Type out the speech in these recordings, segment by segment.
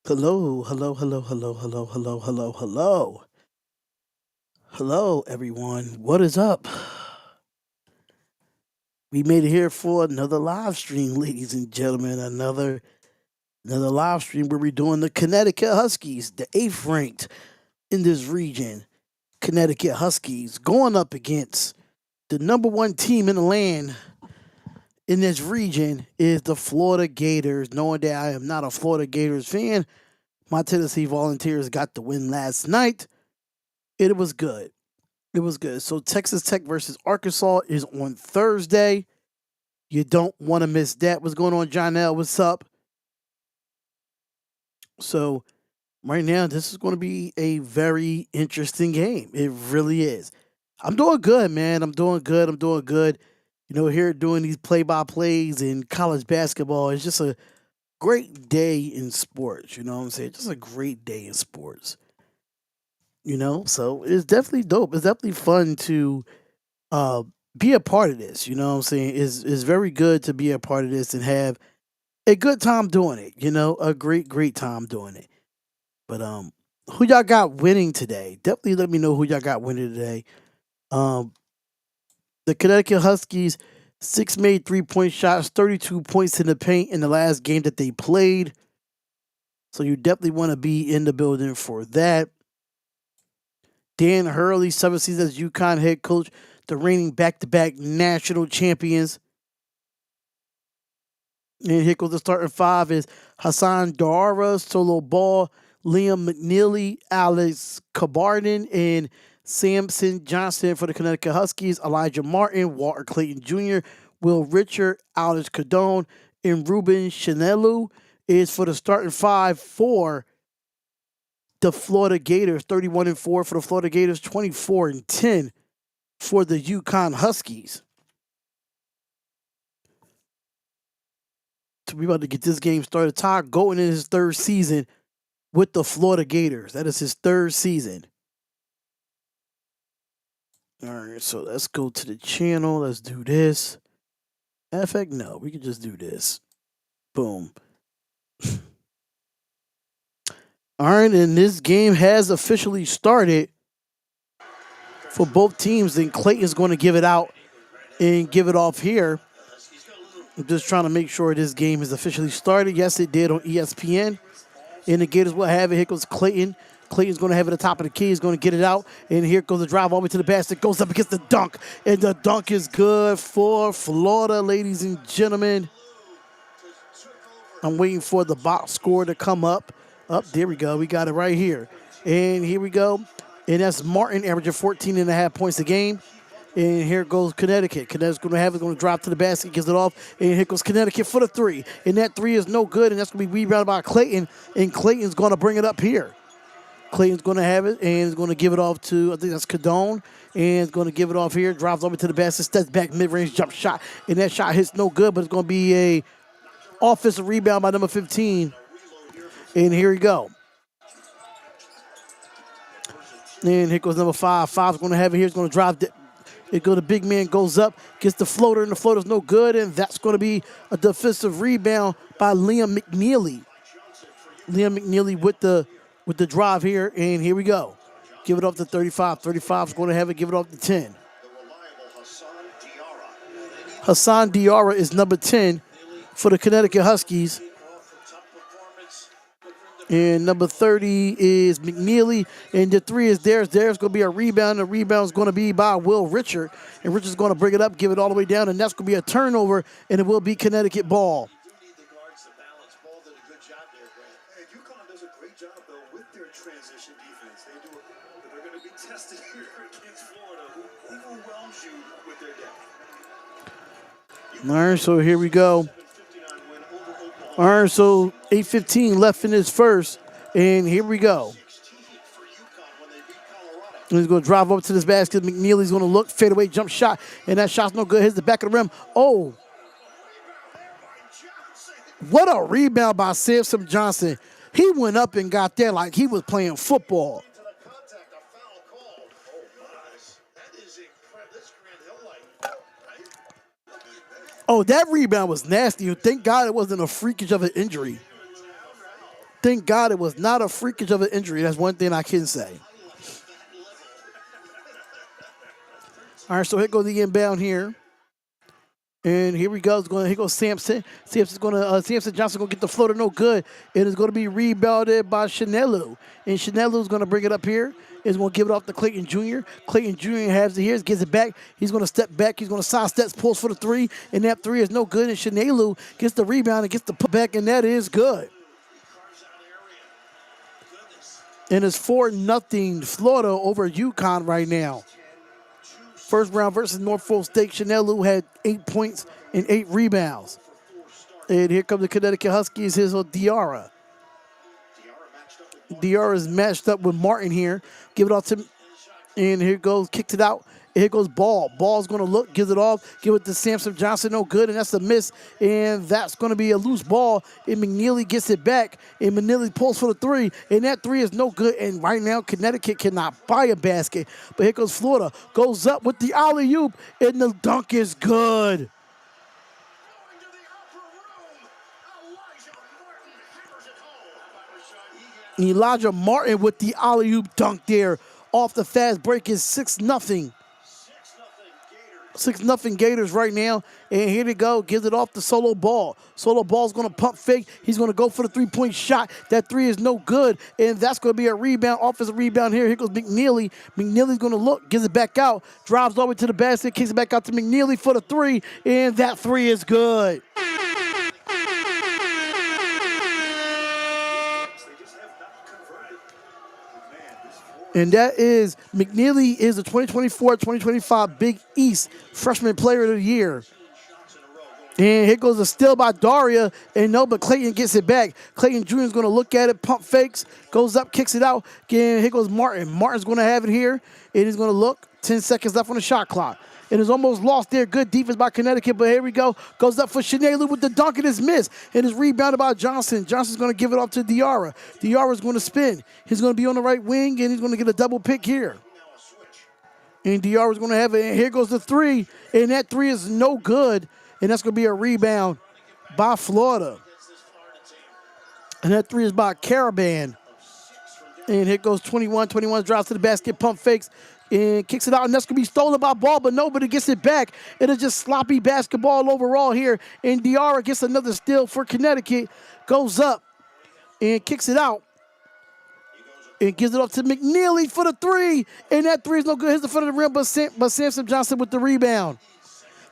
Hello, hello, hello, hello, hello, hello, hello, hello. Hello, everyone. What is up? We made it here for another live stream, ladies and gentlemen. Another live stream where we're doing the Connecticut Huskies, the eighth ranked in this region. Connecticut Huskies going up against the number one team in the land in this region is the Florida Gators. Knowing that I am not a Florida Gators fan, my Tennessee Volunteers got the win last night. It was good. It was good. So Texas Tech versus Arkansas is on Thursday. You don't want to miss that. What's going on, John L? What's up? So right now, this is going to be a very interesting game. It really is. I'm doing good, man. I'm doing good. I'm doing good. Here doing these play-by-plays in college basketball is just a great day in sports. You know what I'm saying? Just a great day in sports. So it's definitely dope. It's definitely fun to uh, be a part of this. You know what I'm saying? Is very good to be a part of this and have a good time doing it. A great time doing it. But who y'all got winning today? Definitely let me know who y'all got winning today. Um, the Connecticut Huskies, 6 made 3-point shots, 32 points in the paint in the last game that they played. So you definitely want to be in the building for that. Dan Hurley, 7 seasons as UConn head coach, the reigning back-to-back national champions. And here goes the starting five is Hassan Dara, Solo Ball, Liam McNeely, Alex Cabardin, and Samson Johnson for the Connecticut Huskies, Elijah Martin, Walter Clayton Jr., Will Richard, Alex Cadone, and Ruben Chanelu is for the starting five for the Florida Gators, 31-4 for the Florida Gators, 24-10 for the Uconn Huskies. So we about to get this game started. Todd going in his third season with the Florida Gators. That is his third season. All right, so let's go to the channel. Let's do this. In fact, no, we can just do this. Boom. All right, and this game has officially started for both teams. Then Clayton's going to give it out and give it off here. I'm just trying to make sure this game is officially started. Yes, it did on ESPN. And the Gators will have it. Here goes Clayton. Clayton's going to have it at the top of the key. He's going to get it out. And here goes the drive all the way to the basket. Goes up against the dunk. And the dunk is good for Florida, ladies and gentlemen. I'm waiting for the box score to come up. There we go. We got it right here. And here we go. And that's Martin averaging 14.5 points a game. And here goes Connecticut. Connecticut's going to have it, going to drop to the basket, gives it off. And here goes Connecticut for the three. And that three is no good, and that's going to be rebounded by Clayton. And Clayton's going to bring it up here. Clayton's going to have it, and is going to give it off to, I think that's Cadone. And is going to give it off here, drives over to the basket, steps back, mid-range jump shot. And that shot hits no good, but it's going to be a offensive rebound by number 15. And here we go. And here goes number 5. Five's going to have it here. He's going to drive. The big man goes up, gets the floater, and the floater's no good. And that's going to be a defensive rebound by Liam McNeely. Liam McNeely with the drive here. And here we go. Give it off to 35. 35's going to have it. Give it off to 10. Hassan Diarra is number 10 for the Connecticut Huskies. And number 30 is McNeely. And the three is theirs. There's going to be a rebound. The rebound is going to be by Will Richard. And Richard's going to bring it up, give it all the way down. And that's going to be a turnover. And it will be Connecticut ball. Uconn does a great job, though, with their transition defense. They do it, but they're going to be tested here against Florida, who overwhelms you with their depth. All right, so here we go. All right, so 8:15 left in this first, and here we go. And he's going to drive over to this basket. McNeely's going to look, fadeaway jump shot, and that shot's no good. Hits the back of the rim. Oh, what a rebound by Samson Johnson. He went up and got there like he was playing football. Oh, that rebound was nasty. Thank God it wasn't a freakage of an injury. Thank God it was not a freakage of an injury. That's one thing I can say. All right, so here goes the inbound here. And here we go. Here goes Sampson. Samson Johnson gonna get the floater, no good. It is gonna be rebounded by Chanelu. And Chanelu's gonna bring it up here. Is gonna give it off to Clayton Jr. Clayton Jr. has it here, gives it back. He's gonna step back. He's gonna sidestep, pulls for the three, and that three is no good. And Chanelu gets the rebound and gets the putback, and that is good. And it's 4-0 Florida over Uconn right now. First round versus Norfolk State. Chanelu had 8 points and 8 rebounds. And here comes the Connecticut Huskies. Here's Diarra. Diarra is matched up with Martin here. Give it off to, and here goes, kicks it out. And here goes Ball. Ball's going to look, gives it off, give it to Samson Johnson, no good, and that's a miss. And that's going to be a loose ball. And McNeely gets it back, and McNeely pulls for the three, and that three is no good. And right now, Connecticut cannot buy a basket. But here goes Florida, goes up with the alley-oop, and the dunk is good. Elijah Martin with the alley-oop dunk there. Off the fast break is 6-0. 6-0 Gators right now. And here they go. Gives it off to Solo Ball. Solo Ball's going to pump fake. He's going to go for the three-point shot. That three is no good. And that's going to be a rebound. Offensive rebound here. Here goes McNeely. McNeely's going to look. Gives it back out. Drives all the way to the basket. Kicks it back out to McNeely for the three. And that three is good. And that is, McNeely is the 2024-2025 Big East Freshman Player of the Year. And here goes a steal by Daria, and no, but Clayton gets it back. Clayton Jr. is going to look at it, pump fakes, goes up, kicks it out. Again, here goes Martin. Martin's going to have it here, and he's going to look. 10 seconds left on the shot clock. It is almost lost there. Good defense by Connecticut, but here we go. Goes up for Chanelu with the dunk, and it's missed. It is rebounded by Johnson. Johnson's going to give it off to Diarra. Diarra's going to spin. He's going to be on the right wing, and he's going to get a double pick here. And Diarra's going to have it. And here goes the three, and that three is no good. And that's going to be a rebound by Florida. And that three is by Caravan. And here goes 21. 21 drives to the basket, pump fakes, and kicks it out. And that's going to be stolen by Ball, but nobody gets it back. It is just sloppy basketball overall here. And Diarra gets another steal for Connecticut. Goes up and kicks it out. And gives it up to McNeely for the three. And that three is no good. Hits the front of the rim, but Samson Johnson with the rebound.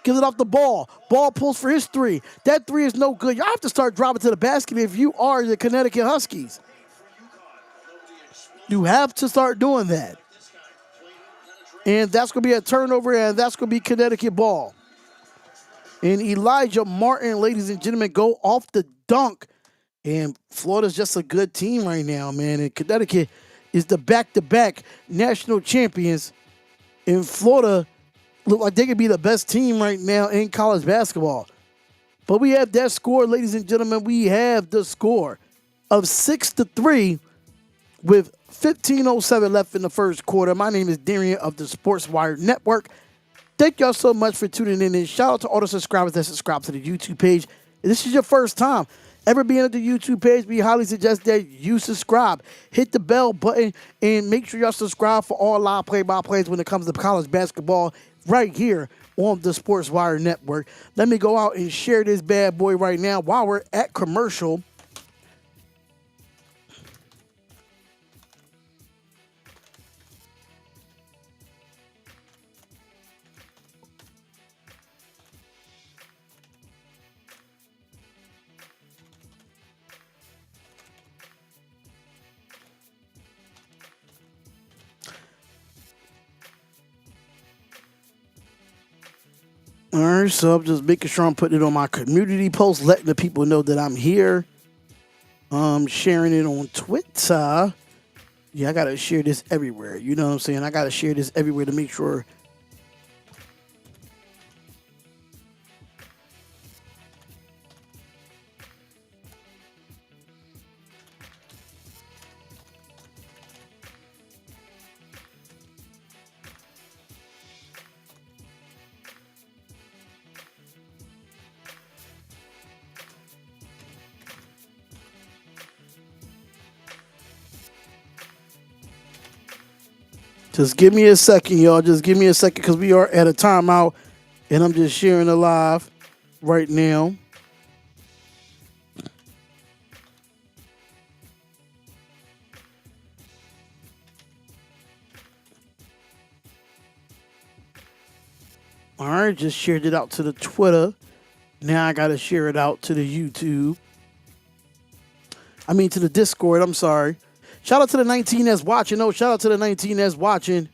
Gives it off the Ball. Ball pulls for his three. That three is no good. Y'all have to start dropping to the basket if you are the Connecticut Huskies. You have to start doing that. And that's going to be a turnover, and that's going to be Connecticut ball. And Elijah Martin, ladies and gentlemen, go off the dunk. And Florida's just a good team right now, man. And Connecticut is the back-to-back national champions. And Florida look like they could be the best team right now in college basketball. But we have that score, ladies and gentlemen. We have the score of 6-3 with 15:07 left in the first quarter. My name is Darian of the Sports Wire Network. Thank y'all so much for tuning in. And shout out to all the subscribers that subscribe to the YouTube page. If this is your first time ever being at the YouTube page, we highly suggest that you subscribe. Hit the bell button and make sure y'all subscribe for all live play-by-plays when it comes to college basketball right here on the Sports Wire Network. Let me go out and share this bad boy right now while we're at commercial. All right, so I'm just making sure I'm putting it on my community post, letting the people know that I'm here. Sharing it on Twitter. Yeah, I got to share this everywhere. You know what I'm saying? I got to share this everywhere to make sure. Just give me a second, y'all. Just give me a second because we are at a timeout, and I'm just sharing it live right now. All right, just shared it out to the Twitter. Now I got to share it out to the YouTube. I mean, to the Discord. I'm sorry. Shout out to the 19 that's watching. No, shout out to the 19 that's watching.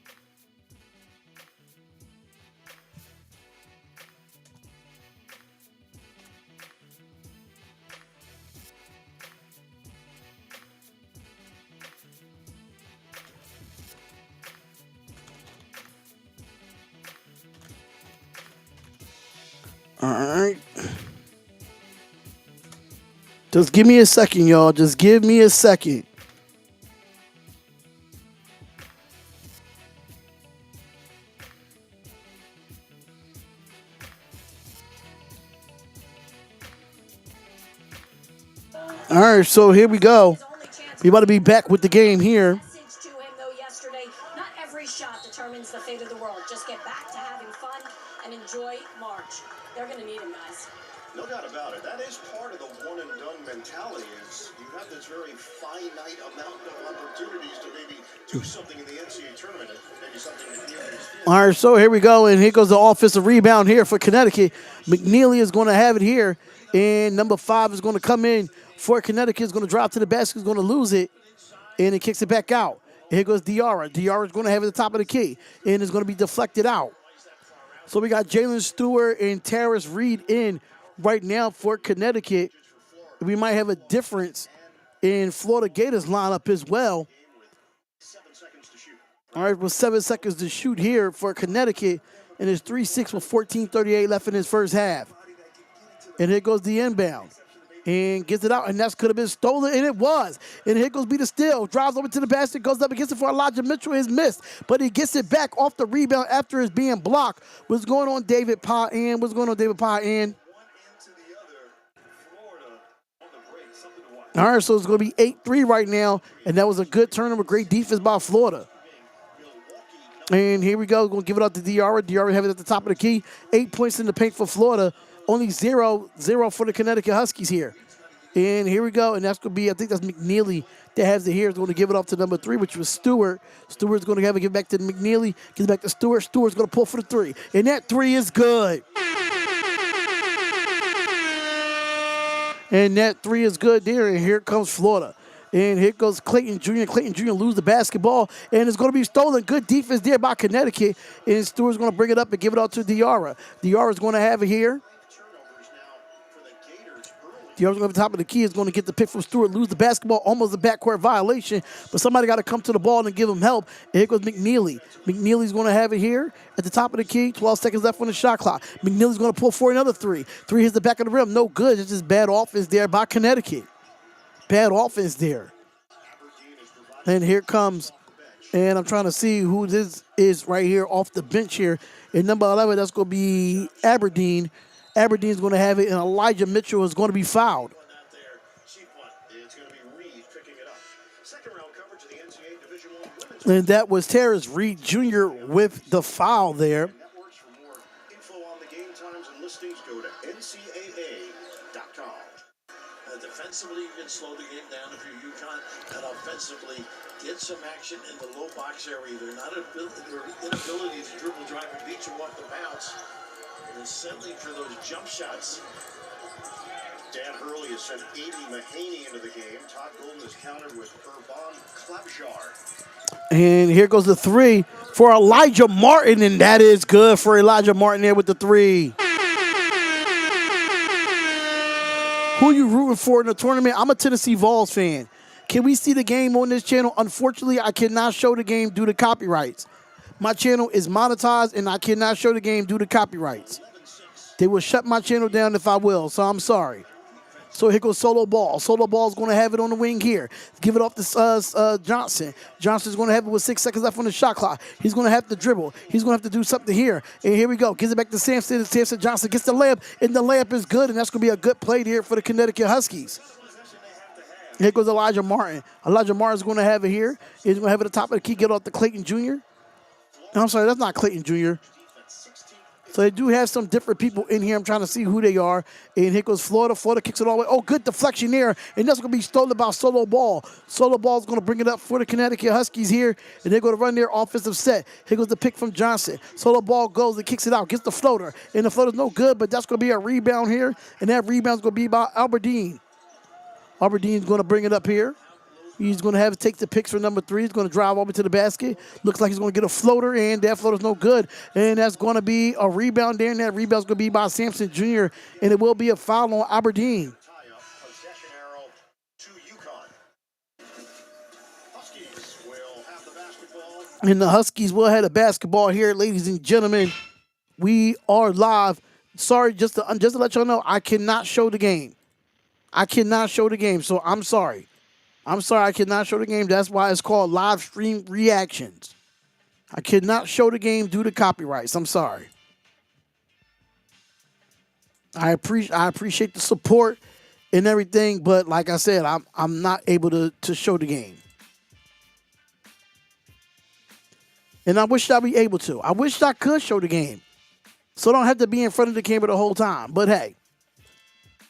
All right. Just give me a second, y'all. Just give me a second. All right, so here we go. We about to be back with the game here. To him though yesterday, not every shot determines the fate of the world. Just get back to having fun and enjoy March. They're going to need him, guys. No doubt about it. That is part of the one and done mentality. Is you have this very finite amount of opportunities to maybe do something in the NCAA tournament, and maybe something in the All right, so here we go, and here goes the offensive rebound here for Connecticut. McNeely is going to have it here, and number 5 is going to come in for Connecticut. Is going to drop to the basket, is going to lose it, and it kicks it back out. And here goes Diarra. Diarra is going to have it at the top of the key, and it's going to be deflected out. So we got Jalen Stewart and Terrace Reed in right now for Connecticut. We might have a difference in Florida Gators lineup as well. 7 seconds to shoot. All right, with 7 seconds to shoot here for Connecticut, and it's 3-6 with 14:38 left in his first half. And here goes the inbound. And gets it out, and that could have been stolen, and it was. And here goes Beat the Steal, drives over to the basket, goes up against it for Elijah Mitchell, is missed. But he gets it back off the rebound after it's being blocked. What's going on, David Pye-Ann? What's going on, David Pye-Ann? All right, so it's going to be 8-3 right now, and that was a good turnover, great defense by Florida. And here we go, going to give it out to Diarra. Diarra have it at the top of the key. 8 points in the paint for Florida. Only 0 for the Connecticut Huskies here. And here we go, and that's going to be, I think that's McNeely that has it here. Is going to give it off to number 3, which was Stewart. Stewart's going to have it give back to McNeely. Gives it back to Stewart. Stewart's going to pull for the 3. And that 3 is good. And that 3 is good there, and here comes Florida. And here goes Clayton Jr. Clayton Jr. lose the basketball, and it's going to be stolen. Good defense there by Connecticut. And Stewart's going to bring it up and give it out to Diarra. Diarra's going to have it here. Diarra's going to have the top of the key. Is going to get the pick from Stewart. Lose the basketball. Almost a backcourt violation. But somebody got to come to the ball and give him help. And here goes McNeely. McNeely's going to have it here at the top of the key. 12 seconds left on the shot clock. McNeely's going to pull for another 3. 3 hits the back of the rim. No good. It's just bad offense there by Connecticut. Bad offense there. And here comes, and I'm trying to see who this is right here off the bench here. And number 11, that's going to be Aberdeen. Aberdeen's going to have it, and Elijah Mitchell is going to be fouled. And that was Terrace Reed Jr. with the foul there. Defensively, you can slow the game down if you're Uconn, and offensively, get some action in the low box area. Their inability to dribble, drive, and beat you off the bounce, and settling for those jump shots. Dan Hurley has sent Aiden Mahaney into the game. Todd Golden is countered with Urban Klabjar. And here goes the 3 for Elijah Martin, and that is good for Elijah Martin there with the 3. Who you rooting for in the tournament? I'm a Tennessee Vols fan. Can we see the game on this channel? Unfortunately, I cannot show the game due to copyrights. My channel is monetized, and I cannot show the game due to copyrights. They will shut my channel down if I will, so I'm sorry. So here goes Solo Ball. Solo Ball is going to have it on the wing here. Give it off to Johnson. Johnson's going to have it with 6 seconds left on the shot clock. He's going to have to dribble. He's going to have to do something here. And here we go. Gives it back to Sampson. Sampson Johnson gets the layup, and the layup is good, and that's going to be a good play here for the Connecticut Huskies. Here goes Elijah Martin. Elijah Martin's going to have it here. He's going to have it at the top of the key. Get off to Clayton Jr. I'm sorry, that's not Clayton Jr. So they do have some different people in here. I'm trying to see who they are. And here goes Florida. Florida kicks it all the way. Oh, good deflection there. And that's going to be stolen by Solo Ball. Solo Ball is going to bring it up for the Connecticut Huskies here. And they're going to run their offensive set. Here goes the pick from Johnson. Solo Ball goes and kicks it out. Gets the floater. And the floater's no good, but that's going to be a rebound here. And that rebound's going to be by Aberdeen. Aberdeen's going to bring it up here. He's going to have to take the picks for number 3. He's going to drive over to the basket. Looks like he's going to get a floater, and that floater's no good. And that's going to be a rebound there, and that rebound's going to be by Sampson Jr., and it will be a foul on Aberdeen. Possession arrow to Uconn. Huskies will have the basketball. And the Huskies will have the basketball here, ladies and gentlemen. We are live. Sorry, just to let y'all know, I cannot show the game. I cannot show the game, so I'm sorry. I'm sorry, I cannot show the game. That's why it's called live stream reactions. I cannot show the game due to copyrights. I'm sorry. I appreciate the support and everything, but like I said, I'm not able to show the game. And I wish I'd be able to. I wish I could show the game, so I don't have to be in front of the camera the whole time. But hey,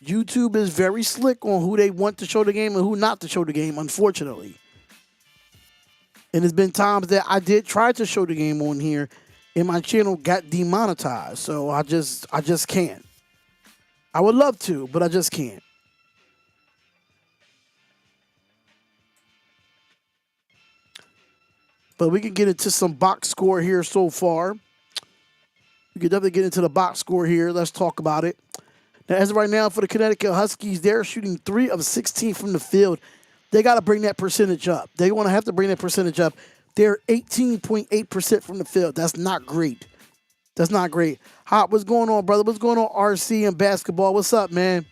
YouTube is very slick on who they want to show the game and who not to show the game, unfortunately. And there's been times that I did try to show the game on here and my channel got demonetized. So I just can't. I would love to, but I just can't. But we can get into some box score here so far. We can definitely get into the box score here. Let's talk about it. Now, as of right now, for the Connecticut Huskies, they're shooting 3 of 16 from the field. They got to bring that percentage up. They want to have to bring that percentage up. They're 18.8% from the field. That's not great. That's not great. Hot, what's going on, brother? What's going on, RC and basketball? What's up, man?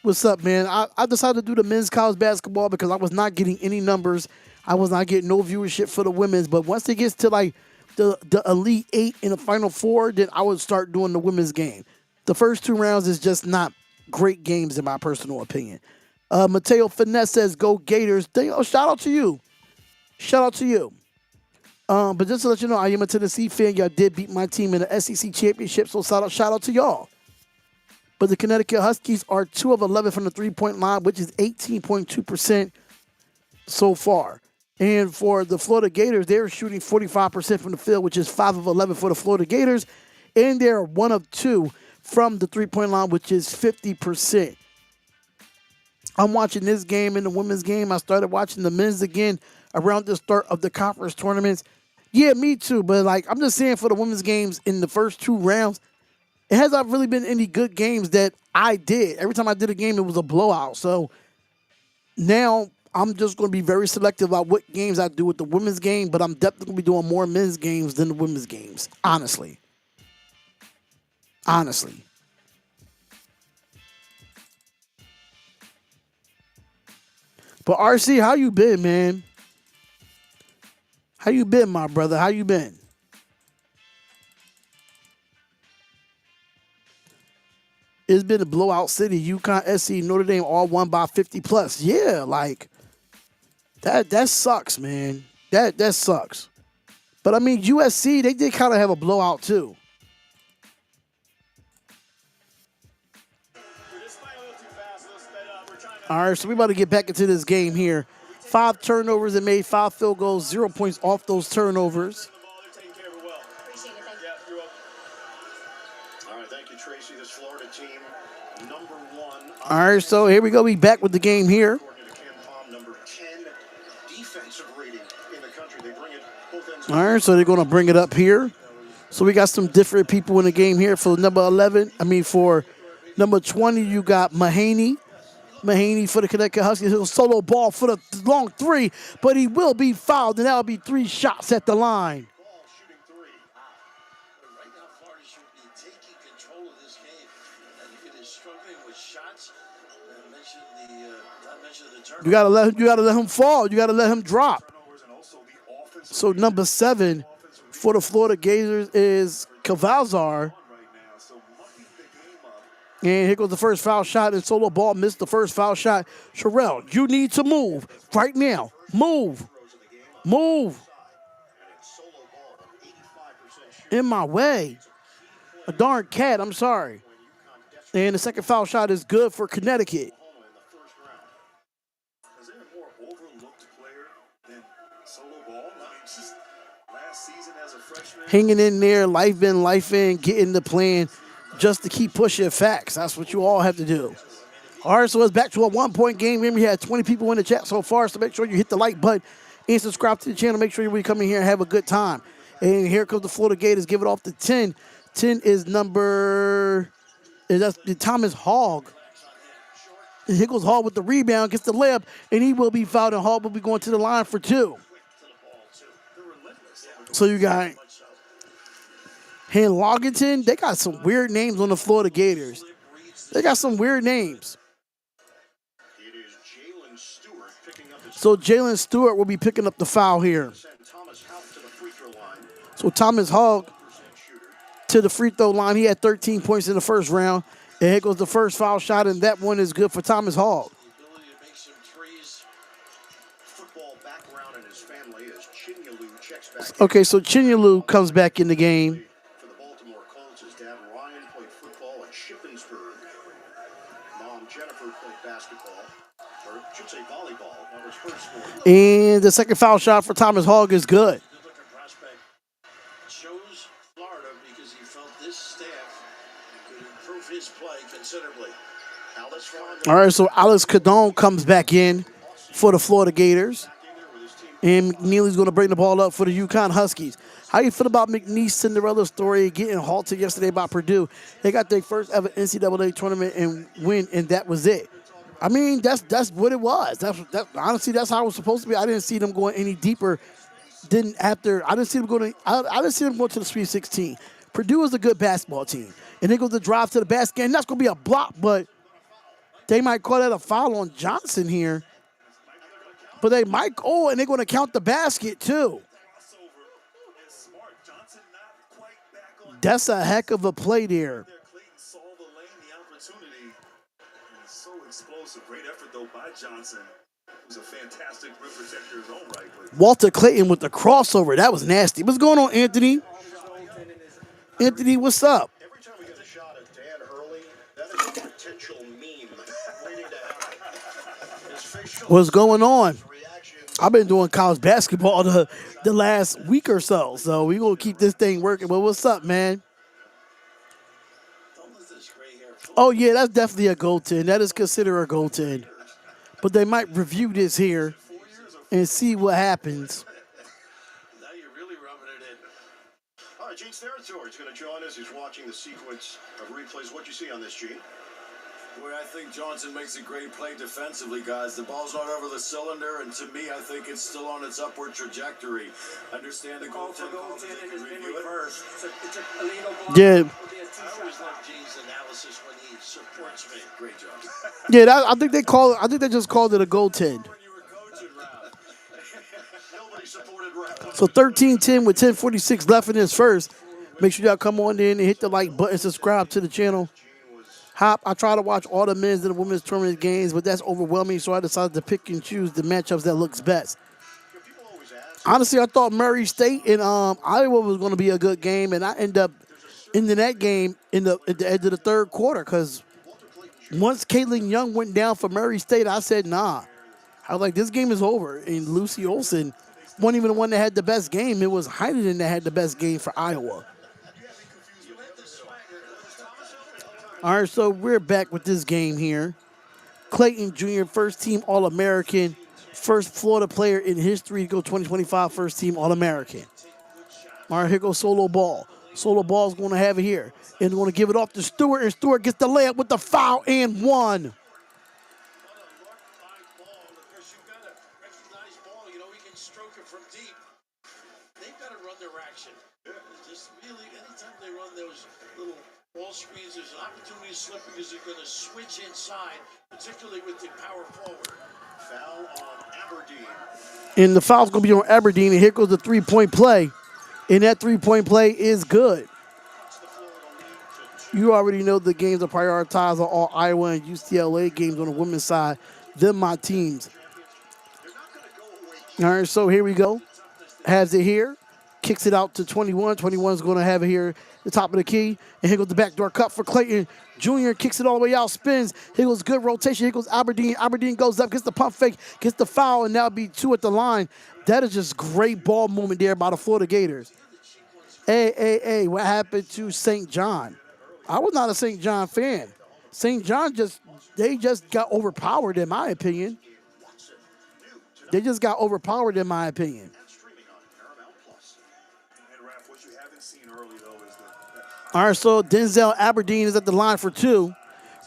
What's up, man? I decided to do the men's college basketball because I was not getting any numbers. I was not getting no viewership for the women's. But once it gets to, like, the Elite 8 and the Final 4, then I would start doing the women's game. The first 2 rounds is just not great games in my personal opinion. Mateo Finesse says, go Gators. Shout out to you. Shout out to you. But just to let you know, I am a Tennessee fan. Y'all did beat my team in the SEC championship, so shout out to y'all. But the Connecticut Huskies are 2 of 11 from the three-point line, which is 18.2% so far. And for the Florida Gators, they're shooting 45% from the field, which is 5 of 11 for the Florida Gators. And they're 1 of 2 from the three-point line, which is 50%. I'm watching this game and the women's game. I started watching the men's again around the start of the conference tournaments. Yeah, me too. But, like, I'm just saying for the women's games in the first 2 rounds, it hasn't really been any good games that I did. Every time I did a game, it was a blowout. So now I'm just going to be very selective about what games I do with the women's game, but I'm definitely going to be doing more men's games than the women's games, honestly. Honestly. But RC, how you been, man? How you been, my brother? How you been? It's been a blowout city. Uconn, SC, Notre Dame all won by 50 plus. Yeah, like that sucks, man. That sucks. But I mean, USC, they did kind of have a blowout too. All right, so we about to get back into this game here. 5 turnovers and made 5 field goals, 0 points off those turnovers. Appreciate it. Thank you. All right, thank you, Tracy. This Florida team, number 1. All right, so here we go. We back with the game here. According to Ken Palm, number 10 defensive rating in the country. They bring it both ends. All right, so they're going to bring it up here. So we got some different people in the game here. For number 11, for number 20, you got Mahaney. Mahaney for the Connecticut Huskies. He'll solo ball for the long 3, but he will be fouled, and that'll be 3 shots at the line. Ball shooting 3. Right now, Florida should be taking control of this game. And if it is struggling with shots, not mention the turnover. You gotta let him fall. You gotta let him drop. So number 7 for the Florida Gators is Cavazar. And here goes the first foul shot, and solo ball missed the first foul shot. Sherelle, you need to move right now. Move. Move. in my way. A darn cat, I'm sorry. And the second foul shot is good for Connecticut. Oklahoma in the first round. Is there a more overlooked player than Solo Ball? I mean, just last season as a freshman. Hanging in there, life in, getting the plan just to keep pushing facts. That's what you all have to do. All right, so it's back to a 1-point game. Remember, we had 20 people in the chat so far, so make sure you hit the like button and subscribe to the channel. Make sure you come in here and have a good time. And here comes the Florida Gators. Give it off to 10. 10 is that's the Thomas Hogg. And here goes Hogg with the rebound, gets the layup, and he will be fouled, and Hogg will be going to the line for 2. So you got Loggington. They got some weird names on the Florida Gators. They got some weird names. It is Jalen Stewart picking up the So Jalen Stewart will be picking up the foul here. send Thomas Houck to the free throw line. So Thomas Hogg Shooter. to the free throw line. He had 13 points in the first round. And here goes the first foul shot, and that one is good for Thomas Hogg. The ability to make some threes. Football background in his family as Chinyalu checks back. Okay, so Chinyalu comes back in the game. For the Baltimore Colts, his dad Ryan played football at Shippensburg. Mom Jennifer played basketball, or I should say volleyball. That was her sport. And the second foul shot for Thomas Hogg is good. Good looking prospect. Chose Florida because he felt this staff could improve his play considerably. Alex Ryan All right, so Alex Cadon comes back in for the Florida Gators. with his team. And McNeely's going to bring the ball up for the Uconn Huskies. How you feel about McNeely's Cinderella story getting halted yesterday by Purdue? They got their first ever NCAA tournament and win, and that was it. I mean, that's what it was. Honestly, that's how it was supposed to be. I didn't see them going any deeper than after. I didn't see them going. I didn't see them going to the Sweet 16. Purdue is a good basketball team, and they go to drive to the basket, and that's going to be a block, but they might call that a foul on Johnson here. But they might, and they're going to count the basket too. That's a heck of a play there. Clayton saw the lane, the opportunity. And so explosive. Great effort, though, by Johnson. Who's a fantastic rim protector in his own right. But Walter Clayton with the crossover. That was nasty. What's going on, Anthony? Anthony, what's up? Every time we get a shot at Dan Hurley, that is a potential meme waiting to happen. His facial What's going on? reaction. I've been doing college basketball the last week or so we're going to keep this thing working. But what's up, man? Don't let this gray hair fool Oh, yeah, that's definitely a goaltend. That is considered a goaltend. But they might review this here and see what happens. Now you're really rubbing it in. All right, Gene Steratore is going to join us. He's watching the sequence of replays. What you see on this, Gene? Boy, I think Johnson makes a great play defensively, guys. The ball's not over the cylinder, and to me, I think it's still on its upward trajectory. Understand the goaltend calls, they can review it. Yeah, I always love Gene's analysis when he supports me. Great job. yeah. I think they just called it a goaltend. When you were coaching, Ralph. Nobody supported Ralph. So 13-10 with 10:46 left in this first. Make sure y'all come on in and hit the like button, subscribe to the channel. Hop, I try to watch all the men's and the women's tournament games, but that's overwhelming, so I decided to pick and choose the matchups that looks best. People always ask. Honestly, I thought Murray State and Iowa was going to be a good game, and I end up ending that game at the end of the third quarter because once Caitlin Young went down for Murray State, I said, nah. I was like, this game is over. And Lucy Olsen wasn't even the one that had the best game. It was Heineken that had the best game for Iowa. All right, so we're back with this game here. Clayton Jr., first team All-American, first Florida player in history to go 2025 first team All-American. All right, here goes Solo Ball. Solo Ball's going to have it here. And going to give it off to Stewart, and Stewart gets the layup with the foul and one. Because you've got to recognize ball. You know, he can stroke it from deep. They've got to run their action. It's just really, anytime they run those little ball screens, there's an opportunity to slip because they're going to switch inside, particularly with the power forward. Foul on Aberdeen. And the foul's going to be on Aberdeen, and here goes the three-point play. And that three-point play is good. You already know the games are prioritized on all Iowa and UCLA games on the women's side. Them my teams. All right, so here we go. Has it here. kicks it out to 21. 21 is going to have it here at the top of the key. And here goes the backdoor cut for Clayton Jr. Kicks it all the way out, spins. Here goes good rotation. Here goes Aberdeen. Aberdeen goes up, gets the pump fake, gets the foul, and now be 2 at the line. That is just great ball movement there by the Florida Gators. Hey, what happened to St. John? I was not a St. John fan. St. John they just got overpowered in my opinion. They just got overpowered in my opinion. All right, so Denzel Aberdeen is at the line for 2.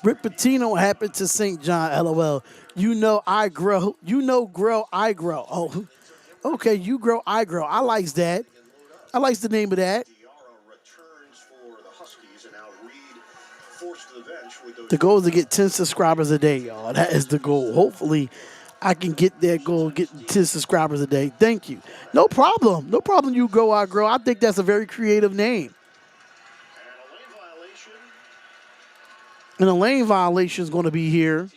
Rick Pitino happened to St. John, LOL. You know I grow. You know grow, I grow. Oh, okay, you grow, I grow. I likes that. I likes the name of that. The goal is to get 10 subscribers a day, y'all. That is the goal. Hopefully, I can get that goal, get 10 subscribers a day. Thank you. No problem. No problem, you grow, I grow. I think that's a very creative name. And a lane violation is going to be here.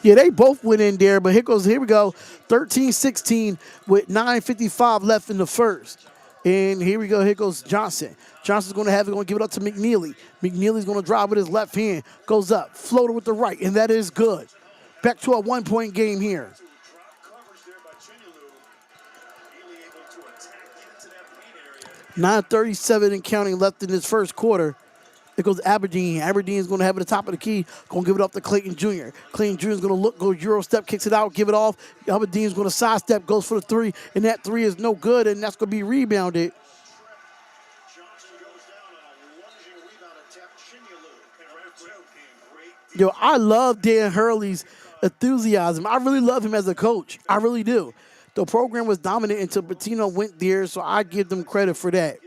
Yeah, they both went in there, but here we go. 13-16 with 9:55 left in the first. And here we go. Here goes Johnson. Johnson's going to have it, going to give it up to McNeely. McNeely's going to drive with his left hand. Goes up, floater with the right, and that is good. Back to a 1-point game here. 9:37 and counting left in this first quarter. It goes Aberdeen. Aberdeen is going to have it at the top of the key. Going to give it up to Clayton Jr. Clayton Jr. is going to look, go Euro step, kicks it out, give it off. Aberdeen is going to sidestep, goes for the 3, and that 3 is no good, and that's going to be rebounded. Yo, I love Dan Hurley's enthusiasm. I really love him as a coach. I really do. The program was dominant until Pitino went there, so I give them credit for that.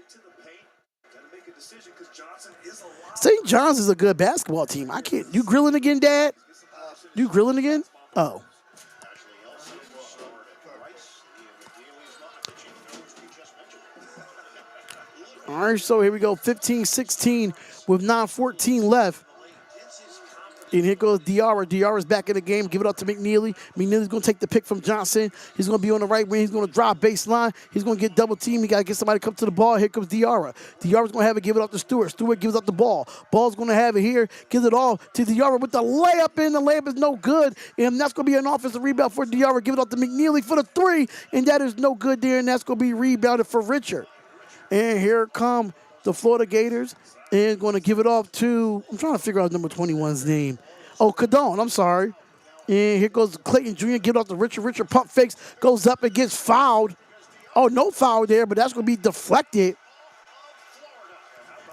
St. John's is a good basketball team. I can't. You grilling again, Dad? You grilling again? Oh. All right, so here we go. 15-16 with 9:14 left. And here goes Diarra. Diarra's back in the game. Give it up to McNeely. McNeely's going to take the pick from Johnson. He's going to be on the right wing. He's going to drive baseline. He's going to get double teamed. He got to get somebody to come to the ball. Here comes Diarra. Diarra's going to have it. Give it up to Stewart. Stewart gives up the ball. Ball's going to have it here. Gives it all to Diarra with the layup in. The layup is no good. And that's going to be an offensive rebound for Diarra. Give it up to McNeely for the 3. And that is no good there. And that's going to be rebounded for Richard. And here come the Florida Gators. And going to give it off to, I'm trying to figure out number 21's name. Oh, Cadone, I'm sorry. And here goes Clayton Jr. Give it off to Richard. Richard pump fakes, goes up and gets fouled. Oh, no foul there, but that's going to be deflected.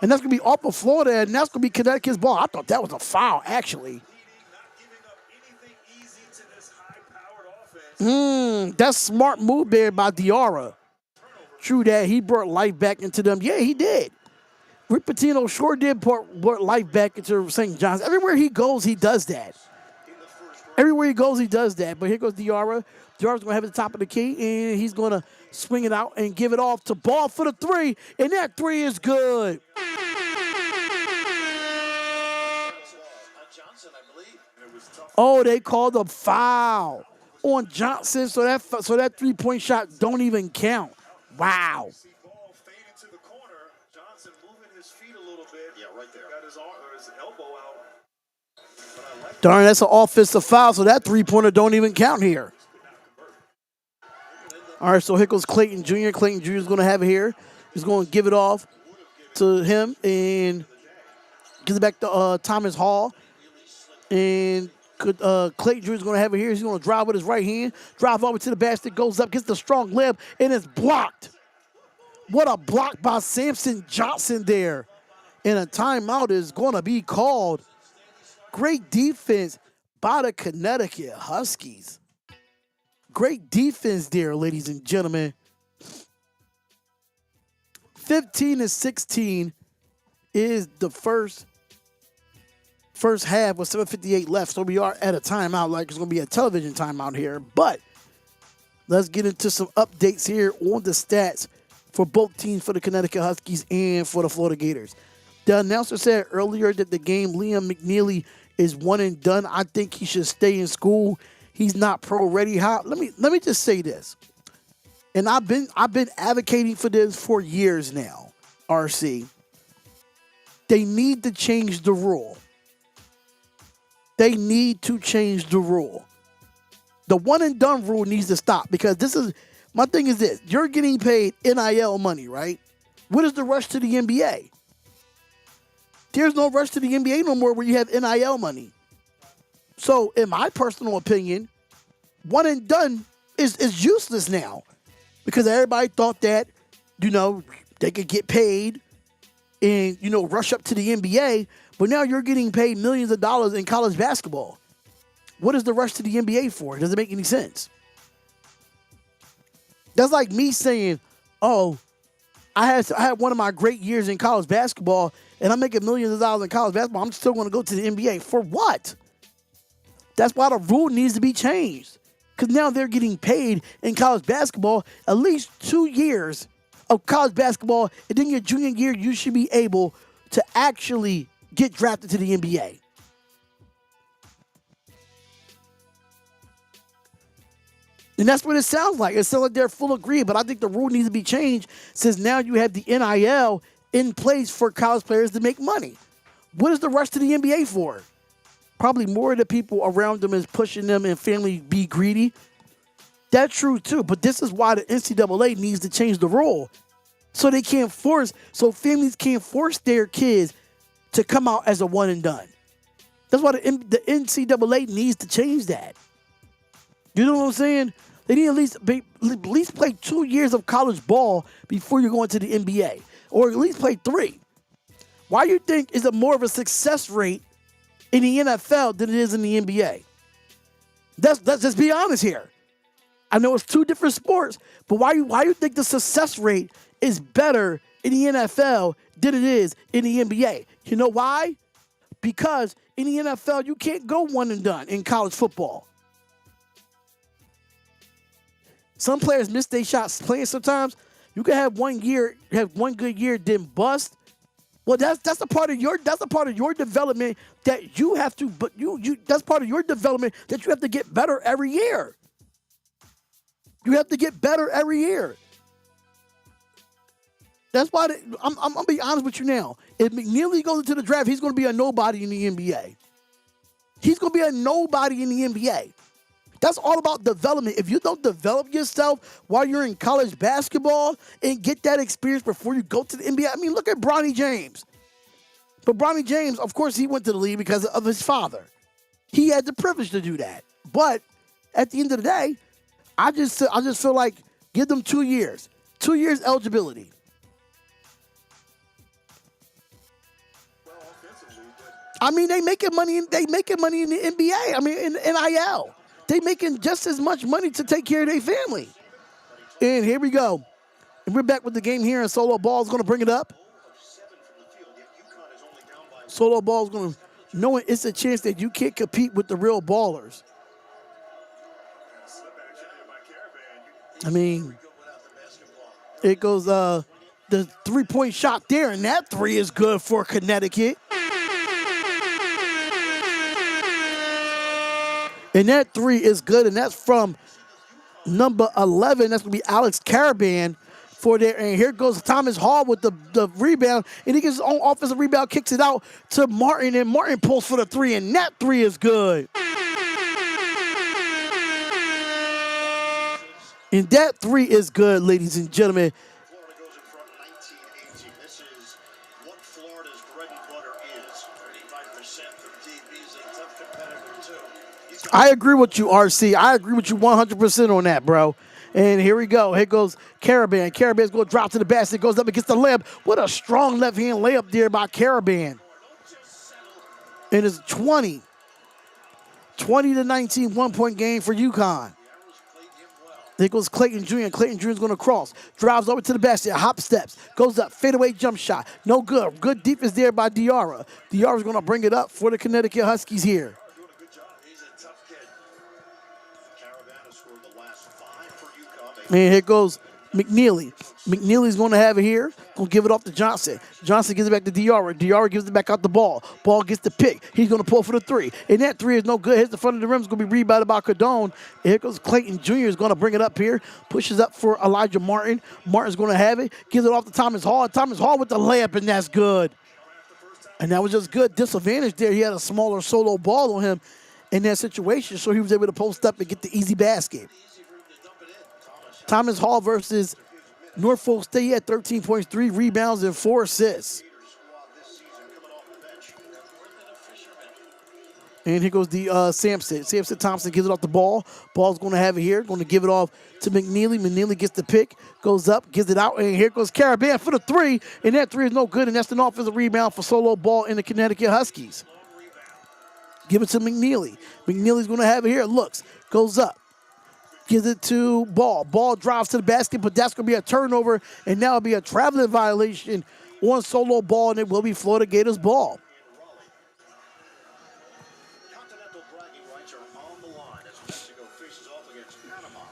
And that's going to be off of Florida, and that's going to be Connecticut's ball. I thought that was a foul, actually. That's smart move there by Diarra. True that. He brought life back into them. Yeah, he did. Rick Pitino sure did brought life back into St. John's. Everywhere he goes, he does that. Everywhere he goes, he does that. But here goes Diarra. Diarra's going to have it at the top of the key, and he's going to swing it out and give it off to Ball for the 3, and that 3 is good. Oh, they called a foul on Johnson, so that 3-point shot don't even count. Wow. Darn, that's an offensive foul, so that 3-pointer don't even count here. All right, so here goes Clayton Jr. Clayton Jr. is going to have it here. He's going to give it off to him and gives it back to Thomas Hall. And Clayton Jr. is going to have it here. He's going to drive with his right hand, drive over to the basket, goes up, gets the strong lip, and it's blocked. What a block by Samson Johnson there. And a timeout is going to be called. Great defense by the Connecticut Huskies. Great defense there, ladies and gentlemen. 15-16 is the first half with 7:58 left. So we are at a timeout, like it's going to be a television timeout here. But let's get into some updates here on the stats for both teams, for the Connecticut Huskies and for the Florida Gators. The announcer said earlier that the game Liam McNeely is one and done. I think he should stay in school. He's not pro ready. How? Let me just say this. And I've been advocating for this for years now. RC. They need to change the rule. They need to change the rule. The one and done rule needs to stop because my thing is this. You're getting paid NIL money, right? What is the rush to the NBA? There's no rush to the NBA no more where you have NIL money. So in my personal opinion, one and done is useless now because everybody thought that, they could get paid and, rush up to the NBA, but now you're getting paid millions of dollars in college basketball. What is the rush to the NBA for? It doesn't make any sense. That's like me saying, oh, I had one of my great years in college basketball and I'm making millions of dollars in college basketball. I'm still going to go to the NBA. For what? That's why the rule needs to be changed. Because now they're getting paid in college basketball at least 2 years of college basketball. And then your junior year, you should be able to actually get drafted to the NBA. And that's what it sounds like. It sounds like they're full of greed, but I think the rule needs to be changed since now you have the NIL in place for college players to make money. What is the rush to the NBA for? Probably more of the people around them is pushing them and family be greedy. That's true too, but this is why the NCAA needs to change the rule. So families can't force their kids to come out as a one and done. That's why the NCAA needs to change that. You know what I'm saying? They need at least play 2 years of college ball before you go into the NBA, or at least play 3. Why do you think is it more of a success rate in the NFL than it is in the NBA? Let's just be honest here. I know it's 2 different sports, but why you think the success rate is better in the NFL than it is in the NBA? You know why? Because in the NFL you can't go one and done in college football. Some players miss their shots playing sometimes. You can have one good year, then bust. Well, that's a part of your development that you have to. But that's part of your development that you have to get better every year. You have to get better every year. That's why I'm gonna be honest with you now. If McNeely goes into the draft, he's gonna be a nobody in the NBA. He's gonna be a nobody in the NBA. That's all about development. If you don't develop yourself while you're in college basketball and get that experience before you go to the NBA, I mean, look at Bronny James. But Bronny James, of course, he went to the league because of his father. He had the privilege to do that. But at the end of the day, I just feel like give them 2 years. 2 years eligibility. I mean, they making money in the NBA. I mean, in NIL. They making just as much money to take care of their family. And here we go. And we're back with the game here, and Solo Ball's going to bring it up. Solo Ball's going to, knowing it's a chance that you can't compete with the real ballers. I mean, it goes the 3-point shot there, and that 3 is good for Connecticut. And that 3 is good, and that's from number 11. That's going to be Alex Caravan for there. And here goes Thomas Hall with the rebound, and he gets his own offensive rebound, kicks it out to Martin, and Martin pulls for the 3, and that 3 is good. And that 3 is good, ladies and gentlemen. Florida goes in front 19-18. This is what Florida's bread and butter is. 35% from DB's a tough competitor, too. I agree with you, RC. I agree with you 100% on that, bro. And here we go. Here goes Caravan. Caravan's going to drop to the basket. Goes up against the layup. What a strong left-hand layup there by Caravan. And it's 20. 20-19, 1-point game for Uconn. There goes Clayton Jr. Clayton Jr. is going to cross. Drives over to the basket. Hop steps. Goes up. Fadeaway jump shot. No good. Good defense there by Diarra. Diarra's going to bring it up for the Connecticut Huskies here. Doing a good job. He's a tough kid. Caravan has scored the last 5 for UConn. And here goes McNeely. McNeely's going to have it here. Going to give it off to Johnson. Johnson gives it back to Diarra. Diarra gives it back out the ball. Ball gets the pick. He's going to pull for the three. And that three is no good. Hits the front of the rim. It's going to be rebounded by Cardone. And here goes Clayton Jr. is going to bring it up here. Pushes up for Elijah Martin. Martin's going to have it. Gives it off to Thomas Hall. Thomas Hall with the layup, and that's good. And that was just good disadvantage there. He had a smaller solo ball on him in that situation, so he was able to post up and get the easy basket. Thomas Hall versus Norfolk State. He had 13 points, 3 rebounds, and 4 assists. And here goes the Sampson. Sampson Thompson gives it off the ball. Ball's going to have it here. Going to give it off to McNeely. McNeely gets the pick, goes up, gives it out, and here goes Carabin for the three. And that three is no good, and that's an offensive rebound for solo ball in the Connecticut Huskies. Give it to McNeely. McNeely's going to have it here. Looks, goes up, gives it to Ball. Ball drives to the basket, but that's going to be a turnover, and now it'll be a traveling violation on solo ball, and it will be Florida Gators ball. Continental bragging rights are on the line as Mexico faces off against Panama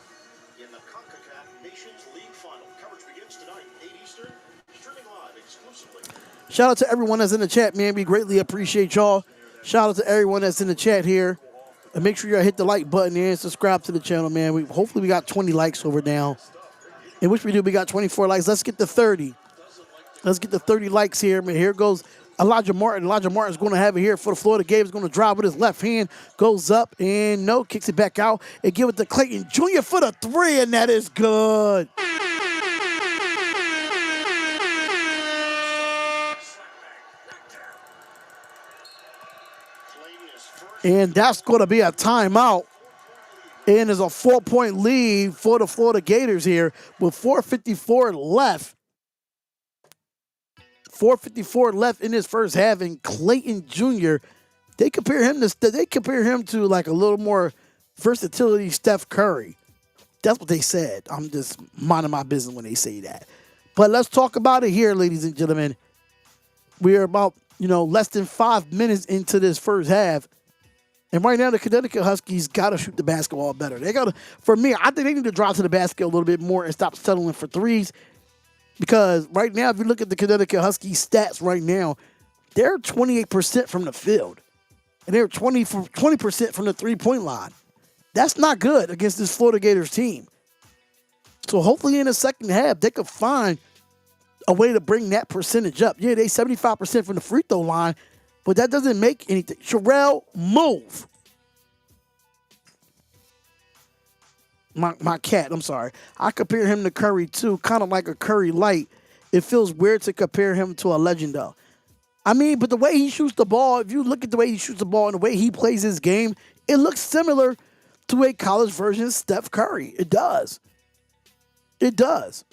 in the CONCACAF Nations League Final. Coverage begins tonight, 8 Eastern, streaming live exclusively. Shout out to everyone that's in the chat, man. We greatly appreciate y'all. Shout out to everyone that's in the chat here. And make sure y'all hit the like button and subscribe to the channel, man. Hopefully we got 20 likes over now. In which we do, we got 24 likes. Let's get to 30. Let's get to 30 likes here, man. Here goes Elijah Martin. Elijah Martin's going to have it here for the Florida Gators. Going to drive with his left hand. Goes up and no, kicks it back out. And give it to Clayton Jr. for the three, and that is good. And that's going to be a timeout. And there's a 4-point lead for the Florida Gators here with 4:54 left. 4:54 left in this first half, and Clayton Jr. They compare him to like a little more versatility Steph Curry. That's what they said. I'm just minding my business when they say that. But let's talk about it here, ladies and gentlemen. We are about less than 5 minutes into this first half. And right now, the Connecticut Huskies got to shoot the basketball better. For me, I think they need to drive to the basket a little bit more and stop settling for threes. Because right now, if you look at the Connecticut Huskies stats right now, they're 28% from the field. And they're 20% from the three-point line. That's not good against this Florida Gators team. So hopefully in the second half, they could find a way to bring that percentage up. Yeah, they 75% from the free throw line, but that doesn't make anything. Sherelle, move. My cat, I'm sorry. I compare him to Curry, too, kind of like a Curry light. It feels weird to compare him to a legend, though. I mean, but the way he shoots the ball, if you look at the way he shoots the ball and the way he plays his game, it looks similar to a college version of Steph Curry. It does. It does.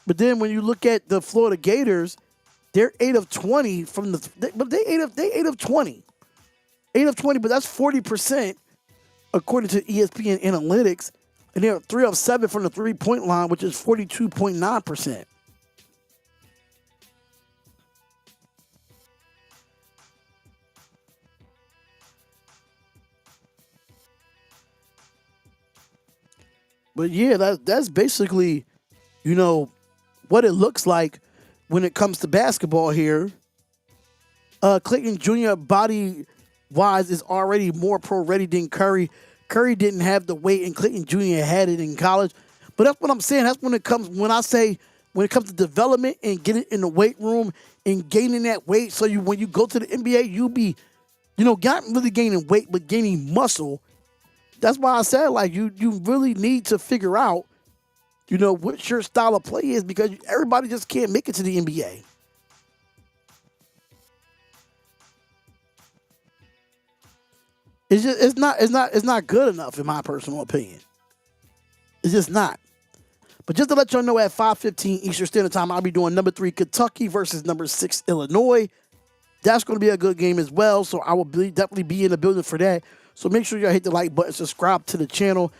But then when you look at the Florida Gators, they're 8 of 20 from the. But they 8 of 20. 8 of 20, but that's 40% according to ESPN Analytics, and they're 3 of 7 from the three-point line, which is 42.9%. But yeah, that's basically, what it looks like when it comes to basketball here. Clayton Jr. body-wise is already more pro-ready than Curry. Curry didn't have the weight, and Clayton Jr. had it in college. But that's what I'm saying. That's when it comes to development and getting in the weight room and gaining that weight. So when you go to the NBA, you'll be, not really gaining weight, but gaining muscle. That's why I said, you really need to figure out, what your style of play is, because everybody just can't make it to the NBA. It's not good enough, in my personal opinion. It's just not. But just to let y'all know, at 5:15 Eastern Standard Time, I'll be doing number 3 Kentucky versus number 6 Illinois. That's going to be a good game as well, so I will definitely be in the building for that. So make sure y'all hit the like button, subscribe to the channel.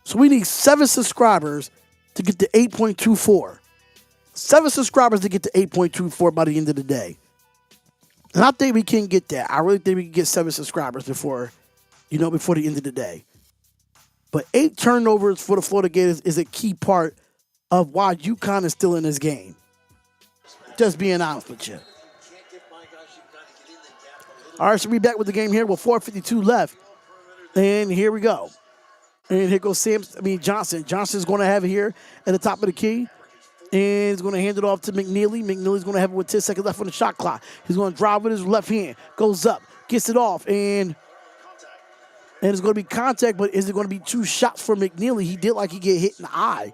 So we need 7 subscribers to get to 8.24. 7 subscribers to get to 8.24 by the end of the day. And I think we can get that. I really think we can get 7 subscribers before the end of the day. But 8 turnovers for the Florida Gators is a key part of why UConn is still in this game. Just being honest with you. All right, so we back with the game here with 4:52 left. And here we go. And here goes Johnson. Johnson's going to have it here at the top of the key. And he's going to hand it off to McNeely. McNeely's going to have it with 10 seconds left on the shot clock. He's going to drive with his left hand. Goes up. Gets it off. And it's going to be contact, but is it going to be 2 shots for McNeely? He did like he get hit in the eye.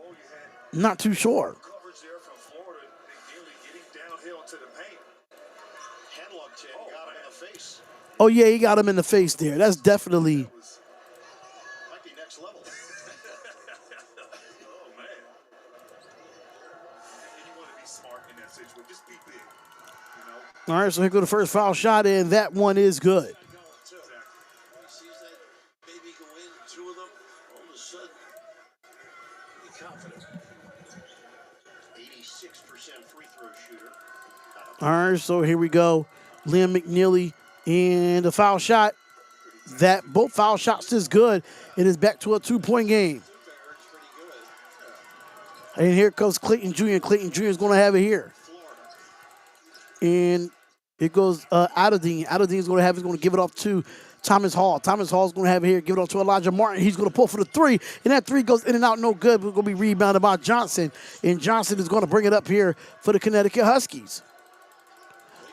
Not too sure. Coverage there from Florida. McNeely getting downhill to the paint. Headlock check, got him in the face. Oh, yeah, he got him in the face there. That's definitely... Might be next level. Oh, man. And you want to be smart in that situation. Just be big, you know? All right, so here goes the first foul shot, and that one is good. Confident. 86% free throw shooter. All right, so here we go. Liam McNeely and the foul shot. Both foul shots is good. It is back to a 2-point game. And here comes Clayton Jr. Clayton Jr. is going to have it here. And it goes Adedine. Adedine is going to give it off to Thomas Hall. Thomas Hall is going to have it here. Give it off to Elijah Martin. He's going to pull for the 3. And that 3 goes in and out, no good. We're going to be rebounded by Johnson. And Johnson is going to bring it up here for the Connecticut Huskies.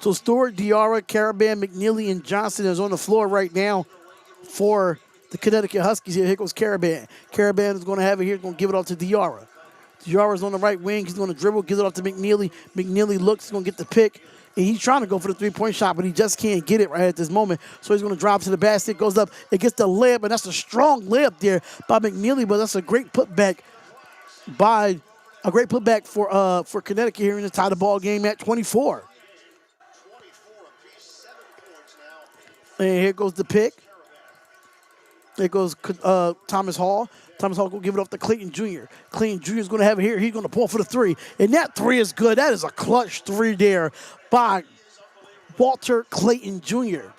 So Stewart, Diarra, Caravan, McNeely, and Johnson is on the floor right now for the Connecticut Huskies here. Here goes Caravan. Caravan is going to have it here. He's going to give it off to Diarra. Diarra's on the right wing. He's going to dribble, gives it off to McNeely. McNeely looks, he's going to get the pick. And he's trying to go for the 3-point shot, but he just can't get it right at this moment. So he's going to drive to the basket, goes up, it gets the layup, and that's a strong layup there by McNeely, but that's a great putback for Connecticut here in the tie the ball game at 24. 24 apiece, 7 points And now. here goes the pick. There goes Thomas Hall. Thomas Hall will give it off to Clayton Jr. Clayton Jr. is going to have it here. He's going to pull for the 3. And that 3 is good. That is a clutch 3 there by Walter Clayton Jr.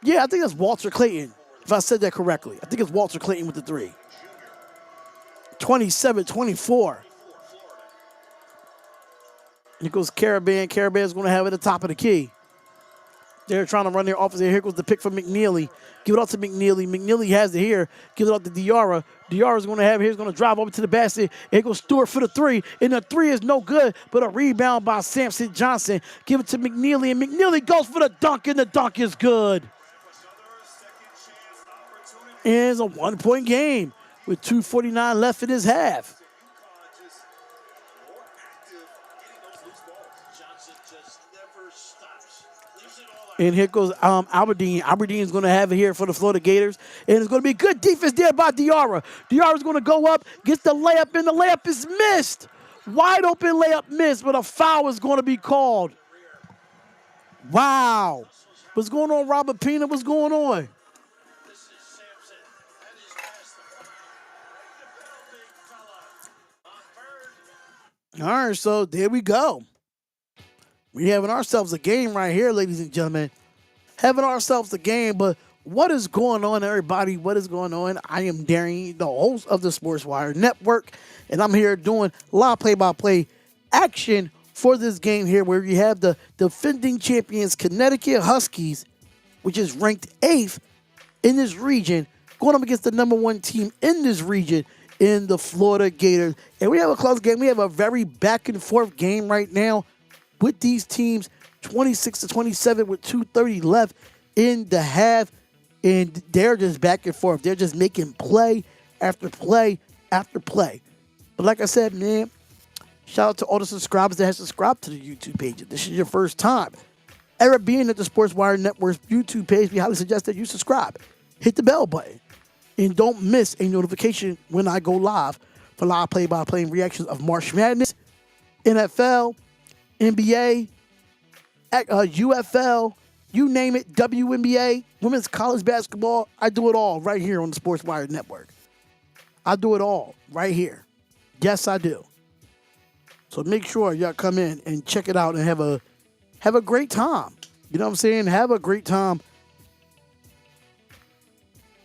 Yeah, I think that's Walter Clayton, if I said that correctly. I think it's Walter Clayton with the 3. 27-24. Here goes Caravan. Caravan is going to have it at the top of the key. They're trying to run their offense. Here goes the pick from McNeely. Give it off to McNeely. McNeely has it here. Give it off to Diarra. Diarra's going to have it here. He's going to drive over to the basket. Here goes Stewart for the 3. And the 3 is no good, but a rebound by Samson Johnson. Give it to McNeely, and McNeely goes for the dunk, and the dunk is good. And it's a 1-point game with 2:49 left in his half. And here goes Aberdeen. Aberdeen is going to have it here for the Florida Gators. And it's going to be good defense there by Diarra. Diarra's going to go up, gets the layup, and the layup is missed. Wide open layup missed, but a foul is going to be called. Wow. What's going on, Robert Pena? What's going on? All right, so there we go. We're having ourselves a game right here, ladies and gentlemen. Having ourselves a game, but what is going on, everybody? What is going on? I am Darren, the host of the Sports Wire Network, and I'm here doing live play-by-play action for this game here where you have the defending champions Connecticut Huskies, which is ranked 8th in this region, going up against the number 1 team in this region in the Florida Gators. And we have a close game. We have a very back-and-forth game right now with these teams, 26-27 with 2:30 left in the half. And they're just back and forth. They're just making play after play after play. But like I said, man, shout out to all the subscribers that have subscribed to the YouTube page. If this is your first time ever being at the Sports Wire Network's YouTube page, we highly suggest that you subscribe. Hit the bell button. And don't miss a notification when I go live for live play-by-play reactions of March Madness, NFL, NBA, UFL, you name it, WNBA, women's college basketball. I do it all right here on the Sports Wire Network. I do it all right here. Yes, I do. So make sure y'all come in and check it out and have a great time. You know what I'm saying? Have a great time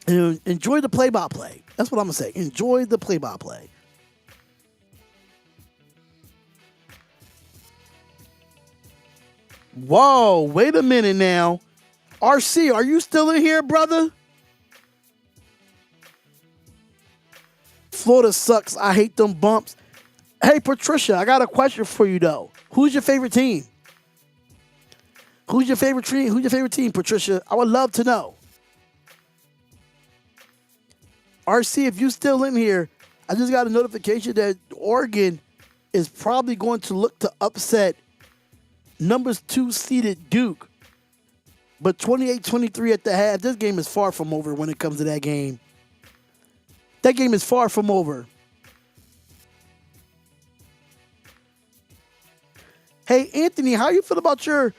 And enjoy the play-by-play. That's what I'm going to say. Enjoy the play-by-play. Whoa, wait a minute now. RC, are you still in here, brother? Florida sucks. I hate them bumps. Hey, Patricia, I got a question for you, though. Who's your favorite team? Who's your favorite team? Who's your favorite team, Patricia? I would love to know. RC, if you still in here, I just got a notification that Oregon is probably going to look to upset number 2 seeded Duke. But 28-23 at the half, this game is far from over when it comes to that game. That game is far from over. Hey, Anthony, how you feel about your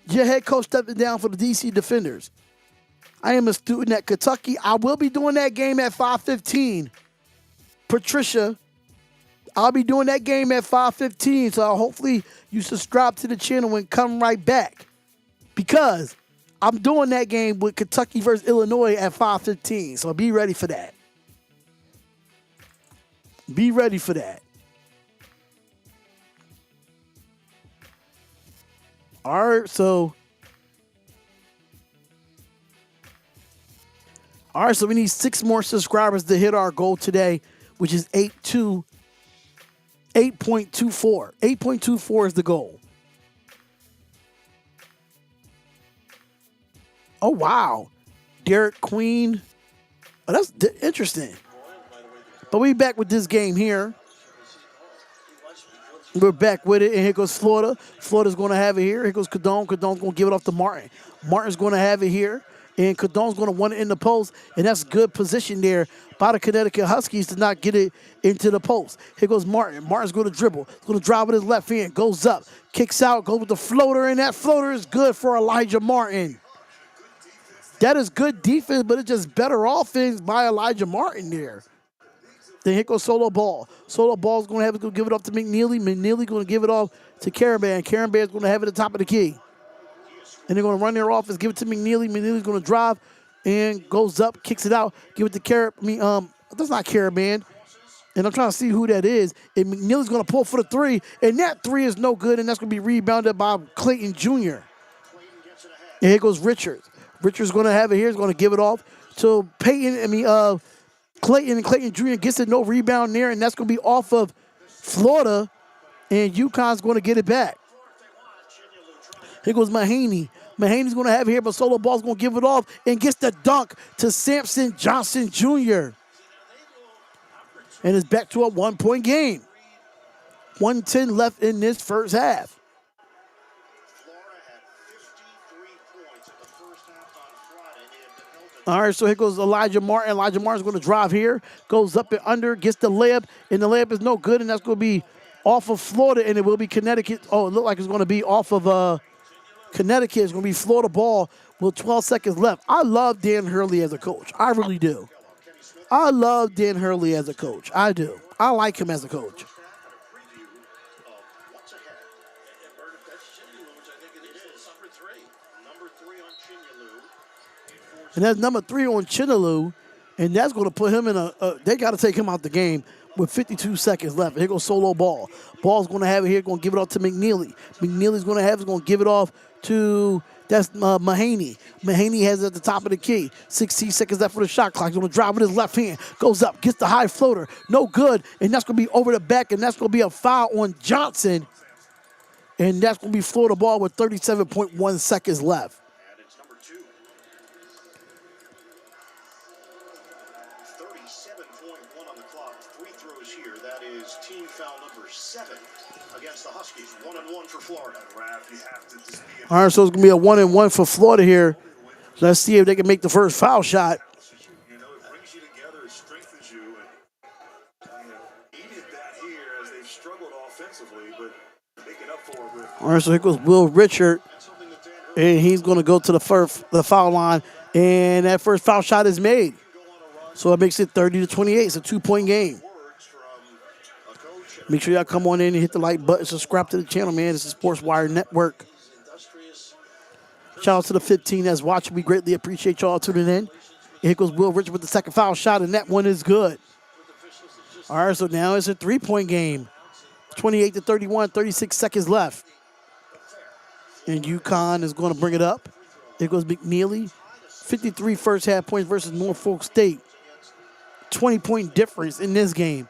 head coach stepping down for the DC Defenders? I am a student at Kentucky. I will be doing that game at 5:15. Patricia, I'll be doing that game at 5:15, so hopefully you subscribe to the channel and come right back. Because I'm doing that game with Kentucky versus Illinois at 5:15, so be ready for that. Be ready for that. All right, so we need 6 more subscribers to hit our goal today, which is 8.24. 8.24 is the goal. Oh, wow. Derek Queen. Oh, that's interesting. But we back with this game here. We're back with it, and here goes Florida. Florida's going to have it here. Here goes Cadone. Cadone's going to give it off to Martin. Martin's going to have it here, and Cadone's going to want it in the post, and that's good position there by the Connecticut Huskies to not get it into the post. Here goes Martin. Martin's going to dribble. He's going to drive with his left hand. Goes up, kicks out, goes with the floater, and that floater is good for Elijah Martin. That is good defense, but it's just better offense by Elijah Martin there. Then here goes Solo Ball. Solo Ball's going to have to go give it up to McNeely. McNeely going to give it off to Caravan. Caravan's going to have it at the top of the key. And they're going to run their offense, give it to McNeely. McNeely's going to drive and goes up, kicks it out, give it to that's not Caravan. And I'm trying to see who that is. And McNeely's going to pull for the 3, and that 3 is no good, and that's going to be rebounded by Clayton Jr. And here goes Richards. Richards going to have it here. He's going to give it off to Clayton, and Clayton Jr. gets it, no rebound there, and that's going to be off of Florida, and UConn's going to get it back. Here goes Mahaney. Mahaney's going to have it here, but Solo Ball's going to give it off and gets the dunk to Samson Johnson Jr. And it's back to a 1-point game. 1:10 left in this first half. All right, so here goes Elijah Martin. Elijah Martin's going to drive here, goes up and under, gets the layup, and the layup is no good, and that's going to be off of Florida, and it will be Connecticut. Oh, it looked like it's going to be off of Connecticut. It's going to be Florida ball with 12 seconds left. I love Dan Hurley as a coach. I really do. I love Dan Hurley as a coach. I do. I like him as a coach. And that's number 3 on Chinaloo, and that's going to put him in they got to take him out the game with 52 seconds left. Here goes Solo Ball. Ball's going to have it here, going to give it off to McNeely. McNeely's going to have it, going to give it off to, that's Mahaney. Mahaney has it at the top of the key. 16 seconds left for the shot clock. He's going to drive with his left hand. Goes up, gets the high floater. No good, and that's going to be over the back, and that's going to be a foul on Johnson. And that's going to be Florida ball with 37.1 seconds left. 37.1 on the clock. Free throws here. That is team foul number 7 against the Huskies. 1-1 for Florida. All right, so it's going to be a 1-1 for Florida here. Let's see if they can make the first foul shot. You know, it brings you together, it strengthens you, and needed that here as they've struggled offensively, but make it up for it with. All right, so here goes Will Richard, and he's going to go to the foul line, and that first foul shot is made. So it makes it 30-28. It's a 2-point game. Make sure y'all come on in and hit the like button. Subscribe to the channel, man. It's the Sports Wire Network. Shout out to the 15 that's watching. We greatly appreciate y'all tuning in. And here goes Will Richard with the second foul shot, and that one is good. All right, so now it's a three-point game. 28-31, 36 seconds left. And UConn is going to bring it up. There goes McNeely. 53 first half points versus Norfolk State. 20-point difference in this game.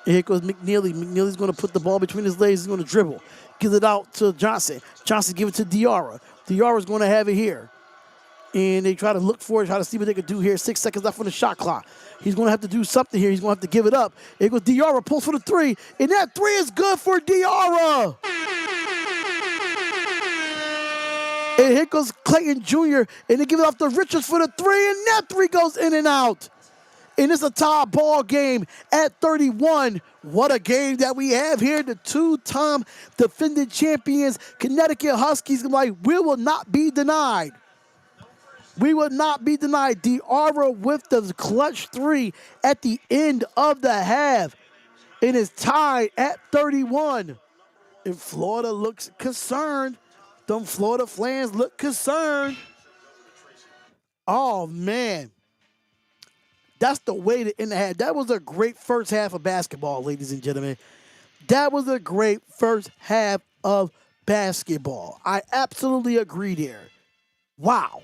And here goes McNeely. McNeely's going to put the ball between his legs. He's going to dribble. Give it out to Johnson. Johnson give it to Diarra. Diarra's going to have it here. And they try to look for it, try to see what they can do here. 6 seconds left on the shot clock. He's going to have to do something here. He's going to have to give it up. Here goes Diarra, pulls for the three. And that three is good for Diarra. And here goes Clayton Jr. And they give it off to Richards for the three. And that three goes in and out. And it's a tie ball game at 31. What a game that we have here. The two-time defending champions, Connecticut Huskies, like, we will not be denied. We will not be denied. Diarra with the clutch three at the end of the half. It is tied at 31. And Florida looks concerned. Them Florida fans look concerned. Oh, man. That's the way to end the half. That was a great first half of basketball, ladies and gentlemen. That was a great first half of basketball. I absolutely agree there. Wow.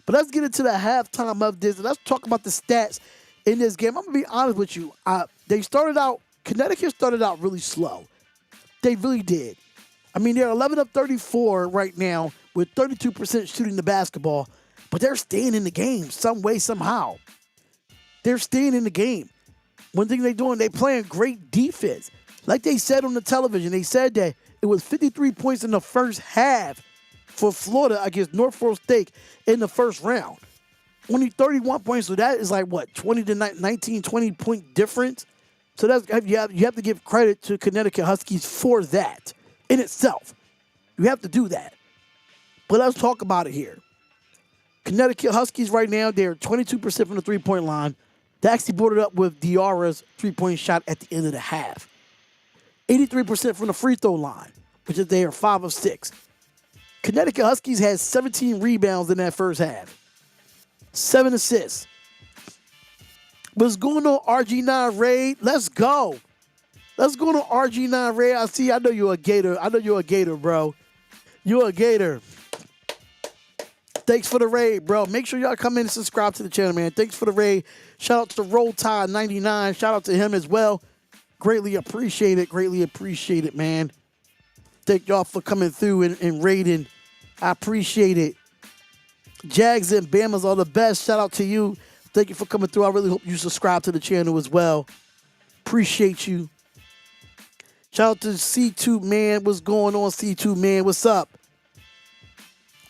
But let's get into the halftime of this, and let's talk about the stats in this game. I'm going to be honest with you. Connecticut started out really slow. They really did. I mean, they're 11 of 34 right now with 32% shooting the basketball. But they're staying in the game some way, somehow. They're staying in the game. One thing they're doing, they're playing great defense. Like they said on the television, they said that it was 53 points in the first half for Florida against Norfolk State in the first round. Only 31 points, so that is like, what, 20 to 19, 20-point difference? So that's you have to give credit to Connecticut Huskies for that in itself. You have to do that. But let's talk about it here. Connecticut Huskies right now, they're 22% from the three-point line. They actually brought it up with Diarra's three-point shot at the end of the half. 83% from the free throw line, which is they are 5 of 6. Connecticut Huskies had 17 rebounds in that first half. 7 assists. What's going on, RG9 Ray? Let's go. Let's go to RG9 Ray. I know you're a Gator. I know you're a Gator, bro. You're a Gator. Thanks for the raid, bro. Make sure y'all come in and subscribe to the channel, man. Thanks for the raid. Shout out to Roll Tide 99. Shout out to him as well. Greatly appreciate it. Greatly appreciate it, man. Thank y'all for coming through and raiding. I appreciate it. Jags and Bamas are the best. Shout out to you. Thank you for coming through. I really hope you subscribe to the channel as well. Appreciate you. Shout out to C2 Man. What's going on, C2 Man? What's up?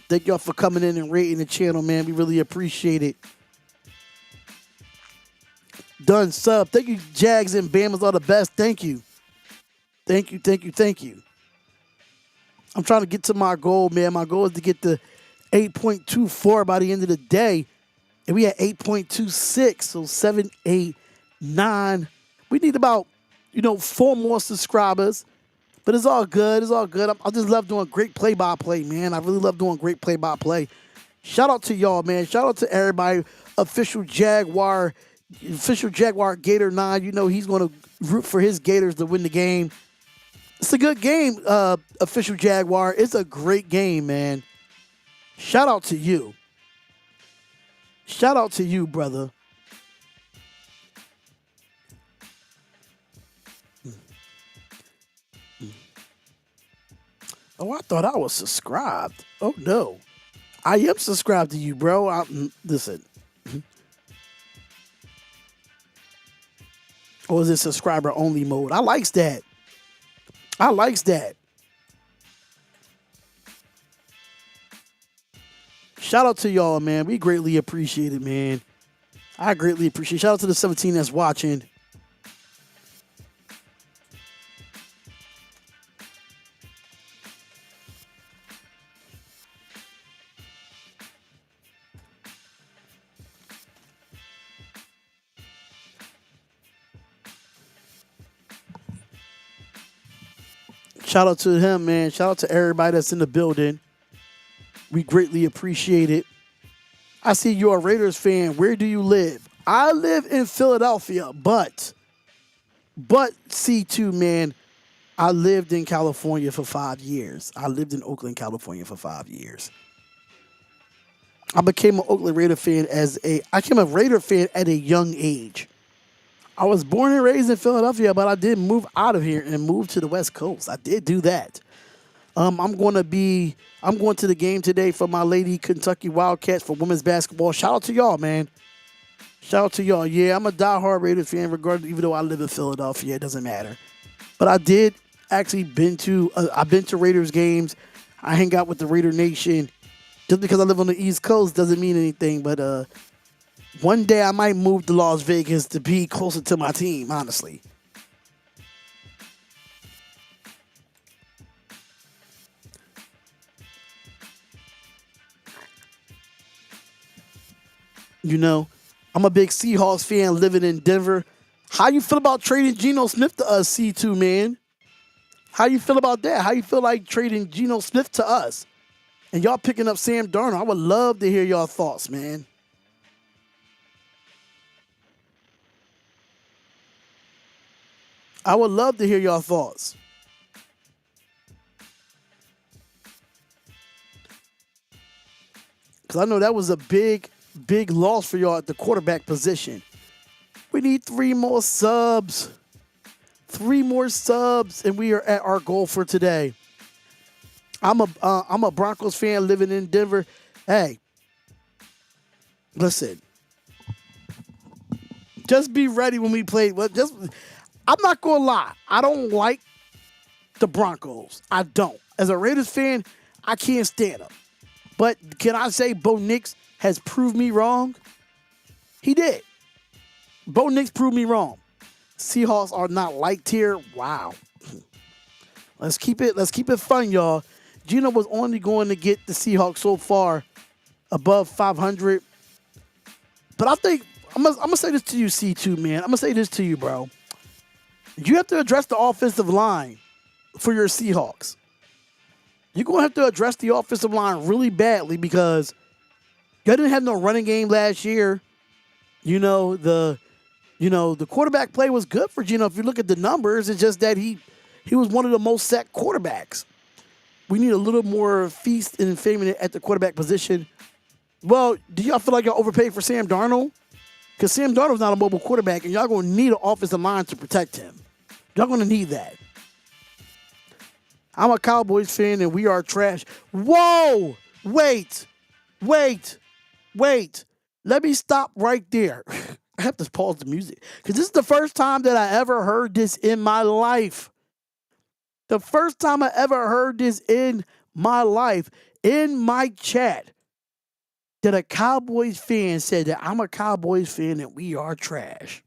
Thank y'all for coming in and rating the channel, man. We really appreciate it. Done sub. Thank you, Jags and Bamas are the best. Thank you. Thank you, thank you, thank you. I'm trying to get to my goal, man. My goal is to get to 8.24 by the end of the day. And we at 8.26, so 7, 8, 9. We need about, 4 more subscribers. But it's all good. It's all good. I just love doing great play-by-play, man. I really love doing great play-by-play. Shout out to y'all, man. Shout out to everybody. Official Jaguar Gator 9. He's going to root for his Gators to win the game. It's a good game, Official Jaguar. It's a great game, man. Shout out to you. Shout out to you, brother. Oh, I thought I was subscribed. Oh, no. I am subscribed to you, bro. Listen. Or is it subscriber only mode? I likes that. I likes that. Shout out to y'all, man. We greatly appreciate it, man. I greatly appreciate it. Shout out to the 17 that's watching. Shout out to him, man. Shout out to everybody that's in the building. We greatly appreciate it. I see you're a Raiders fan. Where do you live? I live in Philadelphia, but C2, man, I lived in California for 5 years. I lived in Oakland, California for 5 years. I became an Oakland Raider fan I became a Raider fan at a young age. I was born and raised in Philadelphia, but I did move out of here and move to the West Coast. I did do that. I'm going to the game today for my lady Kentucky Wildcats for women's basketball. Shout out to y'all, man. Shout out to y'all. Yeah, I'm a diehard Raiders fan, regardless. Even though I live in Philadelphia, it doesn't matter. But I did actually I've been to Raiders games. I hang out with the Raider Nation. Just because I live on the East Coast doesn't mean anything. But one day I might move to Las Vegas to be closer to my team, honestly. You know, I'm a big Seahawks fan living in Denver. How you feel about trading Geno Smith to us, C2, man? How you feel about that? How you feel like trading Geno Smith to us? And y'all picking up Sam Darnold? I would love to hear y'all thoughts, man. I would love to hear y'all thoughts. Because I know that was a big loss for y'all at the quarterback position. We need 3 more subs. 3 more subs, and we are at our goal for today. I'm a Broncos fan living in Denver. Hey, listen. Just be ready when we play. I'm not gonna lie. I don't like the Broncos. I don't. As a Raiders fan, I can't stand them. But can I say Bo Nix has proved me wrong? He did. Bo Nix proved me wrong. Seahawks are not liked here. Wow. Let's keep it fun, y'all. Geno was only going to get the Seahawks so far above 500. But I think I'm gonna say this to you, C2, man. I'm gonna say this to you, bro. You have to address the offensive line for your Seahawks. You're gonna have to address the offensive line really badly because you didn't have no running game last year. The quarterback play was good for Geno. If you look at the numbers, it's just that he was one of the most sacked quarterbacks. We need a little more feast and famine at the quarterback position. Well, do y'all feel like y'all overpaid for Sam Darnold? Because Sam Darnold's not a mobile quarterback, and y'all going to need an offensive line to protect him. Y'all going to need that. I'm a Cowboys fan, and we are trash. Whoa! Wait. Let me stop right there. I have to pause the music. Because this is the first time that I ever heard this in my life. The first time I ever heard this in my life, in my chat, that a Cowboys fan said that I'm a Cowboys fan and we are trash.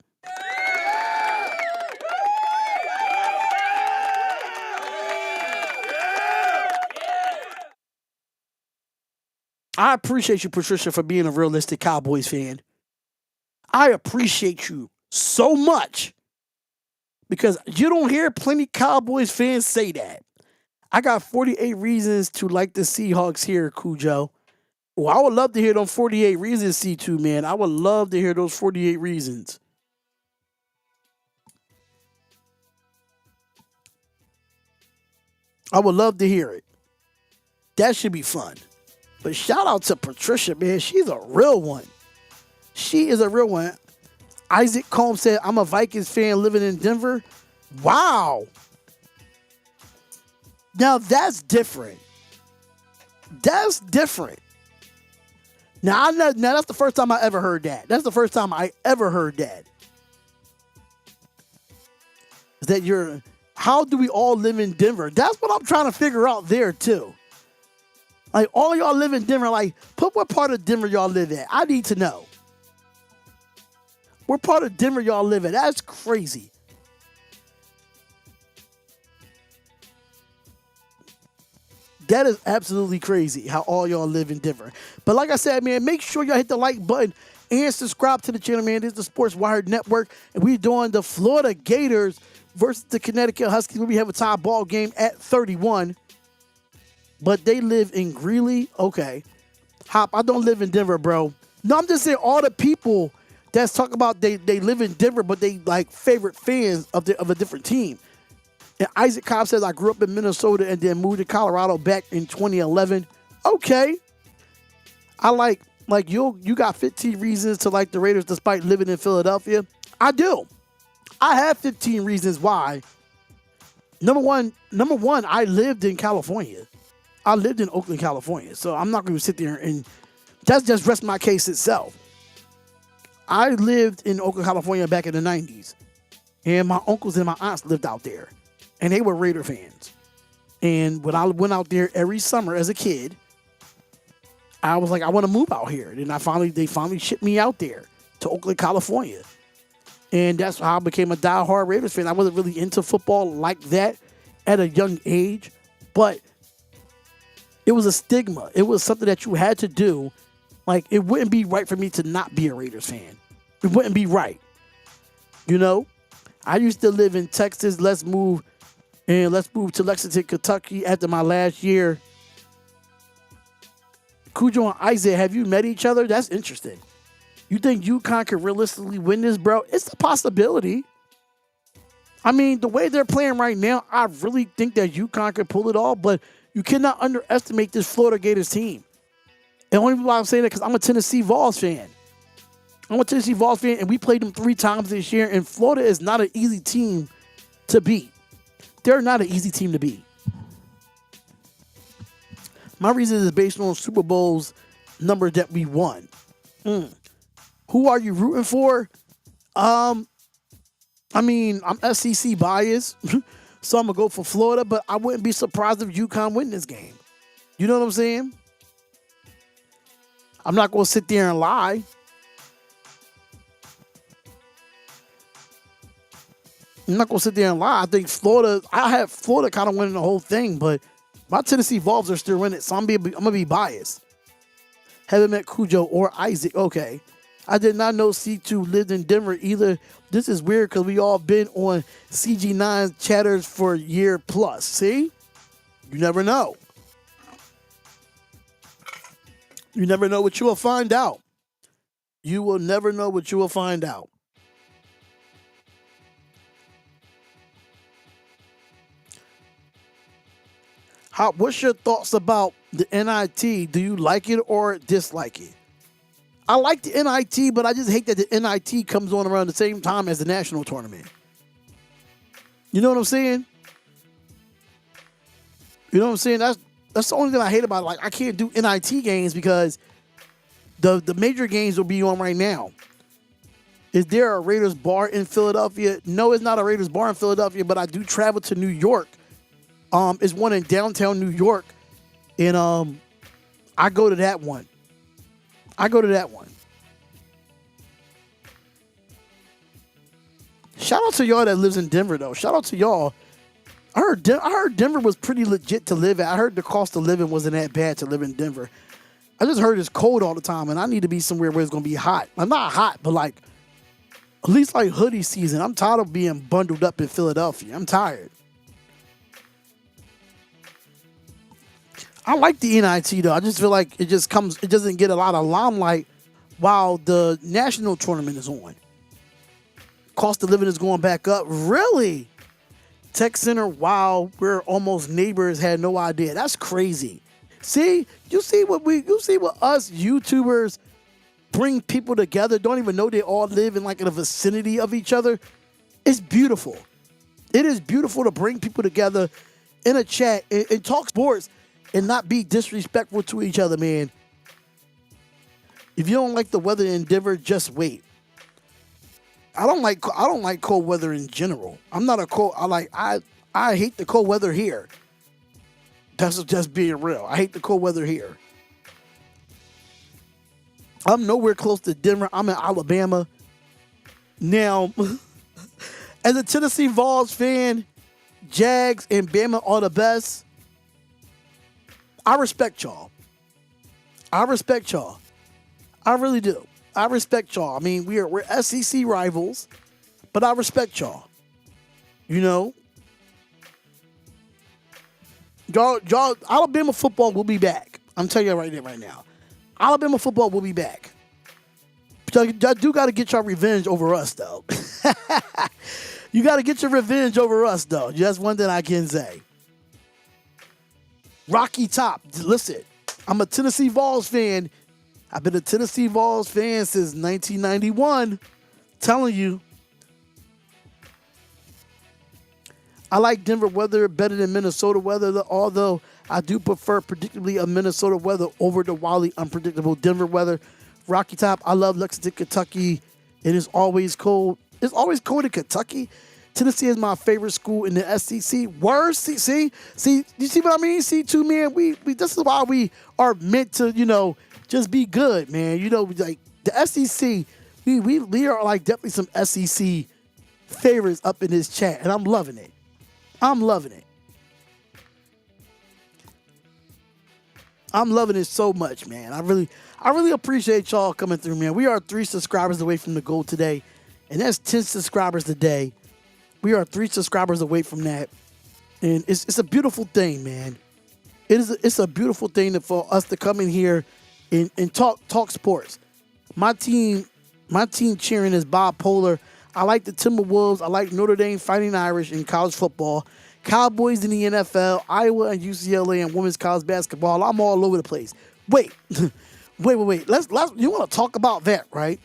I appreciate you, Patricia, for being a realistic Cowboys fan. I appreciate you so much because you don't hear plenty Cowboys fans say that. I got 48 reasons to like the Seahawks here, Cujo. Well, I would love to hear them 48 reasons, C2, man. I would love to hear those 48 reasons. I would love to hear it. That should be fun. But shout out to Patricia, man. She's a real one. She is a real one. Isaac Combs said, I'm a Vikings fan living in Denver. Wow. Now that's different. That's different. Now that's the first time I ever heard that. That's the first time I ever heard that. Is that how do we all live in Denver? That's what I'm trying to figure out there too. Like all y'all live in Denver, like put what part of Denver y'all live at. I need to know. What part of Denver y'all live at? That's crazy. That is absolutely crazy how all y'all live in Denver. But like I said, man, make sure y'all hit the like button and subscribe to the channel, man. This is the Sports Wired Network, and we're doing the Florida Gators versus the Connecticut Huskies, where we have a tie ball game at 31. but they live in Greeley. Okay. Hop, I don't live in Denver, bro. No, I'm just saying all the people that's talking about they live in Denver, but they like favorite fans of a different team. And Isaac Cobb says, I grew up in Minnesota and then moved to Colorado back in 2011. Okay. I like you got 15 reasons to like the Raiders despite living in Philadelphia. I do. I have 15 reasons why. Number one, I lived in California. I lived in Oakland, California. So I'm not going to sit there and that's just rest my case itself. I lived in Oakland, California back in the 90s. And my uncles and my aunts lived out there. And they were Raider fans. And when I went out there every summer as a kid, I was like, I want to move out here. And they finally shipped me out there to Oakland, California. And that's how I became a diehard Raiders fan. I wasn't really into football like that at a young age, but it was a stigma. It was something that you had to do. Like, it wouldn't be right for me to not be a Raiders fan. It wouldn't be right. You know? I used to live in Texas. Let's move to Lexington, Kentucky after my last year. Cujo and Isaac, have you met each other? That's interesting. You think UConn could realistically win this, bro? It's a possibility. I mean, the way they're playing right now, I really think that UConn could pull it off, but you cannot underestimate this Florida Gators team. And only reason why I'm saying that because I'm a Tennessee Vols fan. And we played them 3 times this year, and Florida is not an easy team to beat. They're not an easy team to beat. My reason is based on Super Bowl's number that we won. Who are you rooting for? I mean, I'm SEC biased, so I'm going to go for Florida, but I wouldn't be surprised if UConn win this game. You know what I'm saying? I'm not going to sit there and lie. I think I have Florida kind of winning the whole thing, but my Tennessee Vols are still winning, so I'm going to be biased. Haven't met Cujo or Isaac. Okay. I did not know C2 lived in Denver either. This is weird because we all been on CG9 chatters for a year plus. See? You never know. You never know what you will find out. You will never know what you will find out. What's your thoughts about the NIT? Do you like it or dislike it? I like the NIT, but I just hate that the NIT comes on around the same time as the national tournament. You know what I'm saying? That's the only thing I hate about it. Like, I can't do NIT games because the major games will be on right now. Is there a Raiders bar in Philadelphia? No, it's not a Raiders bar in Philadelphia, but I do travel to New York. It's one in downtown New York, and I go to that one. Shout out to y'all that lives in Denver, though. Shout out to y'all. I heard Denver was pretty legit to live at. I heard the cost of living wasn't that bad to live in Denver. I just heard it's cold all the time, and I need to be somewhere where it's going to be hot. I'm not hot, but like at least like hoodie season. I'm tired of being bundled up in Philadelphia. I'm tired. I like the NIT though. I just feel like it doesn't get a lot of limelight while the national tournament is on. Cost of living is going back up. Really? Tech Center, wow, we're almost neighbors, had no idea. That's crazy. See? You see what us YouTubers bring people together, don't even know they all live in like in a vicinity of each other. It's beautiful. It is beautiful to bring people together in a chat and talk sports and not be disrespectful to each other, man. If you don't like the weather in Denver, just wait. I don't like cold weather in general. I hate the cold weather here. That's just being real. I hate the cold weather here. I'm nowhere close to Denver. I'm in Alabama. Now, as a Tennessee Vols fan, Jags and Bama are the best. I respect y'all. I really do. I respect y'all. I mean, we're SEC rivals, but I respect y'all. You know? Y'all, Alabama football will be back. I'm telling you right now. Alabama football will be back. Y'all do got to get your revenge over us, though. You got to get your revenge over us, though. That's one thing I can say. Rocky Top. Listen, I'm a Tennessee Vols fan. I've been a Tennessee Vols fan since 1991. Telling you. I like Denver weather better than Minnesota weather, although I do prefer predictably a Minnesota weather over the wildly unpredictable Denver weather. Rocky Top, I love Lexington, Kentucky. It is always cold. It's always cold in Kentucky. Tennessee is my favorite school in the SEC. Worse, see, you see what I mean? See, too, man, we this is why we are meant to, just be good, man. Like the SEC, we are like definitely some SEC favorites up in this chat, and I'm loving it. I'm loving it. I'm loving it so much, man. I really appreciate y'all coming through, man. We are 3 subscribers away from the goal today, and that's 10 subscribers today. We are 3 subscribers away from that, and it's a beautiful thing, man. It's a beautiful thing for us to come in here and talk sports. My team cheering is bipolar. I like the Timberwolves. I like Notre Dame Fighting Irish in college football. Cowboys in the NFL, Iowa and UCLA and women's college basketball. I'm all over the place. Wait. Let's you want to talk about that, right?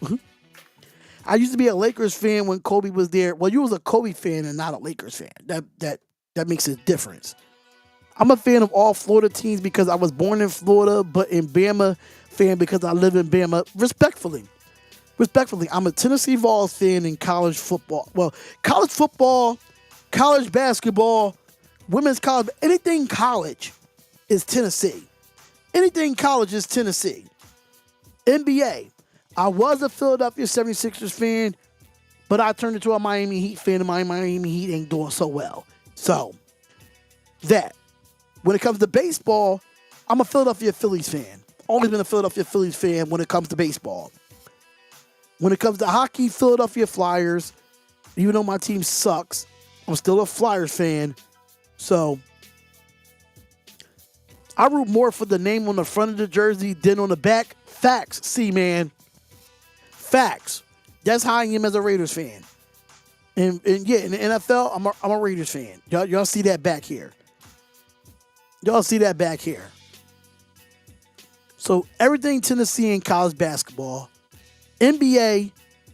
I used to be a Lakers fan when Kobe was there. Well, you was a Kobe fan and not a Lakers fan. That makes a difference. I'm a fan of all Florida teams because I was born in Florida, but in Bama fan because I live in Bama. Respectfully, I'm a Tennessee Vols fan in college football. Well, college football, college basketball, women's college, anything college is Tennessee. Anything college is Tennessee. NBA, I was a Philadelphia 76ers fan, but I turned into a Miami Heat fan, and my Miami Heat ain't doing so well. So, that. When it comes to baseball, I'm a Philadelphia Phillies fan. Always been a Philadelphia Phillies fan when it comes to baseball. When it comes to hockey, Philadelphia Flyers. Even though my team sucks, I'm still a Flyers fan. So, I root more for the name on the front of the jersey than on the back. Facts, see, man. Facts. That's how I am as a Raiders fan. And yeah, in the NFL, I'm a Raiders fan. Y'all see that back here. Y'all see that back here. So everything Tennessee in college basketball. NBA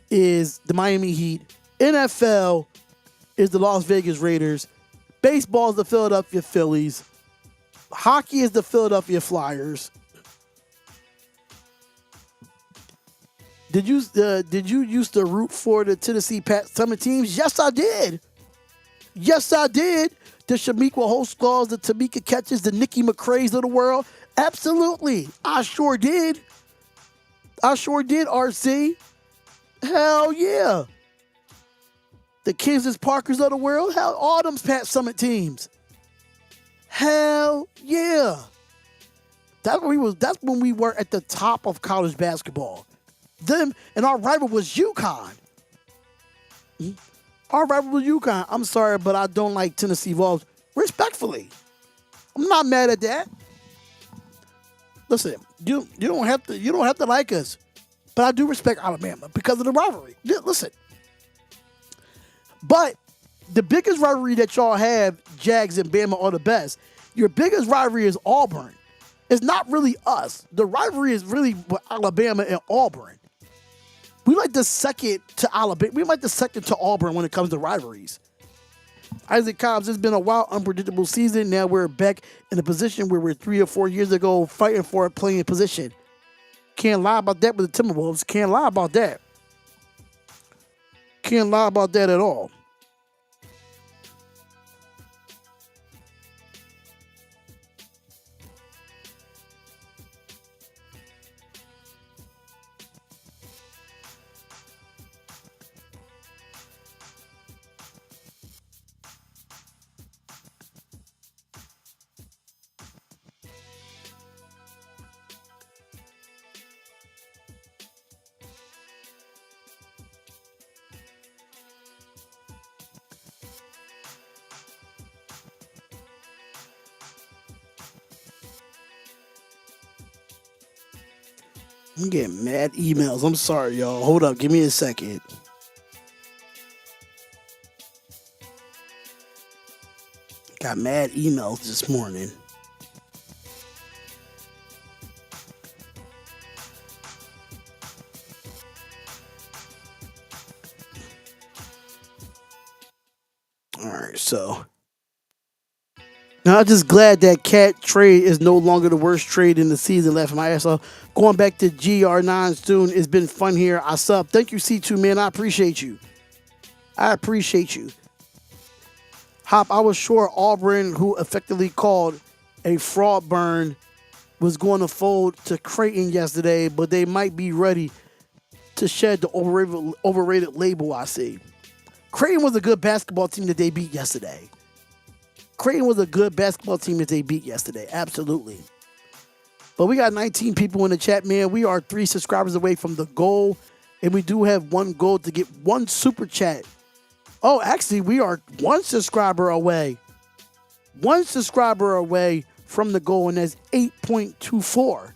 is the Miami Heat. NFL is the Las Vegas Raiders. Baseball is the Philadelphia Phillies. Hockey is the Philadelphia Flyers. Did you used to root for the Tennessee Pat Summit teams? Yes, I did. Yes, I did. The Shamiqua Holtzclaws, the Tamika Catches, the Nikki McCraes of the world. Absolutely. I sure did. RC. Hell yeah. The Kansas Parkers of the world. Hell, all them Pat Summit teams. Hell yeah. That's when we were at the top of college basketball. Them and our rival was UConn. Our rival was UConn. I'm sorry, but I don't like Tennessee Vols. Respectfully, I'm not mad at that. Listen, you don't have to like us, but I do respect Alabama because of the rivalry. Listen, but the biggest rivalry that y'all have, Jags and Bama, are the best. Your biggest rivalry is Auburn. It's not really us. The rivalry is really Alabama and Auburn. We like the second to Alabama. We like the second to Auburn when it comes to rivalries. Isaac Cobbs, it's been a wild, unpredictable season. Now we're back in a position where we're 3 or 4 years ago fighting for a playing position. Can't lie about that with the Timberwolves. Can't lie about that. Can't lie about that at all. I'm getting mad emails. I'm sorry, y'all. Hold up. Give me a second. Got mad emails this morning. All right, so now I'm just glad that cat trade is no longer the worst trade in the season left my ass off. Going back to GR9 soon. It's been fun here. I sub. Thank you, C2, man. I appreciate you. I appreciate you. Hop, I was sure Auburn, who effectively called a fraud burn, was going to fold to Creighton yesterday, but they might be ready to shed the overrated label I see. Creighton was a good basketball team that they beat yesterday. Creighton was a good basketball team that they beat yesterday. Absolutely. But we got 19 people in the chat, man. We are 3 subscribers away from the goal, and we do have one goal to get 1 super chat. Oh, actually, we are 1 subscriber away. 1 subscriber away from the goal, and that's 8.24.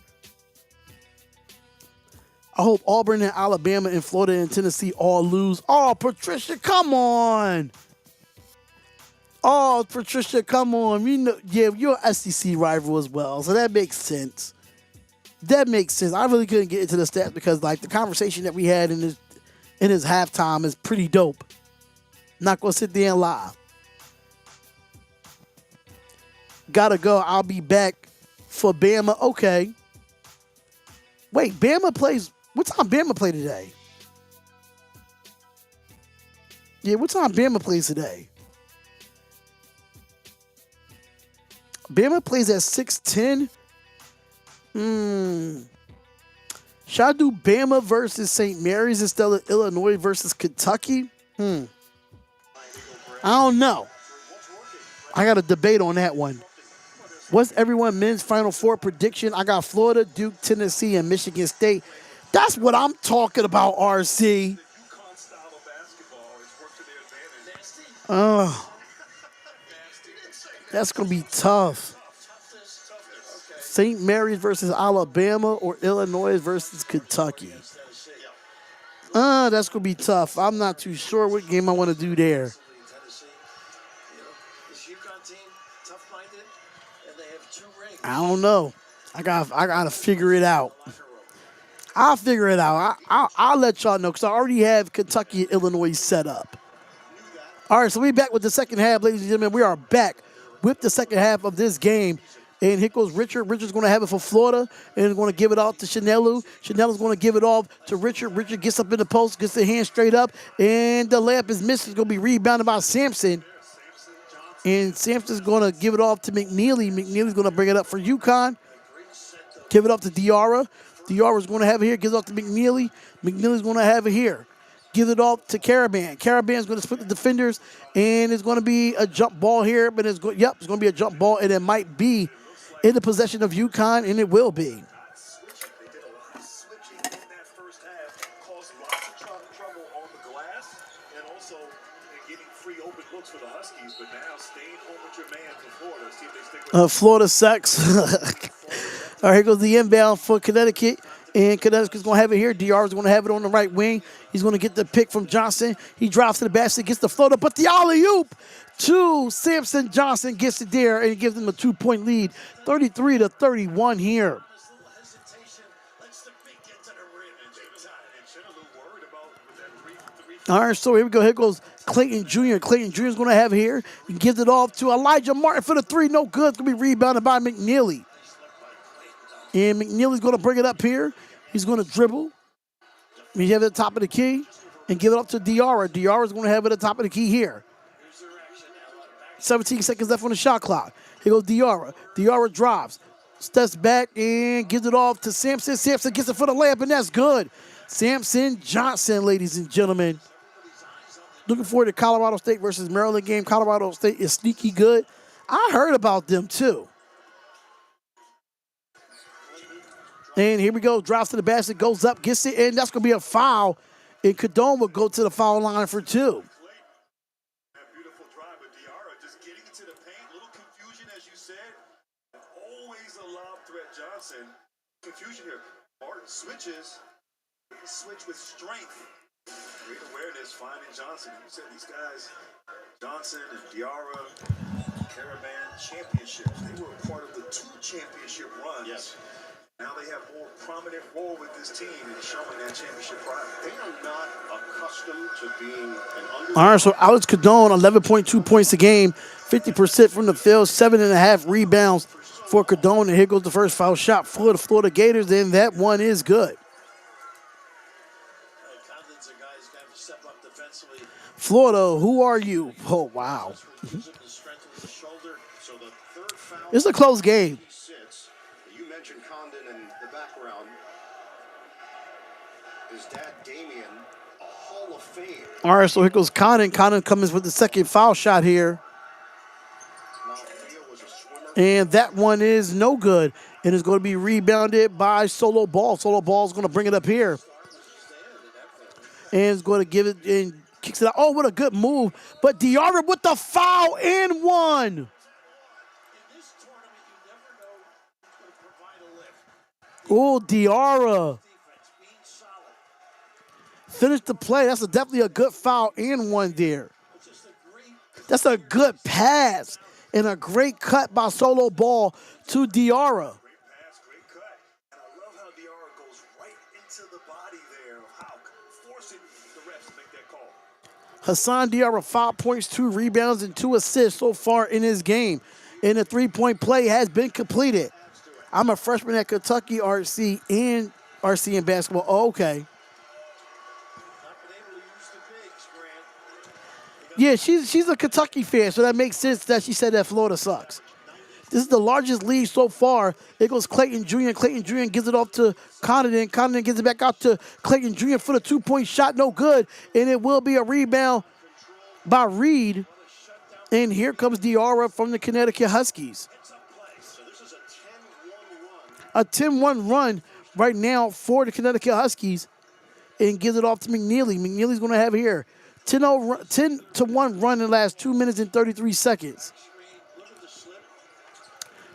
I hope Auburn and Alabama and Florida and Tennessee all lose. Oh, Patricia, come on. Oh, Patricia, come on. You know, yeah, you're an SEC rival as well, so that makes sense. That makes sense. I really couldn't get into the stats because, like, the conversation that we had in his halftime is pretty dope. Not gonna sit there and lie. Gotta go. I'll be back for Bama. Okay. Wait, Bama plays. What time Bama play today? Yeah, what time Bama plays today? Bama plays at 6:10. Should I do Bama versus St. Mary's instead of Illinois versus Kentucky? I don't know. I got a debate on that one. What's everyone men's Final Four prediction? I got Florida, Duke, Tennessee, and Michigan State. That's what I'm talking about, RC. UConn style of basketball has worked to their advantage. Oh, that's going to be tough. St. Mary's versus Alabama or Illinois versus Kentucky. That's going to be tough. I'm not too sure what game I want to do there. This UConn team, tough-minded, and they have 2 rings. I don't know. I got to figure it out. I'll figure it out. I'll let y'all know because I already have Kentucky and Illinois set up. All right, so we back with the second half, ladies and gentlemen. We are back with the second half of this game. And here goes Richard. Richard's going to have it for Florida and going to give it off to Chanelu. Chanelu's going to give it off to Richard. Richard gets up in the post, gets the hand straight up, and the layup is missed. It's going to be rebounded by Sampson. And Sampson's going to give it off to McNeely. McNeely's going to bring it up for UConn. Give it up to Diarra. Diarra's going to have it here. Gives it off to McNeely. McNeely's going to have it here. Give it off to Caravan. Caravan's going to split the defenders, and it's going to be a jump ball here. But it's going to be a jump ball, and it might be in the possession of UConn, and it will be. They did a lot of switching in that first half, caused lots of trouble on the glass, and also getting free open looks for the Huskies. But now staying home with your man for Florida. See if they stick with Florida sucks. All right, here goes the inbound for Connecticut. And Connecticut's going to have it here. DR's going to have it on the right wing. He's going to get the pick from Johnson. He drops to the basket, gets the floater, but the alley-oop to Samson. Johnson gets it there, and he gives them a 2-point lead, 33-31 here. All right, so here we go. Here goes Clayton Jr. Clayton Jr. is going to have it here. He gives it off to Elijah Martin for the 3. No good. It's going to be rebounded by McNeely. And McNeely's going to bring it up here. He's going to dribble. He have it at the top of the key and give it up to Diarra. Diarra's going to have it at the top of the key here. 17 seconds left on the shot clock. Here goes Diarra. Diarra drives, steps back, and gives it off to Sampson. Sampson gets it for the layup, and that's good. Samson Johnson, ladies and gentlemen. Looking forward to Colorado State versus Maryland game. Colorado State is sneaky good. I heard about them, too. And here we go. Drops to the basket, goes up, gets it, and that's going to be a foul. And Cadone will go to the foul line for 2. that beautiful drive with Diarra, just getting into the paint. Little confusion, as you said. Always a lob threat, Johnson. Confusion here. Martin Switches. Switch with strength. Great awareness, finding Johnson. You said these guys, Johnson and Diarra, Caravan championships. They were a part of the 2 championship runs. Yes. Now they have more prominent role with this team and showing that championship pride. They are not accustomed to being an under. All right, so Alex Cadone, 11.2 points a game, 50% from the field, 7.5 rebounds for Cadone. And here goes the first foul shot for the Florida Gators, and that one is good. Condon's a guy who's got to step up defensively. Florida, who are you? Oh, wow. Using the strength of his shoulder. So the third foul. It's a close game. He sits. You mentioned Condon in the background. His dad, Damien, a Hall of Fame. All right, so here goes Condon. Condon comes with the second foul shot here. Mouthfeel was a swimmer. And that one is no good. And it's going to be rebounded by Solo Ball. Solo Ball is going to bring it up here. And it's going to give it and kicks it out. Oh, what a good move. But Diarra with the foul and one. In this tournament, you never know who's going to provide a lift. Oh, Diarra. Defense being solid. Finish the play. That's definitely a good foul and one there. It's just a great That's a good pass and a great cut by Solo Ball to Diarra. Great pass, great cut. And I love how Diarra goes right into the body there of Hauk, forcing the refs to make that call. Hassan Diarra, 5 points, 2 rebounds, and 2 assists so far in his game. And the three-point play has been completed. I'm a freshman at Kentucky RC and RC in basketball. Oh, okay. not been able to use the bigs, Grant. Yeah, she's a Kentucky fan, so that makes sense that she said that Florida sucks. This is the largest lead so far. It goes Clayton Jr. Clayton Jr. gives it off to Condon. Condon gives it back out to Clayton Jr. for the 2-point shot. No good. And it will be a rebound by Reed. And here comes Diarra from the Connecticut Huskies. So this is a 10-1 run. A 10-1 run right now for the Connecticut Huskies. And gives it off to McNeely. McNeely's going to have here 10-1 run in the last 2 minutes and 33 seconds.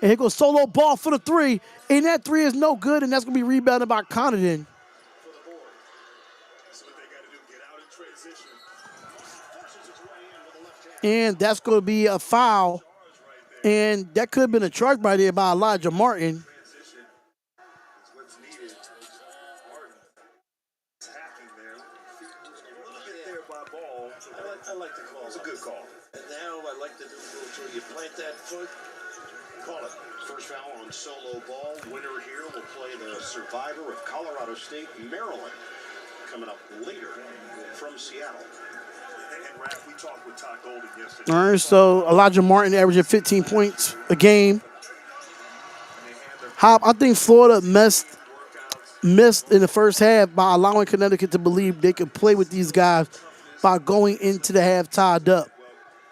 And here goes Solo Ball for the 3. And that 3 is no good, and that's going to be rebounded by Connaughton. For the board. That's what they got to do, get out in transition. Forces its way in with the left hand. And that's going to be a foul. And that could have been a charge by there by Elijah Martin. Transition is what's needed. Martin attacking there. Feet moving a little bit there by Ball. I like the call. It's a good call. And now I like to do a little sort of you plant that foot. Call it. First foul on Solo Ball. Winner here will play the survivor of Colorado State, Maryland, coming up later from Seattle. And Raph, we talked with Todd Golden yesterday. All right, so Elijah Martin averaging 15 points a game. I think Florida missed in the first half by allowing Connecticut to believe they could play with these guys by going into the half tied up.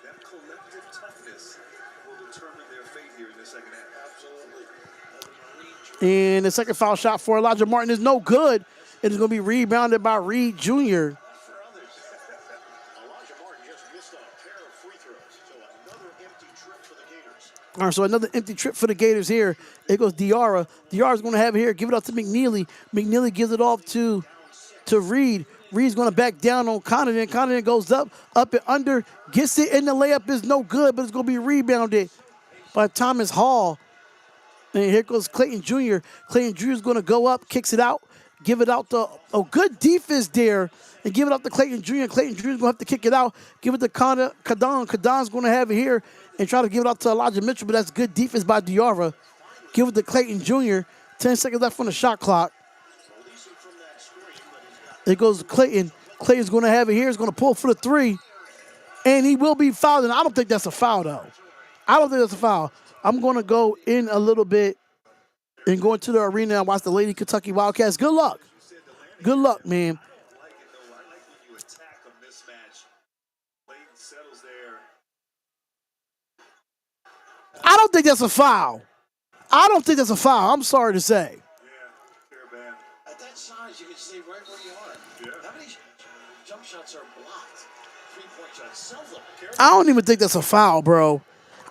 That collective toughness will determine their fate here in the second half. Absolutely. And the second foul shot for Elijah Martin is no good. It is going to be rebounded by Reed Jr. Elijah Martin just missed a pair of free throws. So another empty trip for the Gators. All right, so another empty trip for the Gators here. It goes Diarra. Diarra's going to have it here. Give it up to McNeely. McNeely gives it off to Reed. Reed's going to back down on Connaughton. Connaughton goes up and under. Gets it, and the layup is no good, but it's going to be rebounded by Thomas Hall. And here goes Clayton Jr. Clayton Jr. is going to go up, kicks it out, give it out to a good defense there, and give it up to Clayton Jr. Clayton Jr. is going to have to kick it out, give it to Cadon. Cadon's going to have it here and try to give it out to Elijah Mitchell, but that's good defense by Diarra. Give it to Clayton Jr. 10 seconds left on the shot clock. It goes to Clayton. Clayton's going to have it here. He's going to pull for the 3. And he will be fouled. And I don't think that's a foul, though. I don't think that's a foul. I'm going to go in a little bit and go into the arena and watch the Lady Kentucky Wildcats. Good luck. Good luck, man. I like it, though. I like when you attack a mismatch. Clayton settles there. I don't think that's a foul. I don't think that's a foul. I'm sorry to say. Yeah, fair bad. At that size, you can stay right where you are. Yeah. How many jump shots are blocked? 3-point shots. Seldom. I don't even think that's a foul, bro.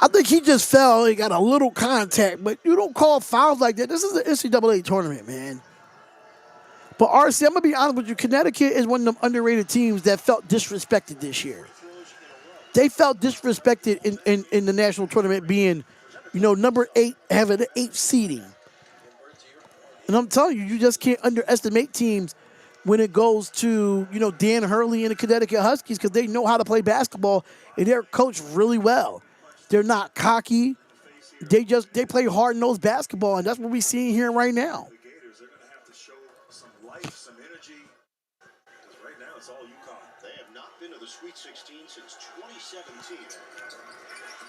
I think he just fell and got a little contact, but you don't call fouls like that. This is an NCAA tournament, man. But RC, I'm gonna be honest with you. Connecticut is one of them underrated teams that felt disrespected this year. They felt disrespected in the national tournament, being, number 8, having the 8th seeding. And I'm telling you, you just can't underestimate teams when it goes to, Dan Hurley and the Connecticut Huskies, because they know how to play basketball and they're coached really well. They're not cocky. They play hard-nosed basketball, and that's what we're seeing here right now. The Gators, they're going to have to show some life, some energy, because right now it's all Uconn. They have not been to the Sweet 16 since 2017.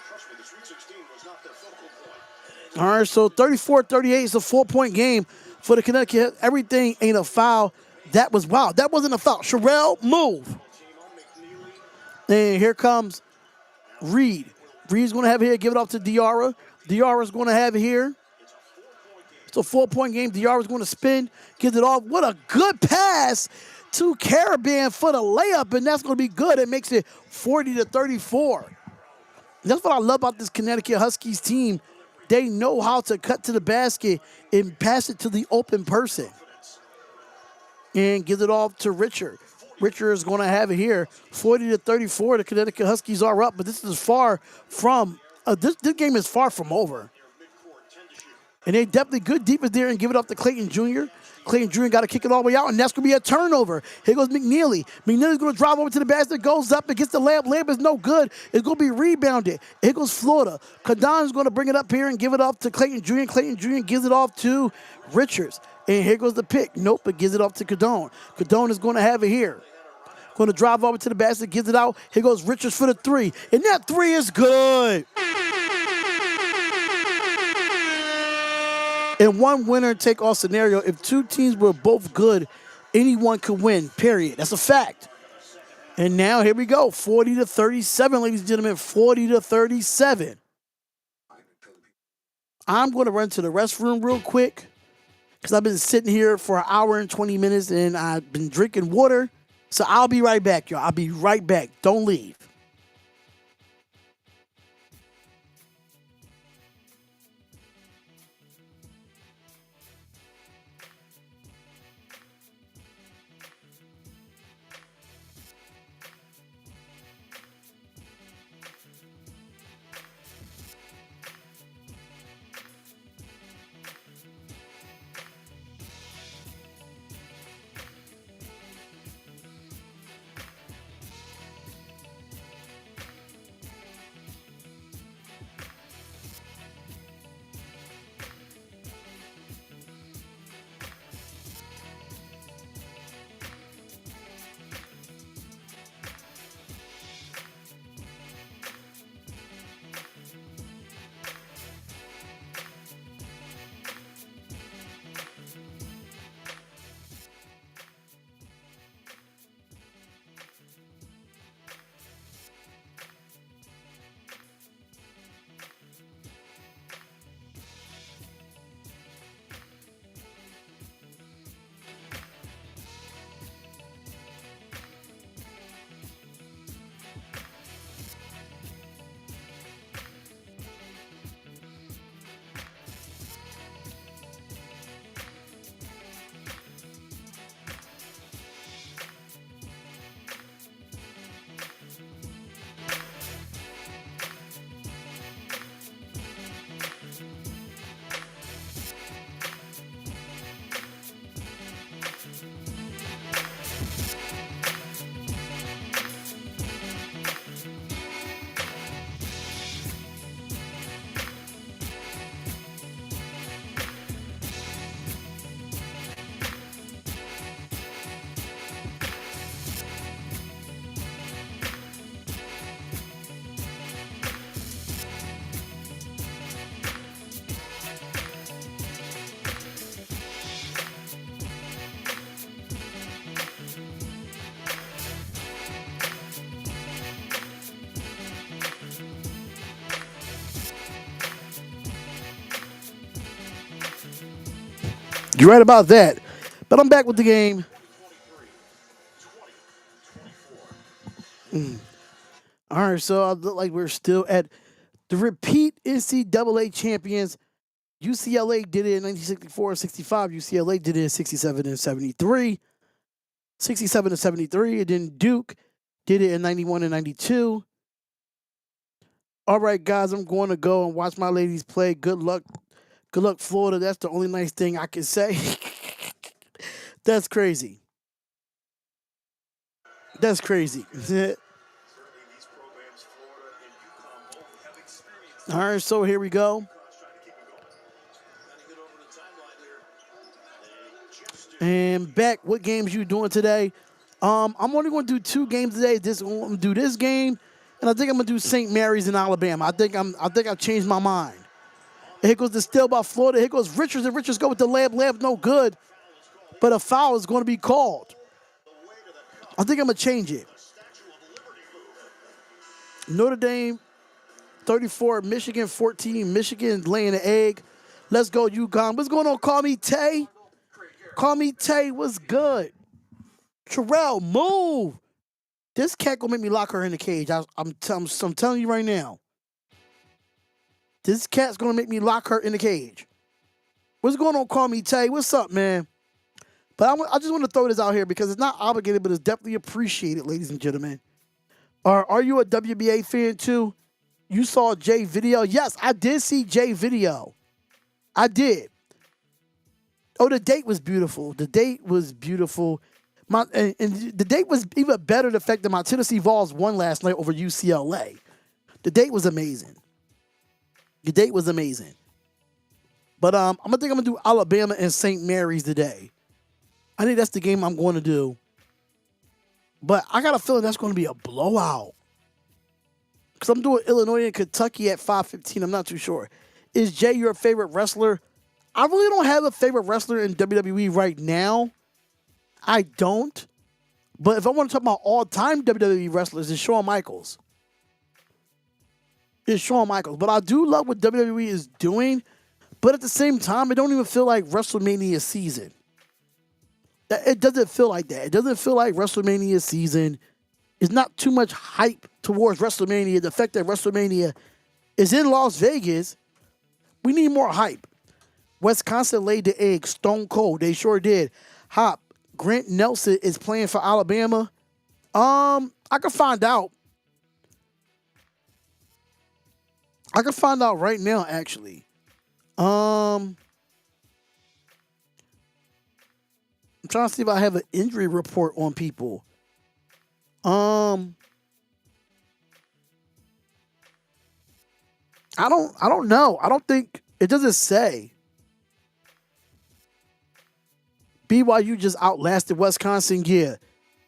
Trust me, the Sweet 16 was not their focal point. All right, so 34-38 is a 4-point game for the Connecticut. Everything ain't a foul. That was wow. That wasn't a foul. Sherrell, move. And here comes Reed. Reed's going to have it here. Give it up to Diarra. Diarra's going to have it here. It's a 4-point game. Diarra's going to spin. Gives it off. What a good pass to Caravan for the layup, and that's going to be good. It makes it 40-34. That's what I love about this Connecticut Huskies team. They know how to cut to the basket and pass it to the open person. And gives it off to Richard. Richard is going to have it here. 40-34. The Connecticut Huskies are up, but this is far from this game is far from over. And they definitely good defense there and give it up to Clayton Jr. Clayton Jr. got to kick it all the way out, and that's going to be a turnover. Here goes McNeely. McNeely's going to drive over to the basket, goes up against the layup. Layup is no good. It's going to be rebounded. Here goes Florida. Kadon's going to bring it up here and give it off to Clayton Jr. Clayton Jr. gives it off to Richards. And here goes the pick. Nope, but gives it off to Cadone. Cadone is going to have it here. Going to drive over to the basket, gives it out. Here goes Richards for the 3. And that 3 is good. In one winner-take-all scenario, if two teams were both good, anyone could win, period. That's a fact. And now, here we go. 40-37, ladies and gentlemen. 40-37. I'm going to run to the restroom real quick because I've been sitting here for an hour and 20 minutes, and I've been drinking water. So I'll be right back, y'all. I'll be right back. Don't leave. You're right about that. But I'm back with the game. All right, so I look like we're still at the repeat NCAA champions, UCLA did it in 1964 and 65. UCLA did it in 67 and 73. 67 and 73. And then Duke did it in 91 and 92. All right, guys, I'm going to go and watch my ladies play. Good luck. Good luck, Florida. That's the only nice thing I can say. That's crazy. That's crazy. Certainly these programs, Florida and Uconn, both have experienced. All right, so here we go. Uconn's trying to keep it going. Gotta get over the timeline here. And Beck, what games you doing today? I'm only going to do 2 games today. I'm going to do this game, and I think I'm going to do St. Mary's in Alabama. I think I've changed my mind. And here goes the steal by Florida. Here goes Richards, and Richards go with the layup. Layup no good, but a foul is going to be called. I think I'm going to change it. Notre Dame 34, Michigan 14. Michigan laying an egg. Let's go, UConn. What's going on? Call me Tay. Call me Tay. What's good? Terrell, move. This cat gonna make me lock her in the cage. I'm telling you right now. This cat's gonna make me lock her in the cage. What's going on? Call me Tay. What's up, man? But I just want to throw this out here because it's not obligated, but it's definitely appreciated, ladies and gentlemen. Are you a WBA fan too? You saw Jay video? Yes, I did see Jay video. I did. Oh, the date was beautiful. The date was beautiful. And the date was even better, the fact that my Tennessee Vols won last night over UCLA. The date was amazing. The date was amazing. But I'm going to do Alabama and St. Mary's today. I think that's the game I'm going to do. But I got a feeling that's going to be a blowout. Because I'm doing Illinois and Kentucky at 5:15. I'm not too sure. Is Jay your favorite wrestler? I really don't have a favorite wrestler in WWE right now. I don't. But if I want to talk about all-time WWE wrestlers, it's Shawn Michaels. It's Shawn Michaels. But I do love what WWE is doing. But at the same time, it don't even feel like WrestleMania season. It doesn't feel like that. It doesn't feel like WrestleMania season. It's not too much hype towards WrestleMania. The fact that WrestleMania is in Las Vegas, we need more hype. Wisconsin laid the egg stone cold. They sure did. Hop, Grant Nelson is playing for Alabama. I can find out. I can find out right now, actually. I'm trying to see if I have an injury report on people. I don't know. I don't think it doesn't say. BYU just outlasted Wisconsin. Yeah.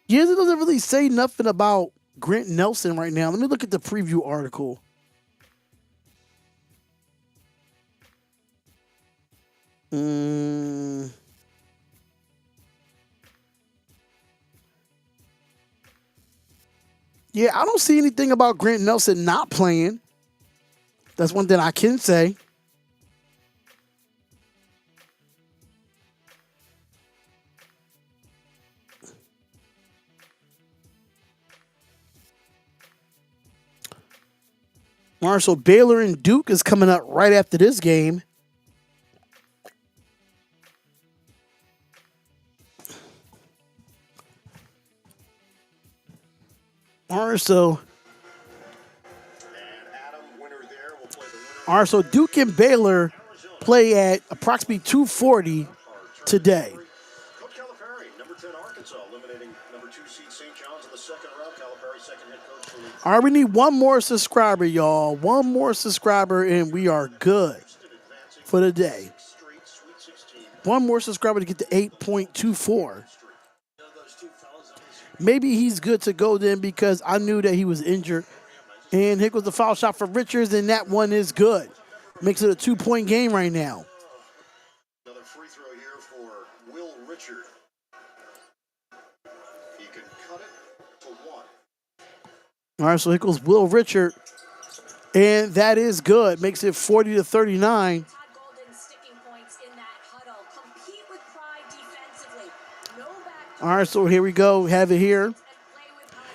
Yeah, it doesn't really say nothing about Grant Nelson right now. Let me look at the preview article. Yeah, I don't see anything about Grant Nelson not playing. That's one thing I can say. Marshall, Baylor and Duke is coming up right after this game. So Duke and Baylor play at approximately 2:40 today. Coach Calipari, number 10 Arkansas, eliminating number 2 seed St. John's in the second round. Calipari, second head coach for the... All right, we need one more subscriber, y'all. One more subscriber, and we are good for the day. One more subscriber to get to 8.24. Maybe he's good to go then because I knew that he was injured. And here goes the foul shot for Richards, and that one is good. Makes it a 2-point game right now. Another free throw here for Will Richard. He can cut it to 1. All right, so here goes Will Richard. And that is good. Makes it 40-39. All right, so here we go. Have it here.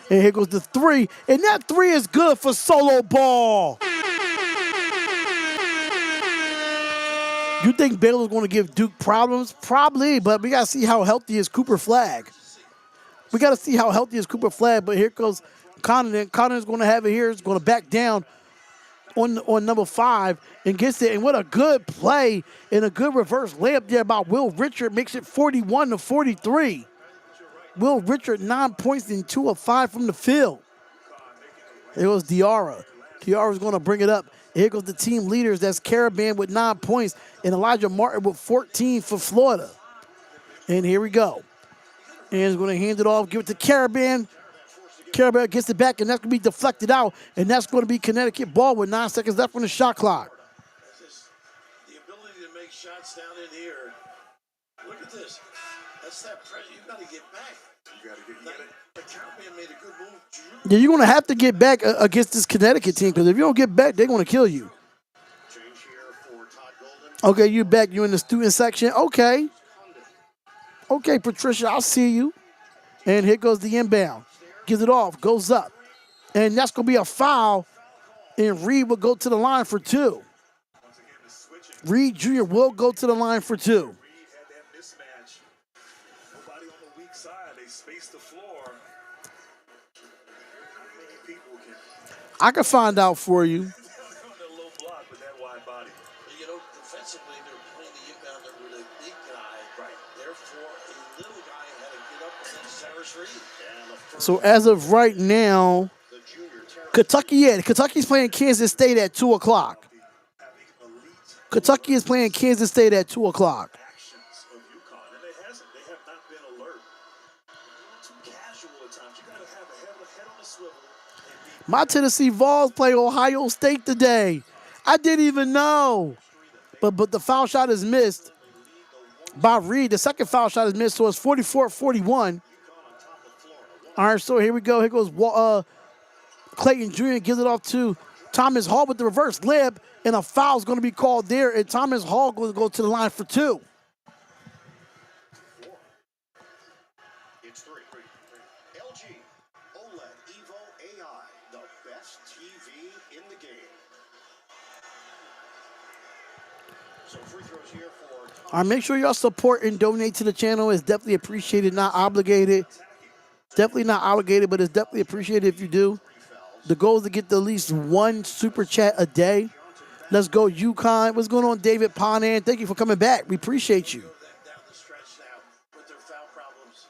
And here goes the 3. And that 3 is good for solo ball. You think Baylor's going to give Duke problems? Probably, but we got to see how healthy is Cooper Flagg. We got to see how healthy is Cooper Flagg, but here goes Connaughton. Connaughton's going to have it here. He's going to back down on number 5 and gets it. And what a good play and a good reverse layup there by Will Richard. Makes it 41-43. Will Richard, 9 points and 2 of 5 from the field. Here goes Diarra. Diarra's going to bring it up. Here goes the team leaders. That's Caravan with 9 points and Elijah Martin with 14 for Florida. And here we go. And he's going to hand it off, give it to Caravan. Caravan gets it back, and that's going to be deflected out. And that's going to be Connecticut ball with 9 seconds left on the shot clock. The ability to make shots down in here. Look at this. That's that pressure. You got to get back. You got to get it. The Caribbean made a good move. Yeah, you're going to have to get back against this Connecticut team, because if you don't get back, they're going to kill you. Change here for Todd Golden. Okay, you back. You in the student section. Okay. Okay, Patricia, I'll see you. And here goes the inbound. Gives it off. Goes up. And that's going to be a foul. And Reed will go to the line for 2. Reed Jr. will go to the line for 2. Reed had that mismatch. Nobody on the weak side. They spaced the floor. How many people can I can find out for you. on a low block with that wide body? You know, defensively, they're playing the inbounder with a big guy. Right. Therefore, a little guy had to get up against Cyrus Reed. So as of right now, Kentucky's playing Kansas State at 2 o'clock. Kentucky is playing Kansas State at 2 o'clock. Actions of Uconn, and they have not been alert. Too casual at times. You got to have a head on the swivel. My Tennessee Vols play Ohio State today. I didn't even know. But the foul shot is missed by Reed. The second foul shot is missed, so it's 44-41. All right, so here we go. Here goes Clayton Jr. gives it off to Thomas Hall with the reverse layup, and a foul is going to be called there, and Thomas Hall will go to the line for 2. It's 3. LG OLED Evo AI, the best TV in the game. So free throws here for All right, make sure y'all support and donate to the channel. It's definitely appreciated, not obligated. Definitely not obligated, but it's definitely appreciated if you do. The goal is to get at least 1 super chat a day. Let's go, UConn. What's going on, David Ponan? Thank you for coming back. We appreciate you. Down the stretch now with their foul problems.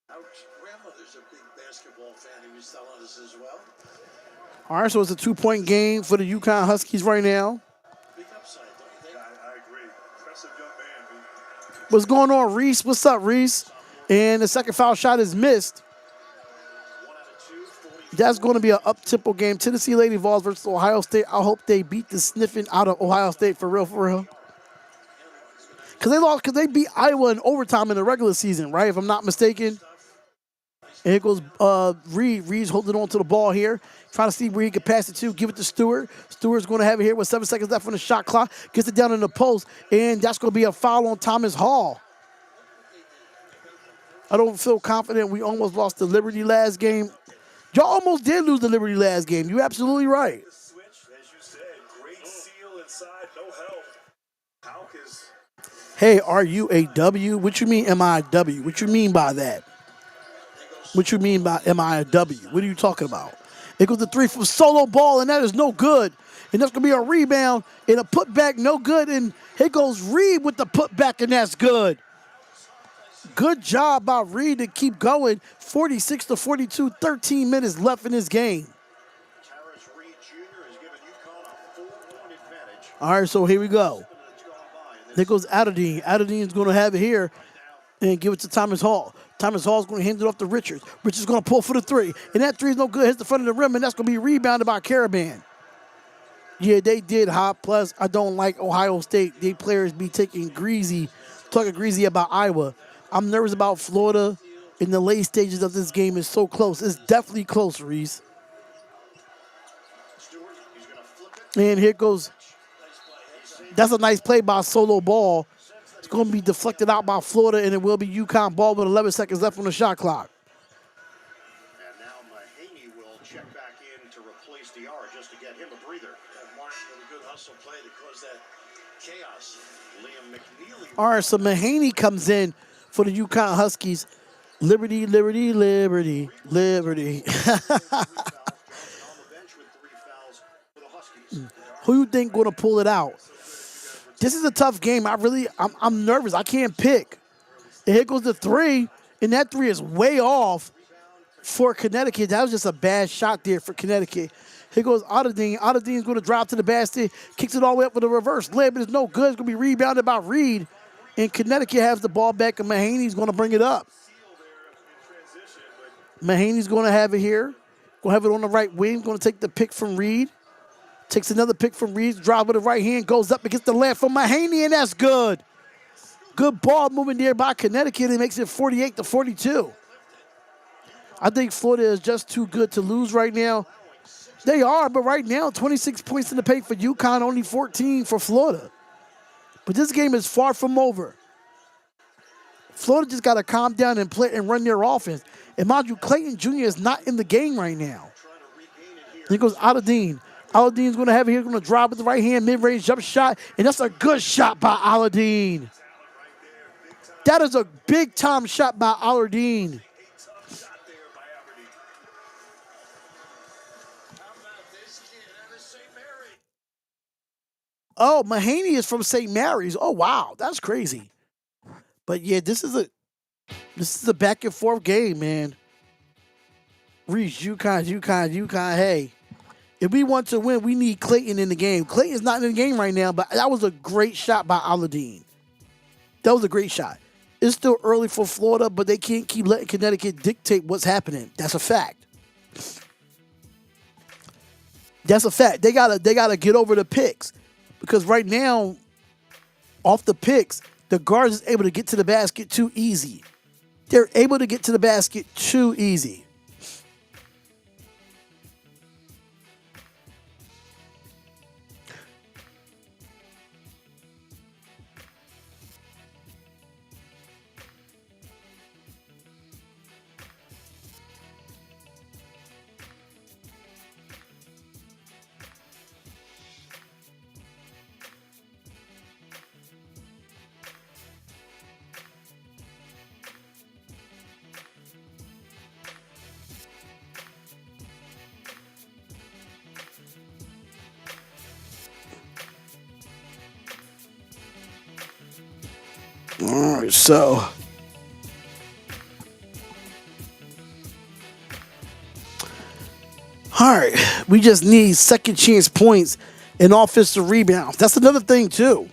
Our grandmother's a big basketball fan. He was telling us as well. All right, so it's a 2-point game for the Uconn Huskies right now. Big upside, don't you think? I agree. Impressive young man, man. What's going on, Reese? What's up, Reese? And the second foul shot is missed. That's going to be an up-tempo game. Tennessee Lady Vols versus Ohio State. I hope they beat the sniffing out of Ohio State for real, for real. Because they beat Iowa in overtime in the regular season, right? If I'm not mistaken. And here goes Reed. Reed's holding on to the ball here. Trying to see where he can pass it to. Give it to Stewart. Stewart's going to have it here with 7 seconds left on the shot clock. Gets it down in the post. And that's going to be a foul on Thomas Hall. I don't feel confident. We almost lost the Liberty last game. Y'all almost did lose the Liberty last game. You're absolutely right. The switch, as you said, great seal inside, no help. Hauk is Hey, are you a W? What you mean, am I a W? What you mean by that? What you mean by am I a W? What are you talking about? It goes to 3 from solo ball, and that is no good. And that's going to be a rebound and a putback, no good. And here goes Reed with the putback, and that's good. Good job by Reed to keep going. 46-42, 13 minutes left in this game. Cyrus Reed Jr. has given UConn a 4-point advantage. All right, so here we go. It's gone by in this There goes Adadine. Adadine's going to have it here and give it to Thomas Hall. Thomas Hall's going to hand it off to Richards. Richards going to pull for the 3. And that 3 is no good. Hits the front of the rim, and that's going to be rebounded by Caravan. Yeah, they did hot. Plus, I don't like Ohio State. They players be talking greasy about Iowa. I'm nervous about Florida in the late stages of this game. It's so close. It's definitely close, Reese. Stewart, he's going to flip it. And here goes. That's a nice play by Solo Ball. It's going to be deflected out by Florida, and it will be UConn ball with 11 seconds left on the shot clock. And now Mahaney will check back in to replace Diarra just to get him a breather. Martin with a good hustle play to cause that chaos. Liam McNeely. All right, so Mahaney comes in for the Uconn Huskies. Liberty, liberty, liberty, liberty. On the bench with 3 fouls for the Huskies. Who you think going to pull it out? This is a tough game. I'm nervous. I can't pick. And here goes the 3, and that 3 is way off for Connecticut. That was just a bad shot there for Connecticut. Here goes Otterdean. Otterdean's going to drive to the basket, kicks it all the way up with a reverse layup, but it's no good. It's going to be rebounded by Reed, and Connecticut has the ball back, and Mahaney's going to bring it up. Mahaney's going to have it here. Going to have it on the right wing. Going to take the pick from Reed. Takes another pick from Reed. Drive with the right hand. Goes up against the left from Mahaney, and that's good. Good ball moving there by Connecticut. It makes it 48-42. I think Florida is just too good to lose right now. They are, but right now, 26 points in the paint for UConn, only 14 for Florida. But this game is far from over. Florida just got to calm down and play and run their offense. And mind you, Clayton Jr. is not in the game right now. Here goes Aladdin. Aladdin's going to have it here. Going to drive with the right hand, mid-range jump shot. And that's a good shot by Aladdin. That is a big-time shot by Aladdin. Oh, Mahaney is from St. Mary's. Oh, wow. That's crazy. But, yeah, this is a back-and-forth game, man. Reach, UConn. Hey, if we want to win, we need Clayton in the game. Clayton's not in the game right now, but that was a great shot by Aladdin. That was a great shot. It's still early for Florida, but they can't keep letting Connecticut dictate what's happening. That's a fact. That's a fact. They gotta get over the picks. Because right now, off the picks, the guards is able to get to the basket too easy. They're able to get to the basket too easy. All right, so we just need second chance points and offensive rebounds. That's another thing too.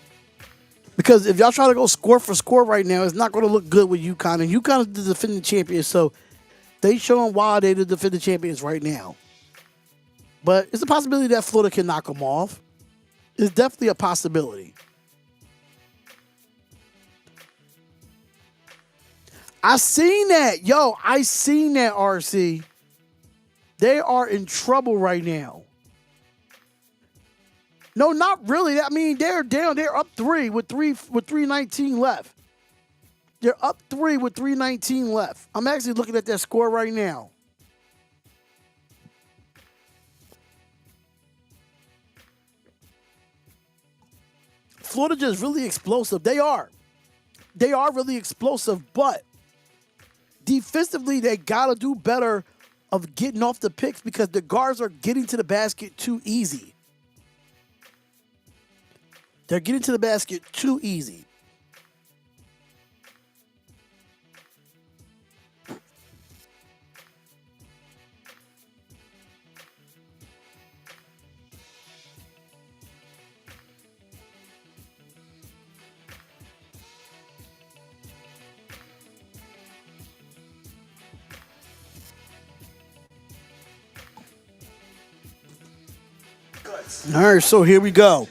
Because if y'all try to go score for score right now, it's not going to look good with UConn. And UConn is the defending champions, so they showing why they're the defending champions right now. But it's a possibility that Florida can knock them off. It's definitely a possibility. I seen that. Yo, I seen that, RC. They are in trouble right now. No, not really. I mean, they're down. They're up 3 with 3:19 left. They're up 3 with 3:19 left. I'm actually looking at that score right now. Florida just really explosive. They are. They are really explosive, but defensively, they got to do better of getting off the picks because the guards are getting to the basket too easy. They're getting to the basket too easy. All right, so here we go.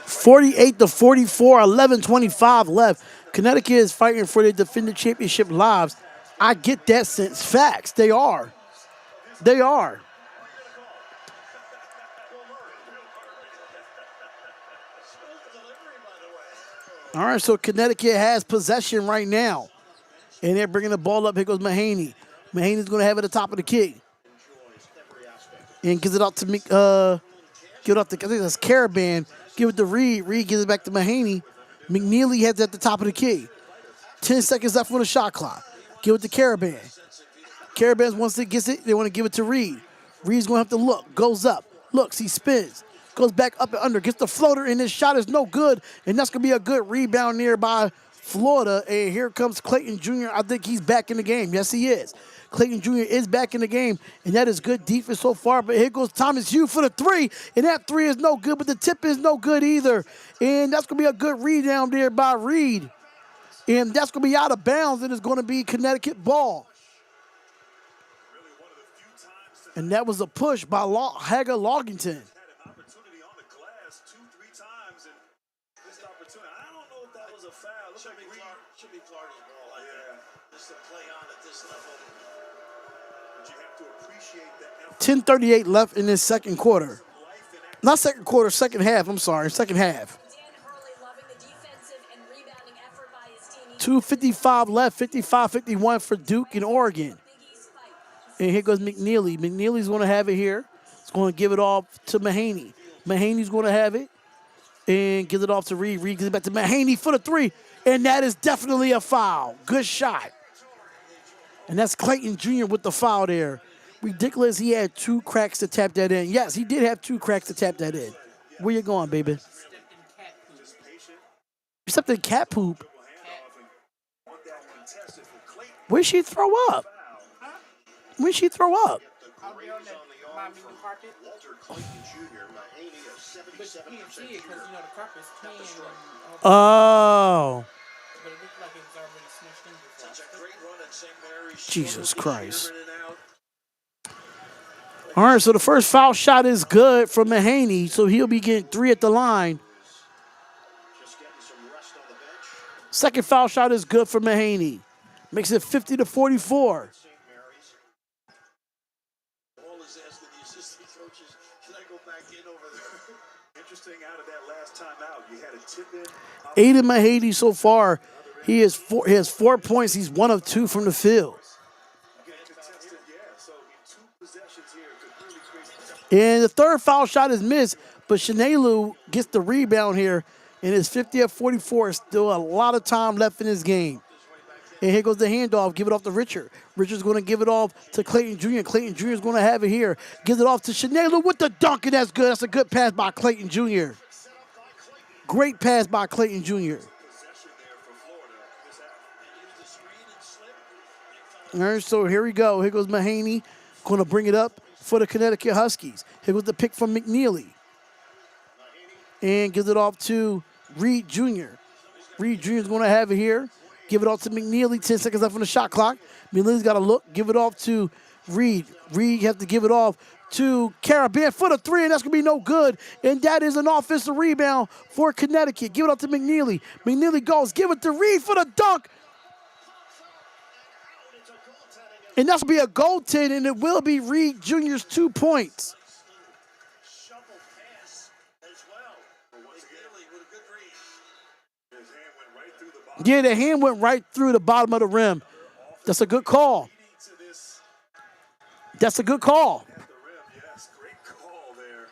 48-44, 11:25 left. Connecticut is fighting for their defending championship lives. I get that sense. Facts. They are. They are. All right, so Connecticut has possession right now. And they're bringing the ball up. Here goes Mahaney. Mahaney's going to have it at the top of the key. And gives it out to Give it off to, I think that's Caravan. Give it to Reed. Reed gives it back to Mahaney. McNeely has it at the top of the key. 10 seconds left on the shot clock. Give it to Caravan. Caravan, once it gets it, they want to give it to Reed. Reed's going to have to look. Goes up. Looks. He spins. Goes back up and under. Gets the floater, and this shot is no good. And that's going to be a good rebound there by Florida. And here comes Clayton Jr. I think he's back in the game. Yes, he is. Clayton Jr. is back in the game, and that is good defense so far. But here goes Thomas Hughes for the three, and that three is no good, but the tip is no good either. And that's going to be a good rebound there by Reed. And that's going to be out of bounds, and it's going to be Connecticut ball. And that was a push by Hager Loggington. Had an opportunity on the glass 2-3 times, and this opportunity, I don't know if that was a foul. Should be Florida's ball. Just to play on at this level. But you have to appreciate that effort. 10:38 left in this second quarter. Not second quarter, second half. I'm sorry, second half. Dan Hurley loving the defensive and rebounding effort by his team. 2:55 left, 55-51 for Duke and Oregon. Big East fight. And here goes McNeely. McNeely's going to have it here. He's going to give it off to Mahaney. Mahaney's going to have it and give it off to Reed. Reed gives it back to Mahaney for the three. And that is definitely a foul. Good shot. And that's Clayton Jr. with the foul there. Ridiculous. He had 2 cracks to tap that in. Yes, he did have 2 cracks to tap that in. Where you going, baby? You stepped in cat poop. Where'd she throw up? Where'd she throw up? The grades on the arm from Walter Clayton Jr. Mahaney of 77% But you can't see it because, the carpet's tan and Oh. but it looked like it was already smushed in before. Such a great run at St. Mary's. Jesus Christ. In and out. All right, so the first foul shot is good from Mahaney, so he'll be getting 3 at the line. just getting some rest on the bench. Second foul shot is good for Mahaney. Makes it 50-44. St. Mary's. All is asking the assistant coaches, can I go back in over there? Interesting out of that last timeout. You had a tip in. Aiden Mahaney so far, he has 4 points. He's 1 of 2 from the field. Contested, so in 2 possessions here could really create. And the third foul shot is missed, but Shanelu gets the rebound here, and it's 50-44. Still a lot of time left in this game. And here goes the handoff. Give it off to Richard. Richard's going to give it off to Clayton Jr. Clayton Jr. is going to have it here. Gives it off to Shanelu with the dunk, and that's good. That's a good pass by Clayton Jr. Great pass by Clayton Jr. Possession there for Florida. All right, so here we go. Here goes Mahaney. Going to bring it up for the Connecticut Huskies. Here goes the pick from McNeely. And gives it off to Reed Jr. Reed Jr. is going to have it here. Give it off to McNeely. 10 seconds left on the shot clock. McNeely's got to look. Give it off to Reed. Reed has to give it off to Carabin for the three, and that's going to be no good. And that is an offensive rebound for Connecticut. Give it off to McNeely. McNeely goes. Give it to Reed for the dunk. And that's going to be a goaltend, and it will be Reed Jr.'s 2 points. Shovel pass as well. McNeely with a good read. His hand went right through the bottom. Yeah, the hand went right through the bottom of the rim. That's a good call. To this That's a good call. at the rim, yes, great call there.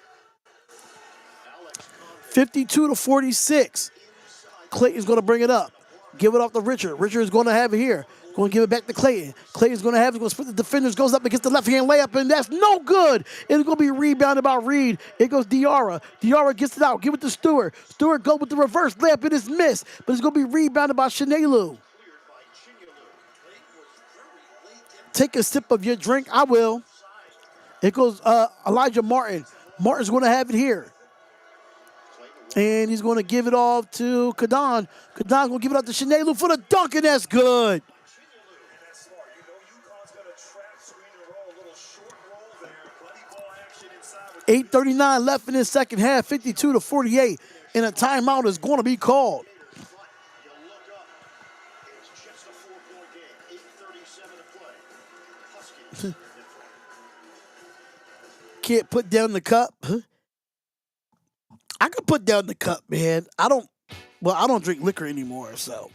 52-46. Clayton's going to bring it up. Give it off to Richard. Richard is going to have it here. Going to give it back to Clayton. Clayton's going to have it. Going to split the defenders. Goes up against the left-hand layup, and that's no good. It's going to be rebounded by Reed. It goes Diarra. Diarra gets it out. Give it to Stewart. Stewart goes with the reverse layup, and it's missed. But it's going to be rebounded by Shanelu. Take a sip of your drink. I will. It goes Elijah Martin. Martin's going to have it here. And he's going to give it off to Kadon. Kadon's going to give it off to Shanelu for the dunk, and that's good. That's smart. You know UConn's going to trap, screen, and roll. A little short roll there. Plenty ball action inside. With 8:39 left in the second half, 52-48. And a timeout is going to be called. You look up, it's just a 4-point game. 8:37 to play. Huskies in front. Can't put down the cup. Huh? I could put down the cup, man. I don't drink liquor anymore, so.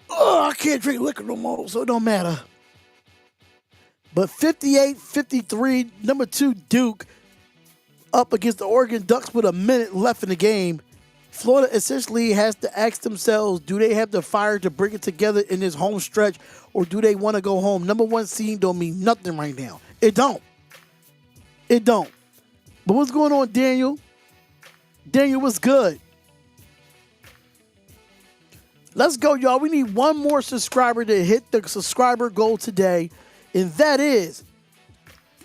Oh, I can't drink liquor no more, so it don't matter. But 58-53, number 2 Duke up against the Oregon Ducks with a minute left in the game. Florida essentially has to ask themselves, do they have the fire to bring it together in this home stretch, or do they want to go home? Number 1 seed don't mean nothing right now. It don't. It don't. But what's going on, Daniel? Daniel, what's good? Let's go, y'all. We need one more subscriber to hit the subscriber goal today, and that is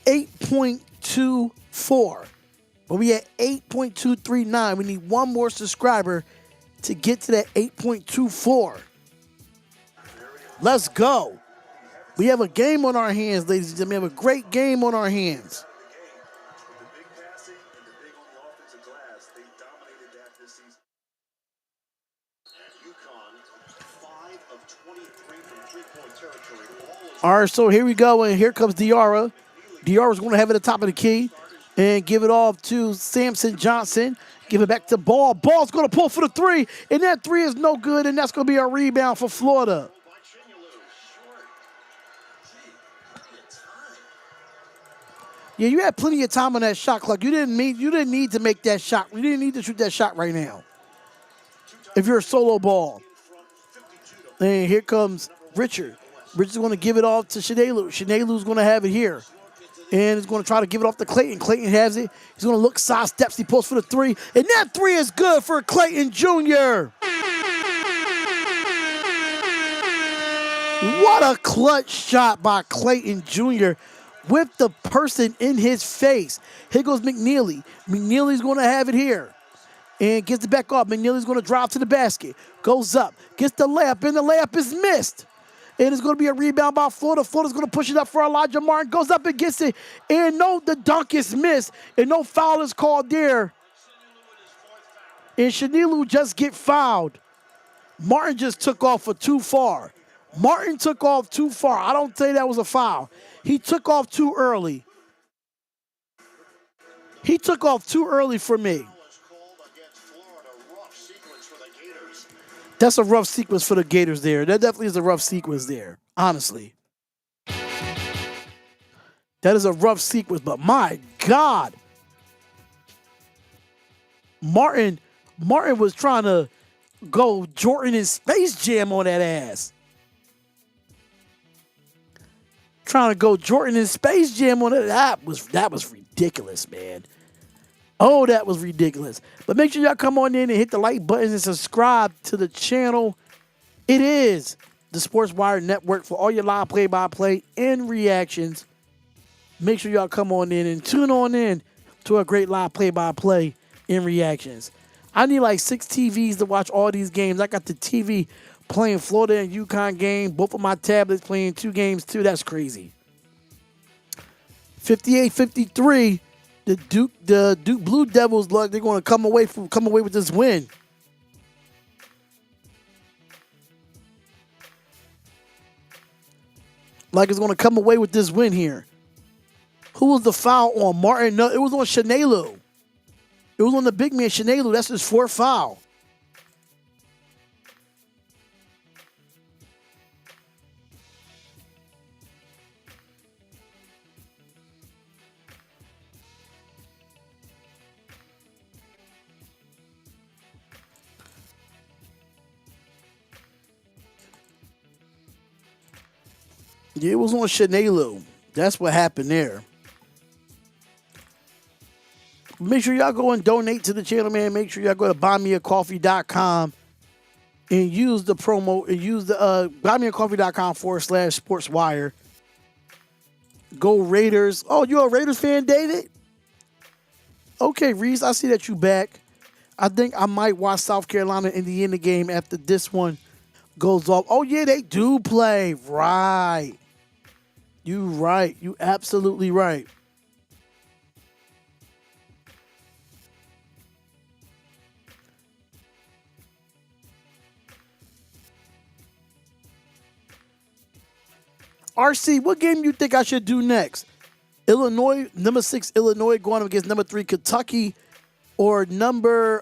8.24. But we at 8.239. We need one more subscriber to get to that 8.24. Let's go. We have a game on our hands, ladies and gentlemen. We have a great game on our hands. The big passing and the big on the offensive glass, they dominated that this season. And Uconn, 5 of 23 from three-point territory. The ball is All right, so here we go, and here comes Diarra. Diarra's going to have it at the top of the key and give it off to Samson Johnson. Give it back to Ball. Ball's going to pull for the 3, and that 3 is no good, and that's going to be a rebound for Florida. by Chinyelu. Short. Gee, plenty of time. Yeah, you had plenty of time on that shot clock. You didn't need to make that shot. You didn't need to shoot that shot right now. If you're a solo ball. And here comes Richard. Richard's going to give it off to Shanelu. Shanelu's going to have it here. And he's going to try to give it off to Clayton. Clayton has it. He's going to look, side steps. He pulls for the 3. And that 3 is good for Clayton Jr. What a clutch shot by Clayton Jr. with the person in his face. Here goes McNeely. McNeely's going to have it here. And gets it back off. McNeely's going to drive to the basket. Goes up. Gets the layup. And the layup is missed. And it's going to be a rebound by Florida. Florida's going to push it up for Elijah Martin. Goes up and gets it. And no, the dunk is missed. And no foul is called there. And Shanilu just get fouled. Martin just took off for too far. Martin took off too far. I don't say that was a foul. He took off too early. He took off too early for me. Foul is called against Florida. Rough sequence for the Gators. That's a rough sequence for the Gators there. That definitely is a rough sequence there, honestly. That is a rough sequence, but my God. Martin was trying to go Jordan in Space Jam on that ass. Trying to go Jordan in Space Jam on it. That was ridiculous, man. Oh, that was ridiculous. But make sure y'all come on in and hit the like button and subscribe to the channel. It is the Sports Wire Network for all your live play-by-play and reactions. Make sure y'all come on in and tune on in to a great live play-by-play and reactions. I need like 6 TVs to watch all these games. I got the TV playing Florida and Uconn game. Both of my tablets playing 2 games too. That's crazy. 58-53. The Duke Blue Devils look they're going to come away with this win. Like it's going to come away with this win here. Who was the foul on Martin? No, it was on Shanelu. It was on the big man Shanelu. That's his 4th foul. Yeah, it was on Shanelu. That's what happened there. Make sure y'all go and donate to the channel, man. Make sure y'all go to buymeacoffee.com and use the promo and use the buymeacoffee.com/sportswire. Go Raiders. Oh, you a Raiders fan, David? Okay, Reese, I see that you back. I think I might watch South Carolina Indiana game after this one goes off. Oh, yeah, they do play. Right. You right. You absolutely right. RC, what game do you think I should do next? Illinois, number 6 Illinois going up against number 3 Kentucky, or number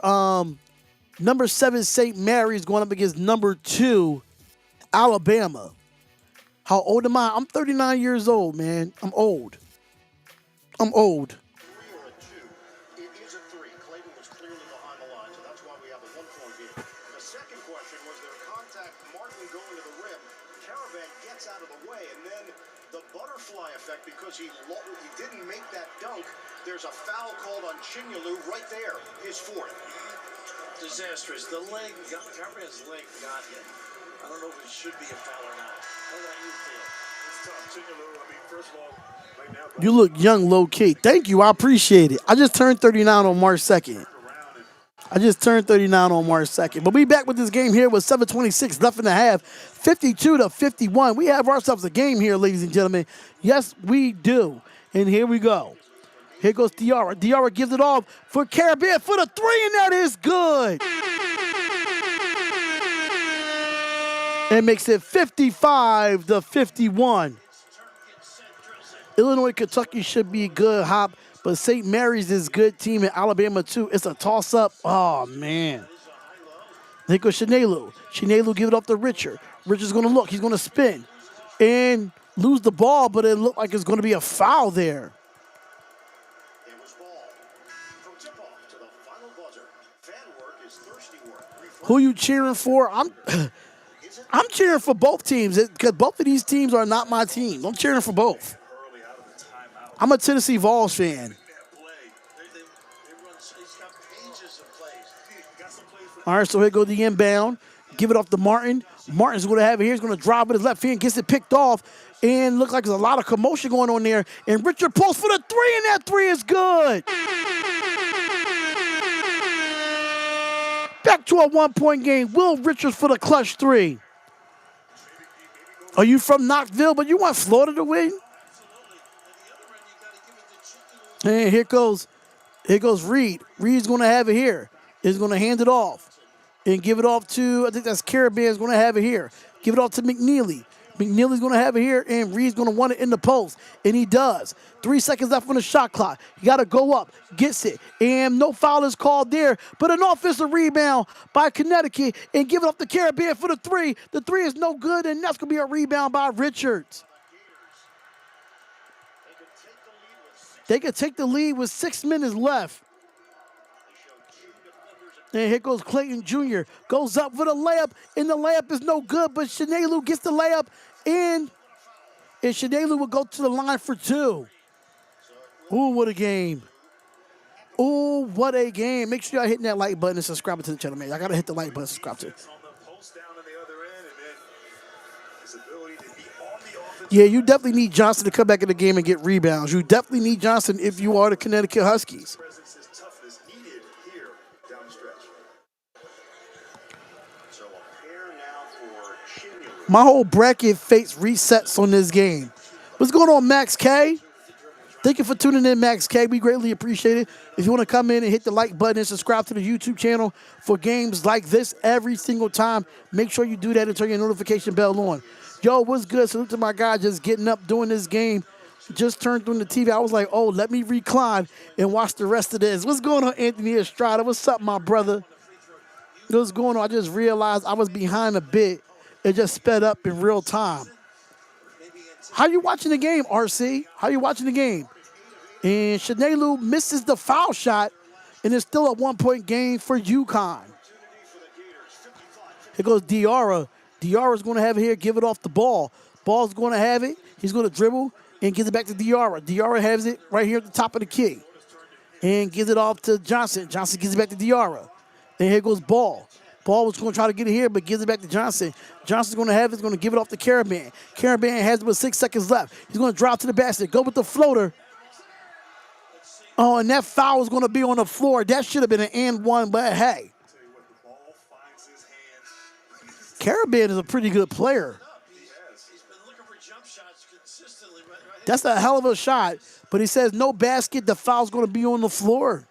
7 St. Mary's going up against number 2 Alabama. How old am I? I'm 39 years old, man. I'm old. I'm old. Three or a two? It is a three. Clayton was clearly behind the line, so that's why we have a 1-point game. The second question was their contact. Martin going to the rim. Caravan gets out of the way, and then the butterfly effect because he didn't make that dunk. There's a foul called on Chinyalu right there. His fourth. Disastrous. The leg, Caravan's leg got him. I don't know if it should be a foul or not. How about you feel? It's tough. Chinyalu, I mean, first of all, right now, You look young, low key. Thank you. I appreciate it. I just turned 39 on March 2nd. I just turned 39 on March 2nd. But we back with this game here with 7:26 left in the half, 52-51. We have ourselves a game here, ladies and gentlemen. Yes, we do. And here we go. Here goes Diarra. Diarra gives it off for Caribbean for the three, and that is good. It makes it 55-51. Illinois, Kentucky should be good, Hop, but St. Mary's is good team in Alabama too. It's a toss-up. Oh, man. There goes Shinelu. Shinelu give it up to Richard. Richard's going to look. He's going to spin and lose the ball, but it looked like it's going to be a foul there. It was ball. From tip-off to the final buzzer. Fan work is thirsty work. Who you cheering for? I'm cheering for both teams because both of these teams are not my team. I'm cheering for both. early out of the timeout. I'm a Tennessee Vols fan. They run, he's got pages of plays. Got some plays for All right, so here goes the inbound. Give it off to Martin. Martin's going to have it here. He's going to drive with his left hand, gets it picked off, and look like there's a lot of commotion going on there. And Richard pulls for the three, and that three is good. Back to a one-point game. Will Richards for the clutch three. Are you from Knoxville, but you want Florida to win? And here goes Reed. Reed's going to have it here. He's going to hand it off and give it off to, I think that's Caravan's going to have it here. Give it off to McNeely. McNeely's going to have it here, and Reed's going to want it in the post, and he does. 3 seconds left on the shot clock. You got to go up, gets it, and no foul is called there, but an offensive rebound by Connecticut, and give it up to Caribbean for the three. The three is no good, and that's going to be a rebound by Richards. They could take the lead with 6 minutes left. And here goes Clayton Jr. Goes up for the layup, and the layup is no good, but Shinelu gets the layup, and Shinelu will go to the line for two. Ooh, what a game. Ooh, what a game. Make sure y'all hitting that like button and subscribe to the channel, man. I got to hit the like button and subscribe to it. on the post down on the other end, and then his ability to be on the offense. Yeah, you definitely need Johnson to come back in the game and get rebounds. You definitely need Johnson if you are the Connecticut Huskies. Presence is toughness needed here down the stretch. So a pair now for Chinyalu. My whole bracket face resets on this game. What's going on, Max K? Thank you for tuning in, Max K. We greatly appreciate it. If you want to come in and hit the like button and subscribe to the YouTube channel for games like this every single time, make sure you do that and turn your notification bell on. Yo, what's good? Salute to my guy just getting up doing this game. Just turned on the TV. I was like, oh, let me recline and watch the rest of this. What's going on, Anthony Estrada? What's up, my brother? What's going on? I just realized I was behind a bit. It just sped up in real time. How you watching the game, RC? How you watching the game? And Shinelu misses the foul shot, and it's still a 1-point game for Uconn. Here goes Diarra. Diarra's going to have it here, give it off the ball. Ball's going to have it. He's going to dribble and gives it back to Diarra. Diarra has it right here at the top of the key and gives it off to Johnson. Johnson gives it back to Diarra. Then here goes Ball. Ball was going to try to get it here, but gives it back to Johnson. Johnson's going to have it. He's going to give it off to Caravan. Caravan has it with 6 seconds left. He's going to drop to the basket, go with the floater. Oh, and that foul is going to be on the floor. That should have been an and one, but hey. Caravan is a pretty good player. He's been looking for jump shots consistently. Right. That's a hell of a shot, but he says no basket. The foul's going to be on the floor.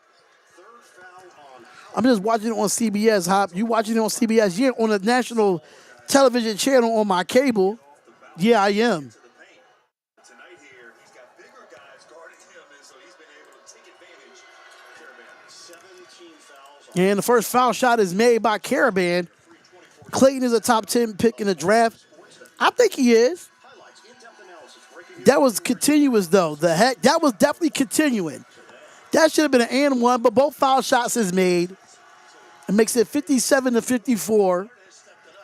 I'm just watching it on CBS, Hop. You watching it on CBS? Yeah, on the national television channel on my cable. Yeah, I am. Tonight here, he's got bigger guys guarding him, and so he's been able to take advantage. Caravan, 17 fouls. And the first foul shot is made by Caravan. Clayton is a top 10 pick in the draft. I think he is. That was continuous, though. The heck, that was definitely continuing. That should have been an and one, but both foul shots is made. It makes it 57-54.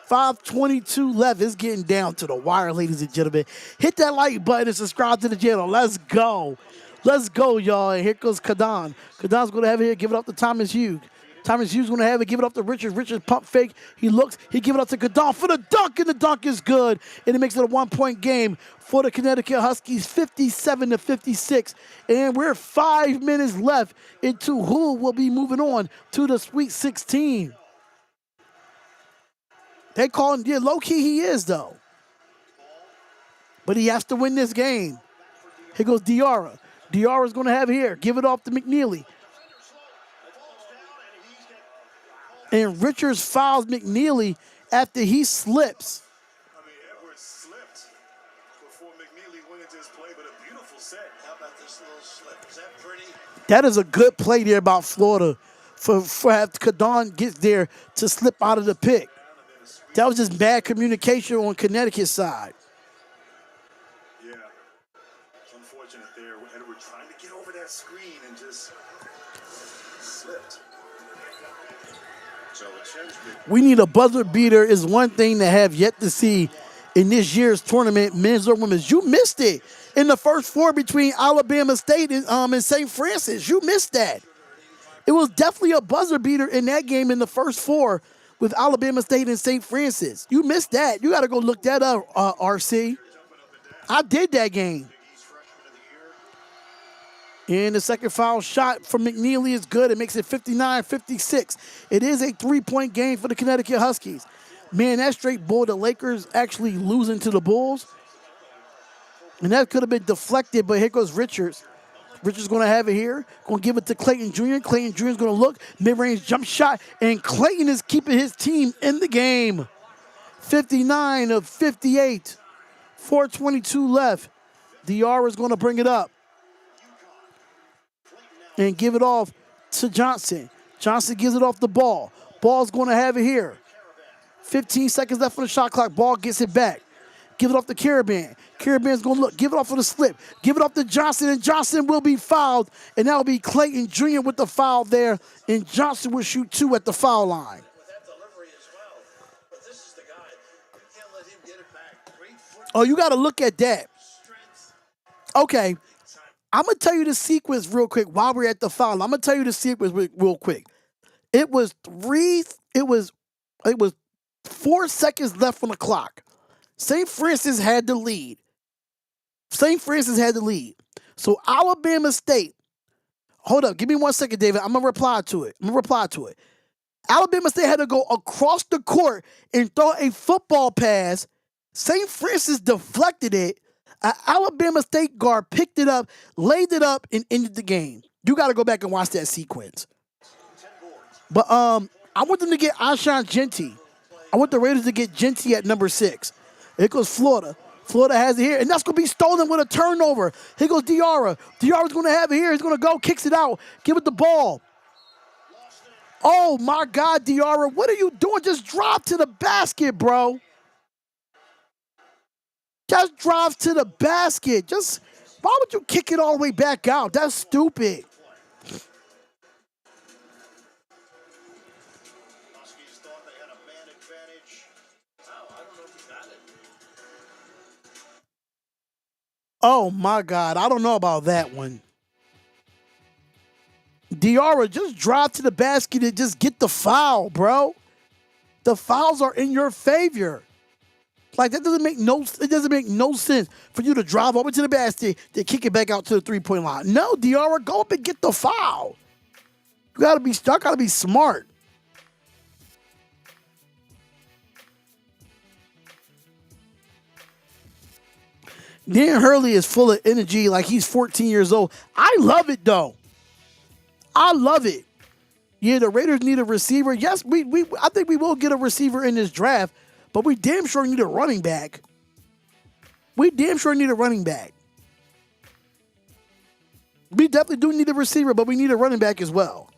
5:22 left. It's getting down to the wire, ladies and gentlemen. Hit that like button and subscribe to the channel. Let's go. Let's go, y'all. And here goes Kadon. Kadon's going to have it here. Give it up to Thomas Hughes. Thomas Hughes going to have it. Give it up to Richards. Richards pump fake. He looks. He give it up to Kadon for the dunk, and the dunk is good. And it makes it a one-point game for the Connecticut Huskies, 57-56. And we're 5 minutes left into who will be moving on to the Sweet 16. They call him, yeah, low-key he is, though. But he has to win this game. Here goes Diarra. Diarra's going to have it here. Give it off to McNeely. And Richards fouls McNeely after he slips. I mean, Edwards slipped before McNeely went into his play, but a beautiful set. How about this little slip? Is that pretty? That is a good play there about Florida for have Kadon get there to slip out of the pick. That was just bad communication on Connecticut's side. Yeah. It's unfortunate there. Edwards trying to get over that screen and just slipped. So it's his big We need a buzzer beater is one thing to have yet to see in this year's tournament, men's or women's. You missed it in the first four between Alabama State and St. Francis. You missed that. It was definitely a buzzer beater in that game in the first four with Alabama State and St. Francis. You missed that. You got to go look that up, RC. I did that game. And the second foul shot from McNeely is good. It makes it 59-56. It is a three-point game for the Connecticut Huskies. Man, that straight bull, the Lakers actually losing to the Bulls. And that could have been deflected, but here goes Richards. Richards going to have it here. Going to give it to Clayton Jr. Clayton Jr. is going to look. Mid-range jump shot. And Clayton is keeping his team in the game. 59-58. 4:22 left. Diarra is going to bring it up. And give it off to Johnson. Johnson gives it off the ball. Ball's going to have it here. 15 seconds left on the shot clock. Ball gets it back. Give it off to Caravan. Caravan's going to look. Give it off for the slip. Give it off to Johnson, and Johnson will be fouled. And that will be Clayton Jr. with the foul there. And Johnson will shoot two at the foul line. With that delivery as well. But this is the guy. You can't let him get it back. Great foot Oh, you got to look at that. strength. Okay. I'm going to tell you the sequence real quick while we're at the foul. I'm going to tell you the sequence real quick. It was 4 seconds left on the clock. St. Francis had the lead. So Alabama State, hold up, give me 1 second, David. I'm going to reply to it. Alabama State had to go across the court and throw a football pass. St. Francis deflected it. An Alabama State guard picked it up, laid it up, and ended the game. You got to go back and watch that sequence. But I want them to get Ashawn Genty. I want the Raiders to get Genty at number 6. Here goes Florida. Florida has it here, and that's going to be stolen with a turnover. Here goes Diarra. Diarra's going to have it here. He's going to go, kicks it out, give it the ball. Oh, my God, Diarra, what are you doing? Just drop to the basket, bro. Just drive to the basket. Why would you kick it all the way back out? That's stupid. Huskies thought they had a man advantage. Wow, I don't know if he got it. Oh, my God. I don't know about that one. Diarra, just drive to the basket and just get the foul, bro. The fouls are in your favor. Like, it doesn't make no sense for you to drive over to the basket, then kick it back out to the three-point line. No, Diarra, go up and get the foul. You gotta be smart. Dan Hurley is full of energy like he's 14 years old. I love it, though. I love it. Yeah, the Raiders need a receiver. Yes, I think we will get a receiver in this draft, but we damn sure need a running back. We definitely do need a receiver, but we need a running back as well.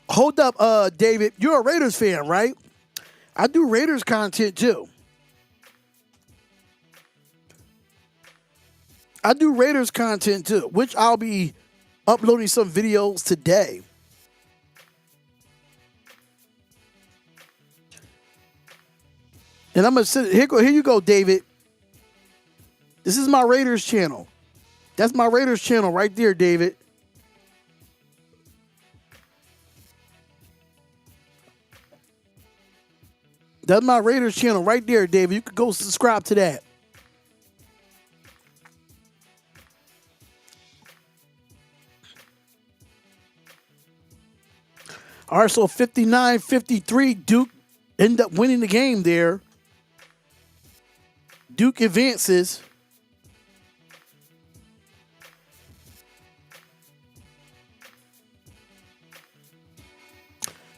Hold up, David. You're a Raiders fan, right? I do Raiders content too. I do Raiders content too, which I'll be uploading some videos today. And I'm gonna sit here. Here you go, David. This is my Raiders channel. That's my Raiders channel right there, David. That's my Raiders channel right there, David. You could go subscribe to that. All right, so 59-53, Duke ended up winning the game there. Duke advances.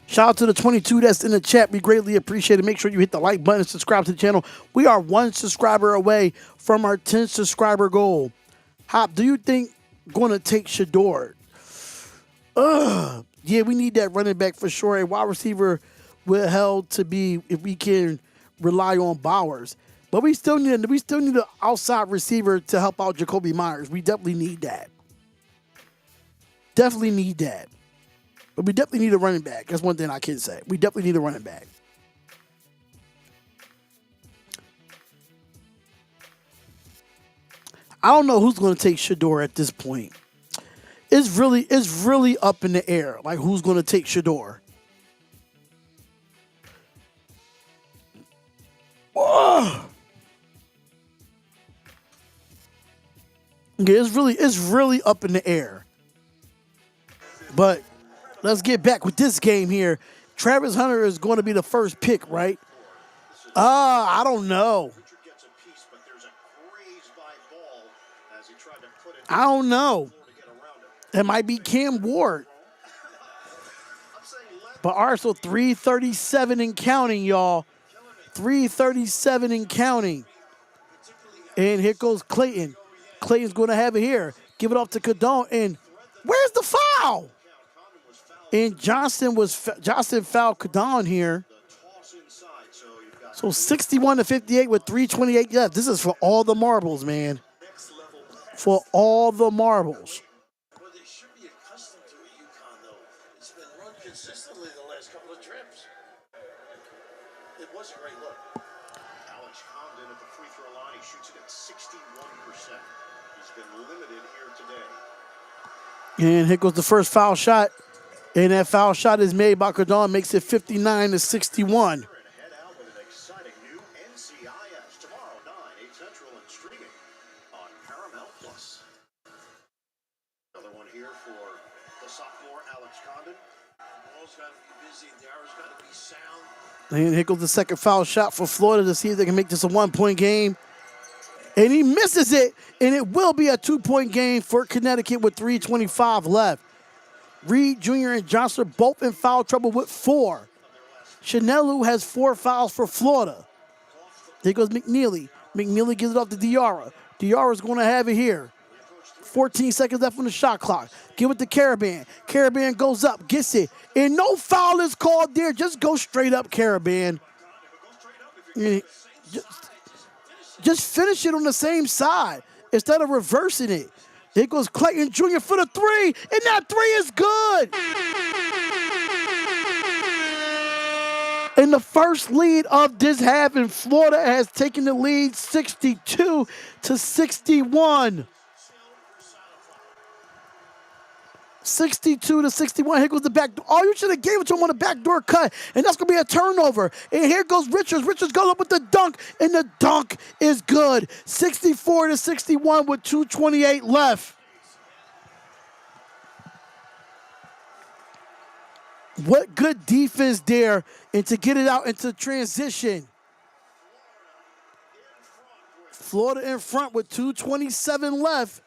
Shout out to the 22 that's in the chat. We greatly appreciate it. Make sure you hit the like button and subscribe to the channel. We are 1 subscriber away from our 10 subscriber goal. Hop, do you think going to take Shador? Yeah, we need that running back for sure. A wide receiver will held to be if we can rely on Bowers. But we still need an outside receiver to help out Jacoby Myers. We definitely need that. Definitely need that. But we definitely need a running back. That's one thing I can say. We definitely need a running back. I don't know who's going to take Shador at this point. It's really up in the air. Like, who's going to take Shador? Oh. Yeah, it's really up in the air. But let's get back with this game here. Travis Hunter is going to be the first pick, right? I don't know. I don't know. It might be Cam Ward. But Arsenal 337 and counting, y'all. 337 and counting. And here goes Clayton. Clayton's going to have it here. Give it off to Cadon. And where's the foul? And Johnson fouled Cadon here. So 61-58 with 3:28 left. This is for all the marbles, man. For all the marbles. Well, they should be accustomed to a Uconn, though. It's been run consistently the last couple of trips. It was a great look. Alex Condon at the free throw line. He shoots it at 61%. He's been limited here today. And here goes the first foul shot. And that foul shot is made by Cadon, makes it 59-61. Head out with an exciting new NCIS tomorrow, 9, 8 Central, and streaming on Paramount Plus. Another one here for the sophomore Alex Condon. Ball's got to be busy. Darrow's got to be sound. And here goes the second foul shot for Florida to see if they can make this a 1-point game. And he misses it, and it will be a 2-point game for Connecticut with 3:25 left. Reed Jr. and Johnson both in foul trouble with 4. Chanelu has 4 fouls for Florida. There goes McNeely. McNeely gives it off to Diarra. Diarra's going to have it here. 14 seconds left on the shot clock. Give it to Caravan. Caravan goes up, gets it. And no foul is called there. Just go straight up, Caravan. Just finish it on the same side instead of reversing it. There goes Clayton Jr. for the 3, and that 3 is good. In the first lead of this half, and Florida has taken the lead 62-61. 62-61. Here goes the back door. Oh, you should have gave it to him on the backdoor cut. And that's going to be a turnover. And here goes Richards. Richards goes up with the dunk. And the dunk is good. 64-61 with 2:28 left. What good defense there. And to get it out into transition. Florida in front with 2:27 left.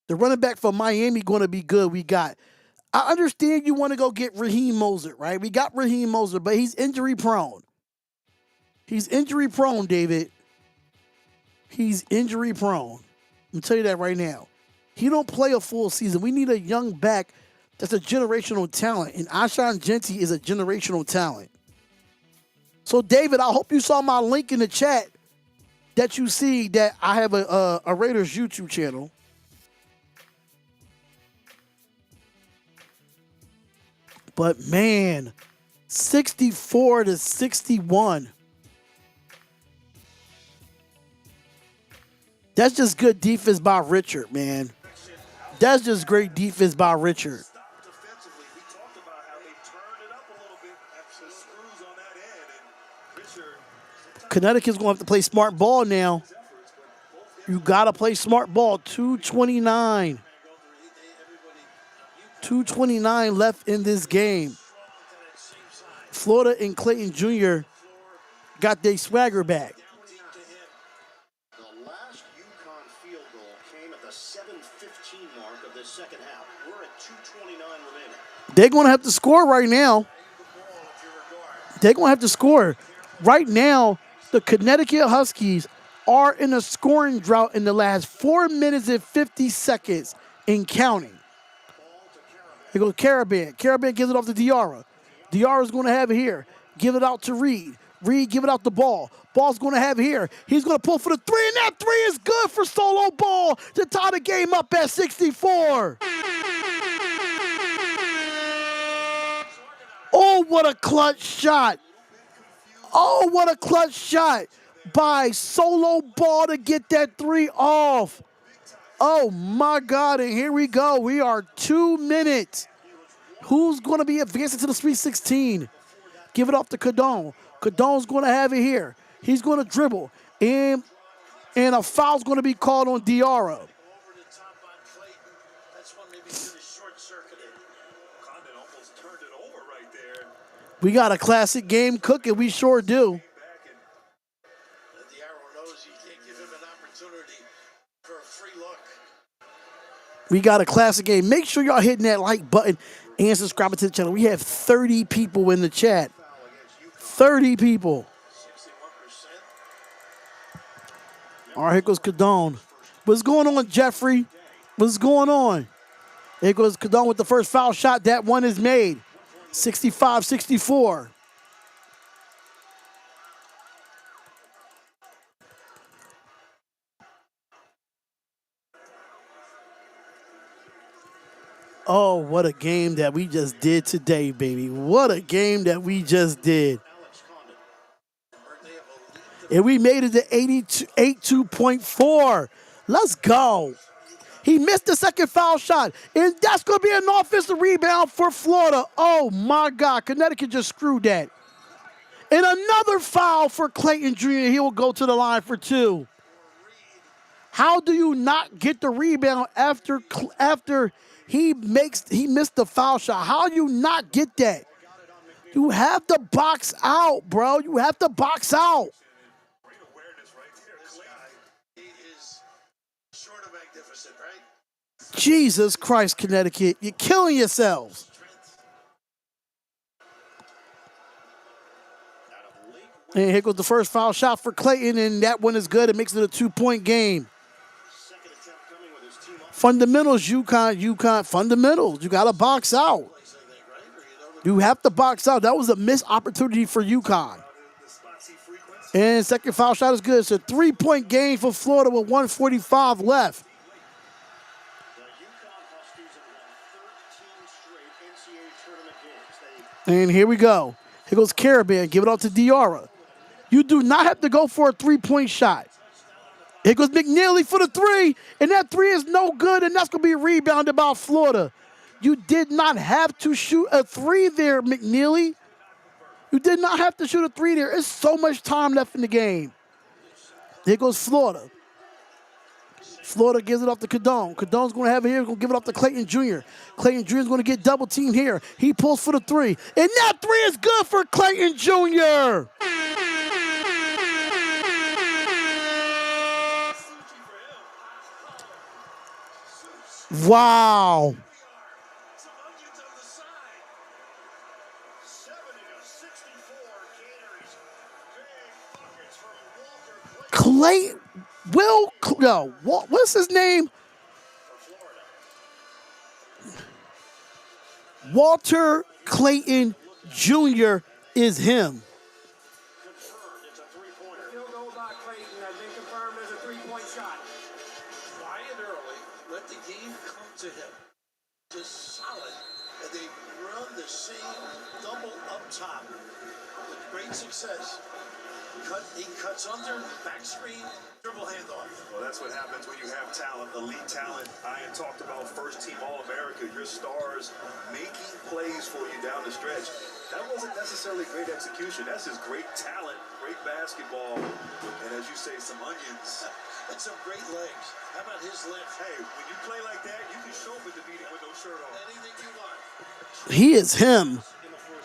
The running back for Miami going to be good. I understand you want to go get Raheem Mostert, right? We got Raheem Mostert, but he's injury prone. He's injury prone, David. He's injury prone. I'm tell you that right now. He don't play a full season. We need a young back That's a generational talent, and Ashan Genti is a generational talent. So, David, I hope you saw my link in the chat that you see that I have a Raiders YouTube channel. But, man, 64-61. That's just good defense by Richard, man. That's just great defense by Richard. Defensively, we talked about how they turned it up a little bit, some screws on that end, and Richard. Connecticut's going to have to play smart ball now. You got to play smart ball. 2:29. 2:29 left in this game. Florida and Clayton Jr. got their swagger back. The last Uconn field goal came at the 7:15 mark of the second half. We're at 2:29 remaining. They're going to have to score right now. They're going to have to score. Right now, the Connecticut Huskies are in a scoring drought in the last 4 minutes and 50 seconds and counting. Here goes Caravan. Caravan gives it off to Diarra. Diarra's going to have it here. Give it out to Reed. Reed, give it out the ball. Ball's going to have it here. He's going to pull for the three, and that three is good for solo ball to tie the game up at 64. Oh, what a clutch shot. Oh, what a clutch shot by solo ball to get that three off. Oh, my God, and here we go. We are 2 minutes. Who's going to be advancing to the Sweet 16? Give it off to Cadone. Cadone's going to have it here. He's going to dribble. And a foul's going to be called on Diarra. Over the top on Clayton. That's one maybe should have short-circuited. Condon almost turned it over right there. We got a classic game cooking. We sure do. The arrow knows you can't give him an opportunity for a free look. We got a classic game. Make sure y'all hitting that like button and subscribing to the channel. We have 30 people in the chat. 30 people. 61%. All right, here goes Cadone. What's going on, Jeffrey? What's going on? Here goes Cadone with the first foul shot. That one is made. 65-64. Oh, what a game that we just did today, baby. What a game that we just did. And we made it to 82.4. Let's go. He missed the second foul shot, and that's going to be an offensive rebound for Florida. Oh, my God. Connecticut just screwed that. And another foul for Clayton Jr. He will go to the line for two. How do you not get the rebound after he missed the foul shot? How do you not get that? You have to box out, bro. You have to box out. Great awareness right there. This guy, he is short of magnificent, right? Jesus Christ, Connecticut. You're killing yourselves. And here goes the first foul shot for Clayton, and that one is good. It makes it a 2-point game. Second attempt coming with his team up. Fundamentals, UConn, fundamentals. You got to box out. You have to box out. That was a missed opportunity for UConn. The spots he frequents. And second foul shot is good. It's a 3-point game for Florida with 1:45 left. The Uconn Huskies have won 13 straight NCAA tournament games. And here we go. Here goes Caravan. Give it off to Diarra. You do not have to go for a 3-point shot. Here goes McNeely for the three, and that three is no good, and that's going to be rebounded by Florida. You did not have to shoot a three there, McNeely. You did not have to shoot a three there. There's so much time left in the game. Here goes Florida. Florida gives it off to Cadone. Cadone's going to have it here. He's going to give it off to Clayton Jr. Clayton Jr. is going to get double teamed here. He pulls for the three. And that three is good for Clayton Jr. Wow. Some onions on the side. 70-64 Gators. Big buckets from Walker Clayton What's his name? for Florida. Walter Clayton Jr. is him. Confirmed, it's a three-pointer. Field goal by Clayton has been confirmed as a three-point shot. Quiet early, let the game come to him. Just solid. And they run the same double up top with great success. He cuts under, back screen, dribble handoff. Well, that's what happens when you have talent, elite talent. Ian talked about first-team All-America. Your stars making plays for you down the stretch. That wasn't necessarily great execution. That's just great talent, great basketball, and as you say, some onions. And some great legs. How about his lift? Hey, when you play like that, you can show up at the meeting with no shirt on. Anything you want. He is him.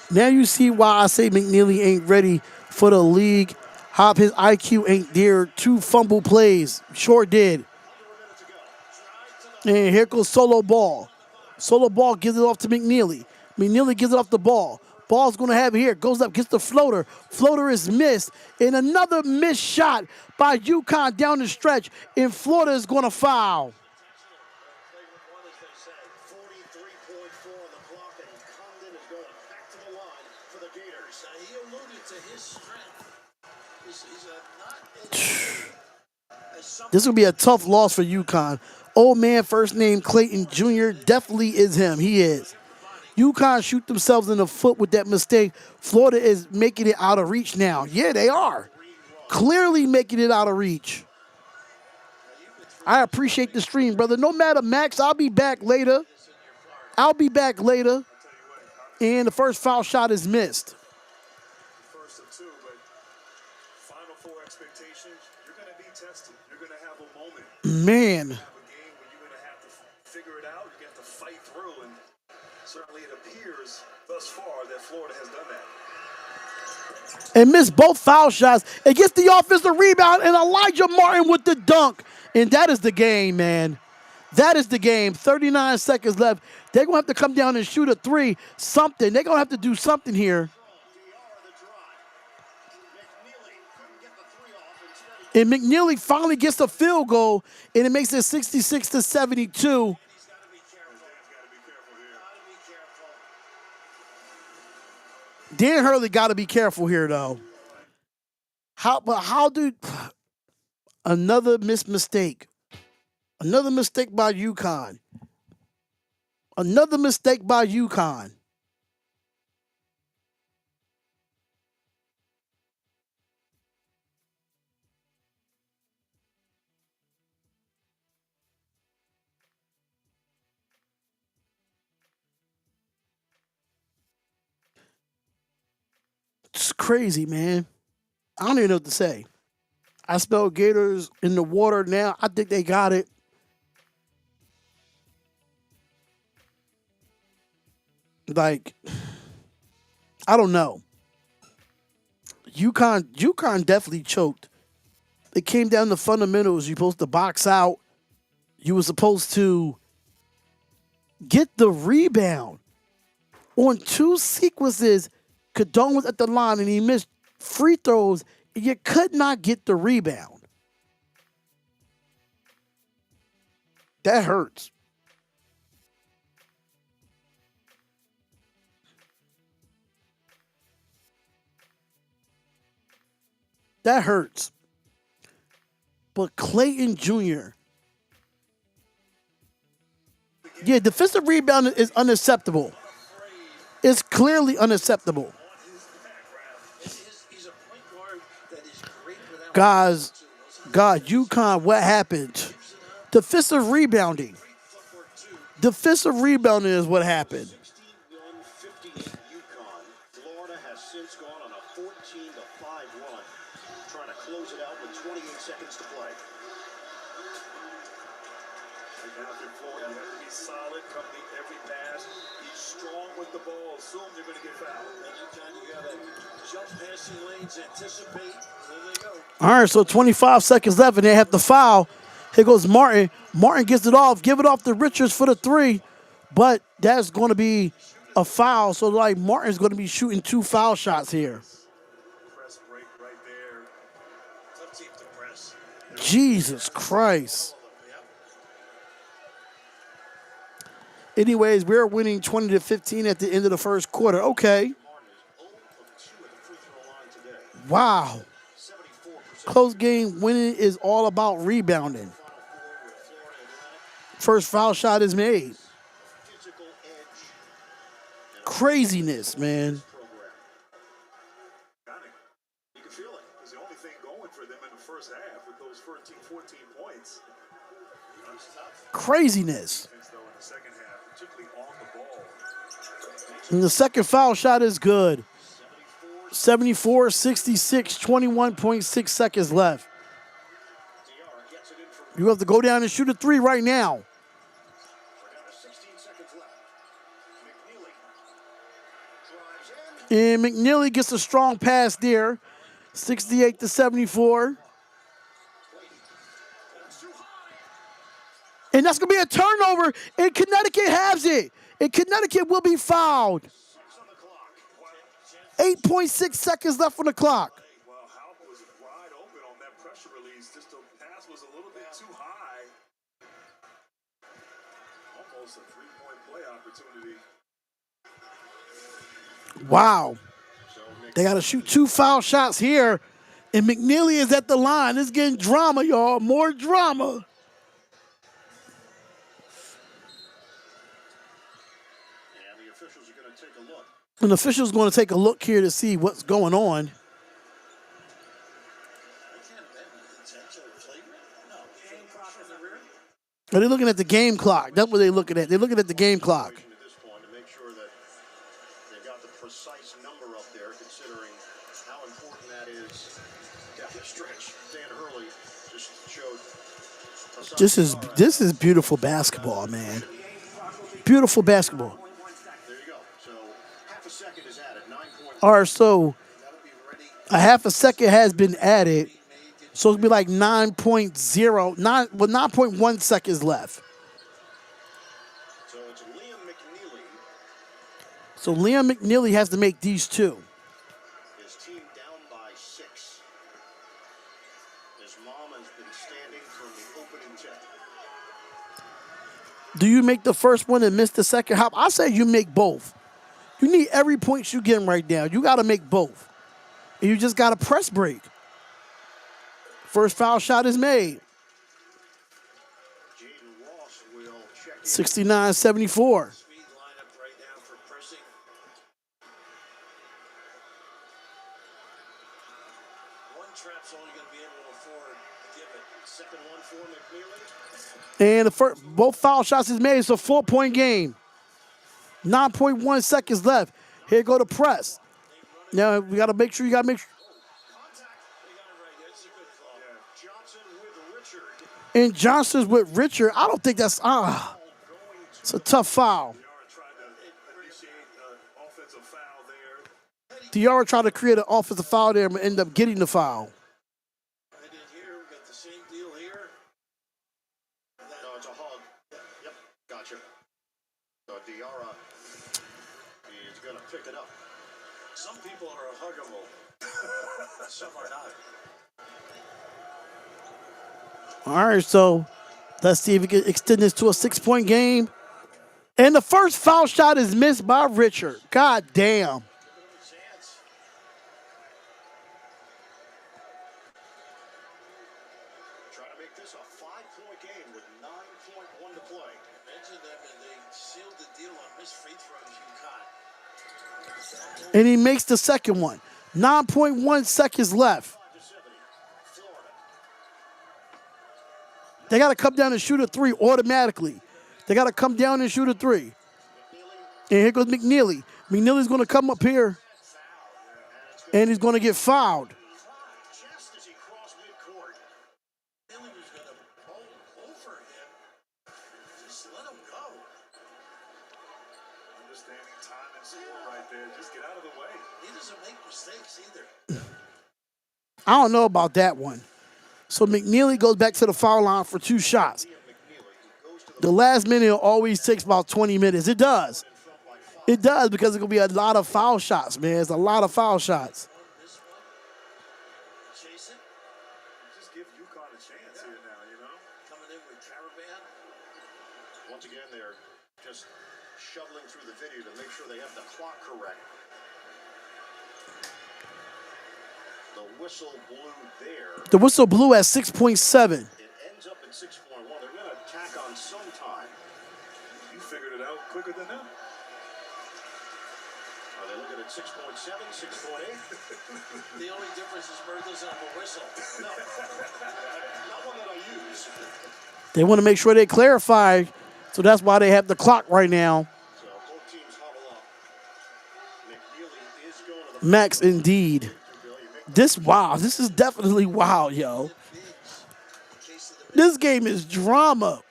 Now you see why I say McNeely ain't ready for the league. Hop, his IQ ain't there. 2 fumble plays. Sure did. And here goes solo ball. Solo ball gives it off to McNeely. McNeely gives it off the ball. Ball's going to have it here. Goes up, gets the floater. Floater is missed. And another missed shot by Uconn down the stretch. And Florida is going to foul. 43.4 on the clock, and Condon is going back to the line for the Gators. Now, he alluded to his strength. He's not This will be a tough loss for UConn. Old man, first name Clayton Jr. definitely is him. He is. UConn shoot themselves in the foot with that mistake. Florida is making it out of reach now. Yeah, they are. Clearly making it out of reach. I appreciate the stream, brother. No matter, Max, I'll be back later. And the first foul shot is missed. First of 2, but Final Four expectations, you're going to be tested. You're going to have a moment. Man. Have a game where you're going to have to figure it out. You have to fight through, and certainly it appears thus far that Florida has done that. And missed both foul shots. It gets the offensive rebound, and Elijah Martin with the dunk. And that is the game, man. That is the game. 39 seconds left. They're going to have to come down and shoot a 3, something. They're going to have to do something here. And McNeely finally gets a field goal, and it makes it 66-72. Dan Hurley got to be careful here, though. How do another missed mistake? Another mistake by UConn. Another mistake by UConn. It's crazy, man. I don't even know what to say. I smell Gators in the water now. I think they got it. Like, I don't know. UConn definitely choked. It came down to fundamentals. You're supposed to box out. You were supposed to get the rebound. On 2 sequences, Cadone was at the line and he missed free throws. And you could not get the rebound. That hurts. That hurts. But Clayton Jr. Yeah, defensive rebound is unacceptable. It's clearly unacceptable. Guys, UConn, what happened? Defensive rebounding. Defensive rebounding is what happened. 61-58 UConn. Florida has since gone on a 14-5 run, trying to close it out with 28 seconds to play. And now if you're Florida, you have to be solid, complete every pass, be strong with the ball, assume you're going to get fouled. Anytime you got to jump passing lanes, anticipate, there they go. All right, so 25 seconds left, and they have to foul. Here goes Martin. Martin gets it off. Give it off to Richards for the 3. But that's going to be a foul. So, like, Martin's going to be shooting 2 foul shots here. Press break right there. Tough team to press. Jesus Christ. Anyways, we're winning 20-15 at the end of the first quarter. Okay. Martin is 0 of 2 at the free throw line today. Wow. 74%. Close game winning is all about rebounding. Final four with Florida Atlantic. First foul shot is made. Physical edge. Craziness, man. Program. Got it. You can feel it. It was the only thing going for them in the first half with those 14 points. That's tough. Craziness. Defense, though, in the second half, particularly on the ball. And the second foul shot is good. 74-66, 21.6 seconds left. Diarra gets it in from You have to go down and shoot a three right now. we're down to 16 seconds left. McNeely drives in. And McNeely gets a strong pass there. 68-74. And that's going to be a turnover. And Connecticut has it. And Connecticut will be fouled. 8.6 seconds left on the clock. Well, Halp was wide open on that pressure release. Just the pass was a little bit too high. Almost a three-point play opportunity. Wow. They got to shoot 2 foul shots here. And McNeely is at the line. It's getting drama, y'all. More drama. And the officials are going to take a look. An official's going to take a look here to see what's going on. I can't imagine intentional flagrant. No. Game clock in the rear. Are they looking at the game clock? That's what they're looking at. They're looking at the game clock. At this point to make sure that they've got the precise number up there, considering how important that is down the stretch. Dan Hurley just showed. This is beautiful basketball, man. Beautiful basketball. There you go. So half a second is added. 9 All right, so a half a second has been added. So it'll be like 9.1 seconds left. So it's Liam McNeely. So Liam McNeely has to make these 2. His team down by 6. His mom has been standing from the opening tip. Do you make the first one and miss the second hop? I say you make both. You need every point you get right now. You got to make both. And you just got to press break. First foul shot is made. Jaden Ross will check in. 69-74. Speed lineup right now for pressing. One trap's only going to be able to afford to give it. Second one for McNeely. And both foul shots is made. It's a 4-point game. 9.1 seconds left. Here go the press. Now we got to make sure Contact. They got it right there. It's a good call. Johnson with Richard. And Johnson's with Richard. I don't think that's it's a tough foul. Diarra tried to initiate an offensive foul there. Diarra tried to create an offensive foul there and end up getting the foul. Right in here, we got the same deal here. No, it's a hug. Yep, gotcha. So Diarra is going to pick it up. Some people are huggable. Some are not. All right, so let's see if we can extend this to a 6-point game. And the first foul shot is missed by Richard. God damn. Chance. Trying to make this a 5-point game with 9.1 to play. Mention them and they sealed the deal on missed free throws, UConn. And he makes the second one. 9.1 seconds left. 5-70. Florida. They got to come down and shoot a 3 automatically. They got to come down and shoot a 3. And here goes McNeely. McNeely's going to come up here, and he's going to get fouled. Just as he crossed midcourt. Billy was going to bowl over him. Just let him go. Understanding time and score right there. Just get out of the way. He doesn't make mistakes either. I don't know about that one. So McNeely goes back to the foul line for 2 shots. The last minute always takes about 20 minutes. It does. It does because it's going to be a lot of foul shots, man. It's a lot of foul shots. This one. Chase it. Just give UConn a chance here now, you know? Coming in with Caravan. Once again, they're just shuttling through the video to make sure they have the clock correct. The whistle blew there. The whistle blew at 6.7. It ends up at 6.1. They're going to tack on some time. You figured it out quicker than them. Are they looking at 6.7, 6.8? The only difference is Bird doesn't have a whistle. No. Not one that I use. They want to make sure they clarify, so that's why they have the clock right now. So both teams huddle up. McNeely is going to the Max, indeed. This is definitely wild, yo. This game is drama.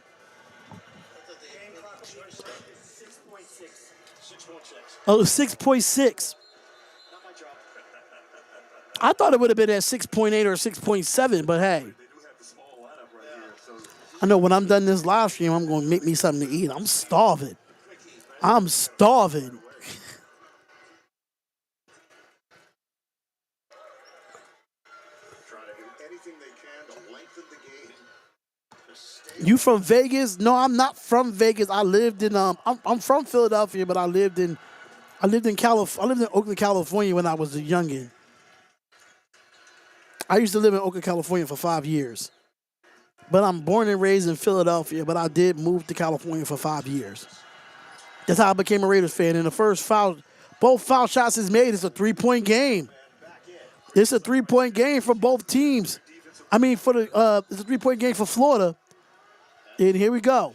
6.6. Oh, 6.6. Not my job. I thought it would have been at 6.8 or 6.7, but hey. They do have the small lineup right here. So I know when I'm done this live stream, I'm going to make me something to eat. I'm starving. I'm starving. Trying to do anything they can to lengthen the game. To stay You from Vegas? No, I'm not from Vegas. I lived in I'm from Philadelphia, but I lived in Oakland, California when I was a youngin. I used to live in Oakland, California for 5 years. But I'm born and raised in Philadelphia, but I did move to California for 5 years. That's how I became a Raiders fan. And the first foul, both foul shots is made. It's a 3-point game. It's a 3-point game for both teams. I mean, it's a 3-point game for Florida. And here we go.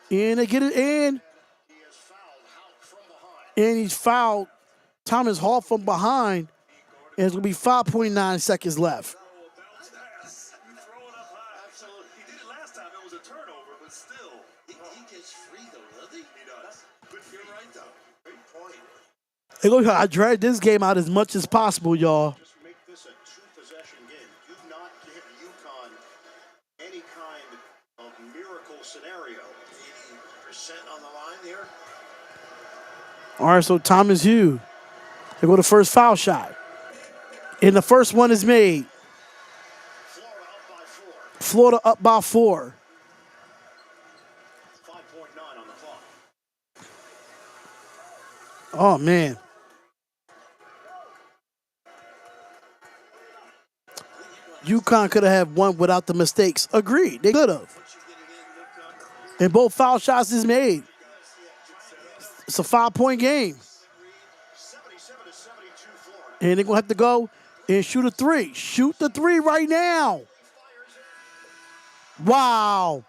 And they get it in. he is fouled out from behind. And he's fouled Thomas Hall from behind. And it's going to be 5.9 seconds left. bounce pass. You throw it up high. Absolutely. He did it last time. It was a turnover, but still. He gets free though, doesn't he? He does. Good You're feet. right though. Great point. Hey, look, I dragged this game out as much as possible, y'all. Just make this a two-possession game. Do not give Uconn any kind of miracle scenario. 80% on the line here. All right, so Thomas Hugh. They go to first foul shot. And the first one is made. Florida up by 4. Florida up by 4. 5.9 on the clock. Oh, man. UConn could have won without the mistakes. Agreed. They could have. And both foul shots is made. It's a 5-point game. 77 to 72 Florida. And they're going to have to go and shoot a 3. Shoot the 3 right now. Wow.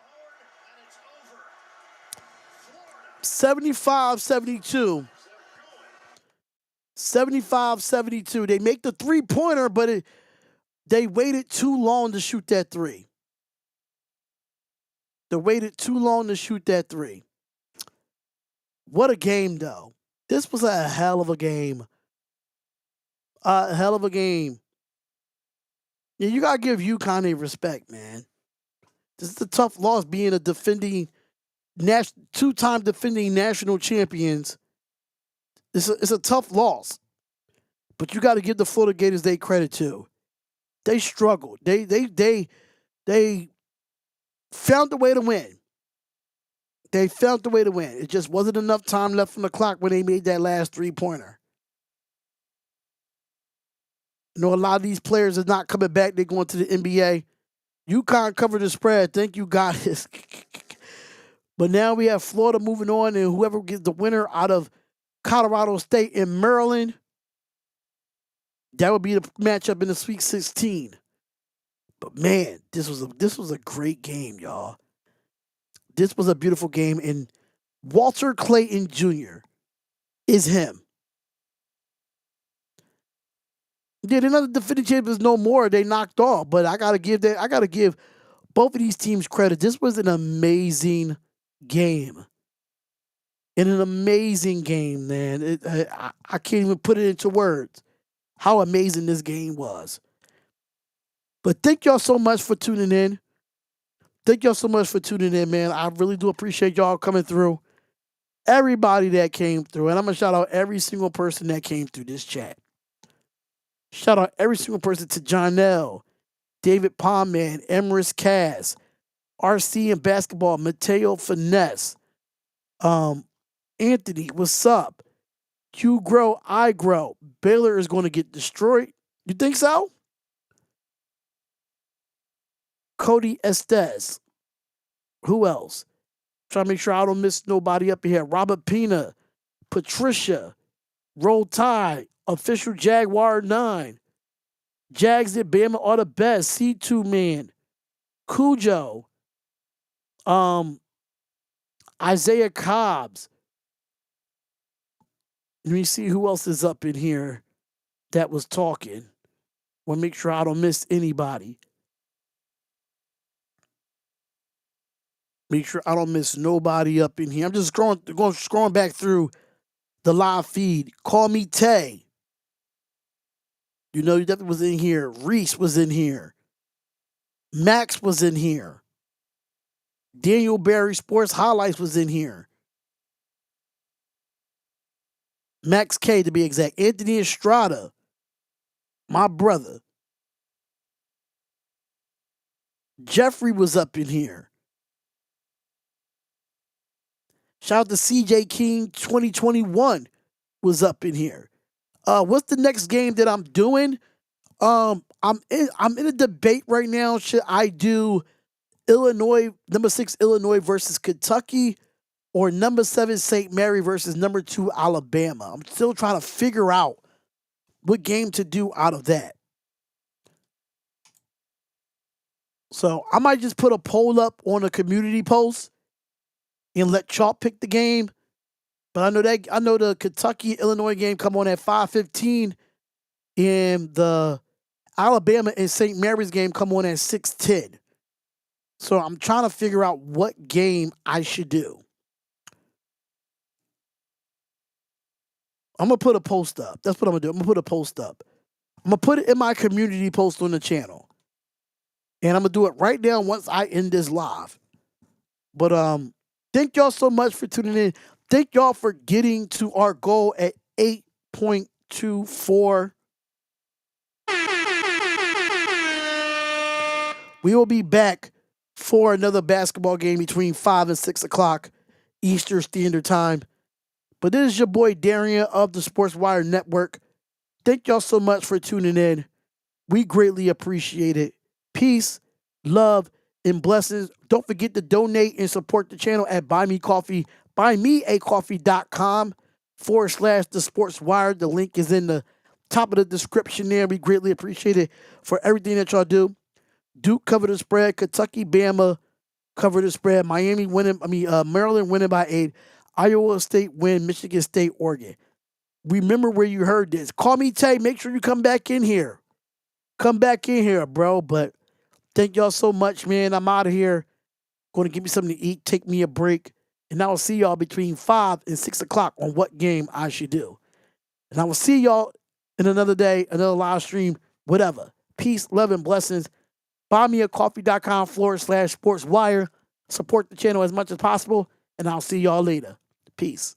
75-72. 75-72. They make the 3-pointer, but they waited too long to shoot that 3. They waited too long to shoot that 3. What a game, though. This was a hell of a game. A hell of a game. Yeah, you got to give UConn a respect, man. This is a tough loss being a two-time defending national champions. It's a tough loss. But you got to give the Florida Gators their credit, too. They struggled. They found a way to win. They found the way to win. It just wasn't enough time left on the clock when they made that last 3-pointer. You know, a lot of these players are not coming back. They're going to the NBA. UConn covered the spread. Thank you, guys. But now we have Florida moving on, and whoever gets the winner out of Colorado State and Maryland, that would be the matchup in the Sweet 16. But man, this was a great game, y'all. This was a beautiful game, and Walter Clayton Jr. is him. Yeah, they're not the defending champions no more. They knocked off, but I gotta give both of these teams credit. This was an amazing game. And an amazing game, man. I can't even put it into words how amazing this game was. But thank y'all so much for tuning in. Thank y'all so much for tuning in, man. I really do appreciate y'all coming through. Everybody that came through. And I'm going to shout out every single person that came through this chat. Shout out every single person to Jonell, David Palman, Emrys Cass, RC and Basketball, Mateo Finesse, Anthony, what's up? You grow, I grow. Baylor is going to get destroyed. You think so? Cody Estes. Who else? Trying to make sure I don't miss nobody up here. Robert Pina, Patricia, Roll Tide, Official Jaguar 9. Jags at Bama are the best. C2 Man. Cujo. Isaiah Cobbs. Let me see who else is up in here that was talking. Want to make sure I don't miss anybody. Make sure I don't miss nobody up in here. I'm just scrolling back through the live feed. Call me Tay. You know that was in here. Reese was in here. Max was in here. Daniel Barry Sports Highlights was in here. Max K to be exact. Anthony Estrada. My brother. Jeffrey was up in here. Shout out to CJ King 2021 was up in here. What's the next game that I'm doing? I'm in a debate right now. Should I do Illinois, number 6 Illinois versus Kentucky, or number 7 St. Mary versus number 2 Alabama? I'm still trying to figure out what game to do out of that. So I might just put a poll up on a community post and let Chalk pick the game. But I know the Kentucky Illinois game come on at 5:15, and the Alabama and St. Mary's game come on at 6:10. So I'm trying to figure out what game I should do. I'm gonna put a post up. That's what I'm gonna do. I'm gonna put a post up. I'm gonna put it in my community post on the channel, and I'm gonna do it right now once I end this live. But thank y'all so much for tuning in. Thank y'all for getting to our goal at 8.24. We will be back for another basketball game between 5 and 6 o'clock Eastern Standard Time. But this is your boy Darian of the Sports Wire Network. Thank y'all so much for tuning in. We greatly appreciate it. Peace, love, and blessings. Don't forget to donate and support the channel at buymeacoffee.com/the Sports Wire. The link is in the top of the description there. We greatly appreciate it for everything that y'all do. Duke cover the spread. Kentucky, Bama cover the spread. Maryland winning by 8. Iowa State win. Michigan State, Oregon. Remember where you heard this. Call me Tay. Make sure you come back in here. Come back in here, bro. But thank y'all so much, man. I'm out of here. Going to give me something to eat. Take me a break. And I will see y'all between 5 and 6 o'clock on what game I should do. And I will see y'all in another day, another live stream, whatever. Peace, love, and blessings. Buymeacoffee.com/sportswire. Support the channel as much as possible, and I'll see y'all later. Peace.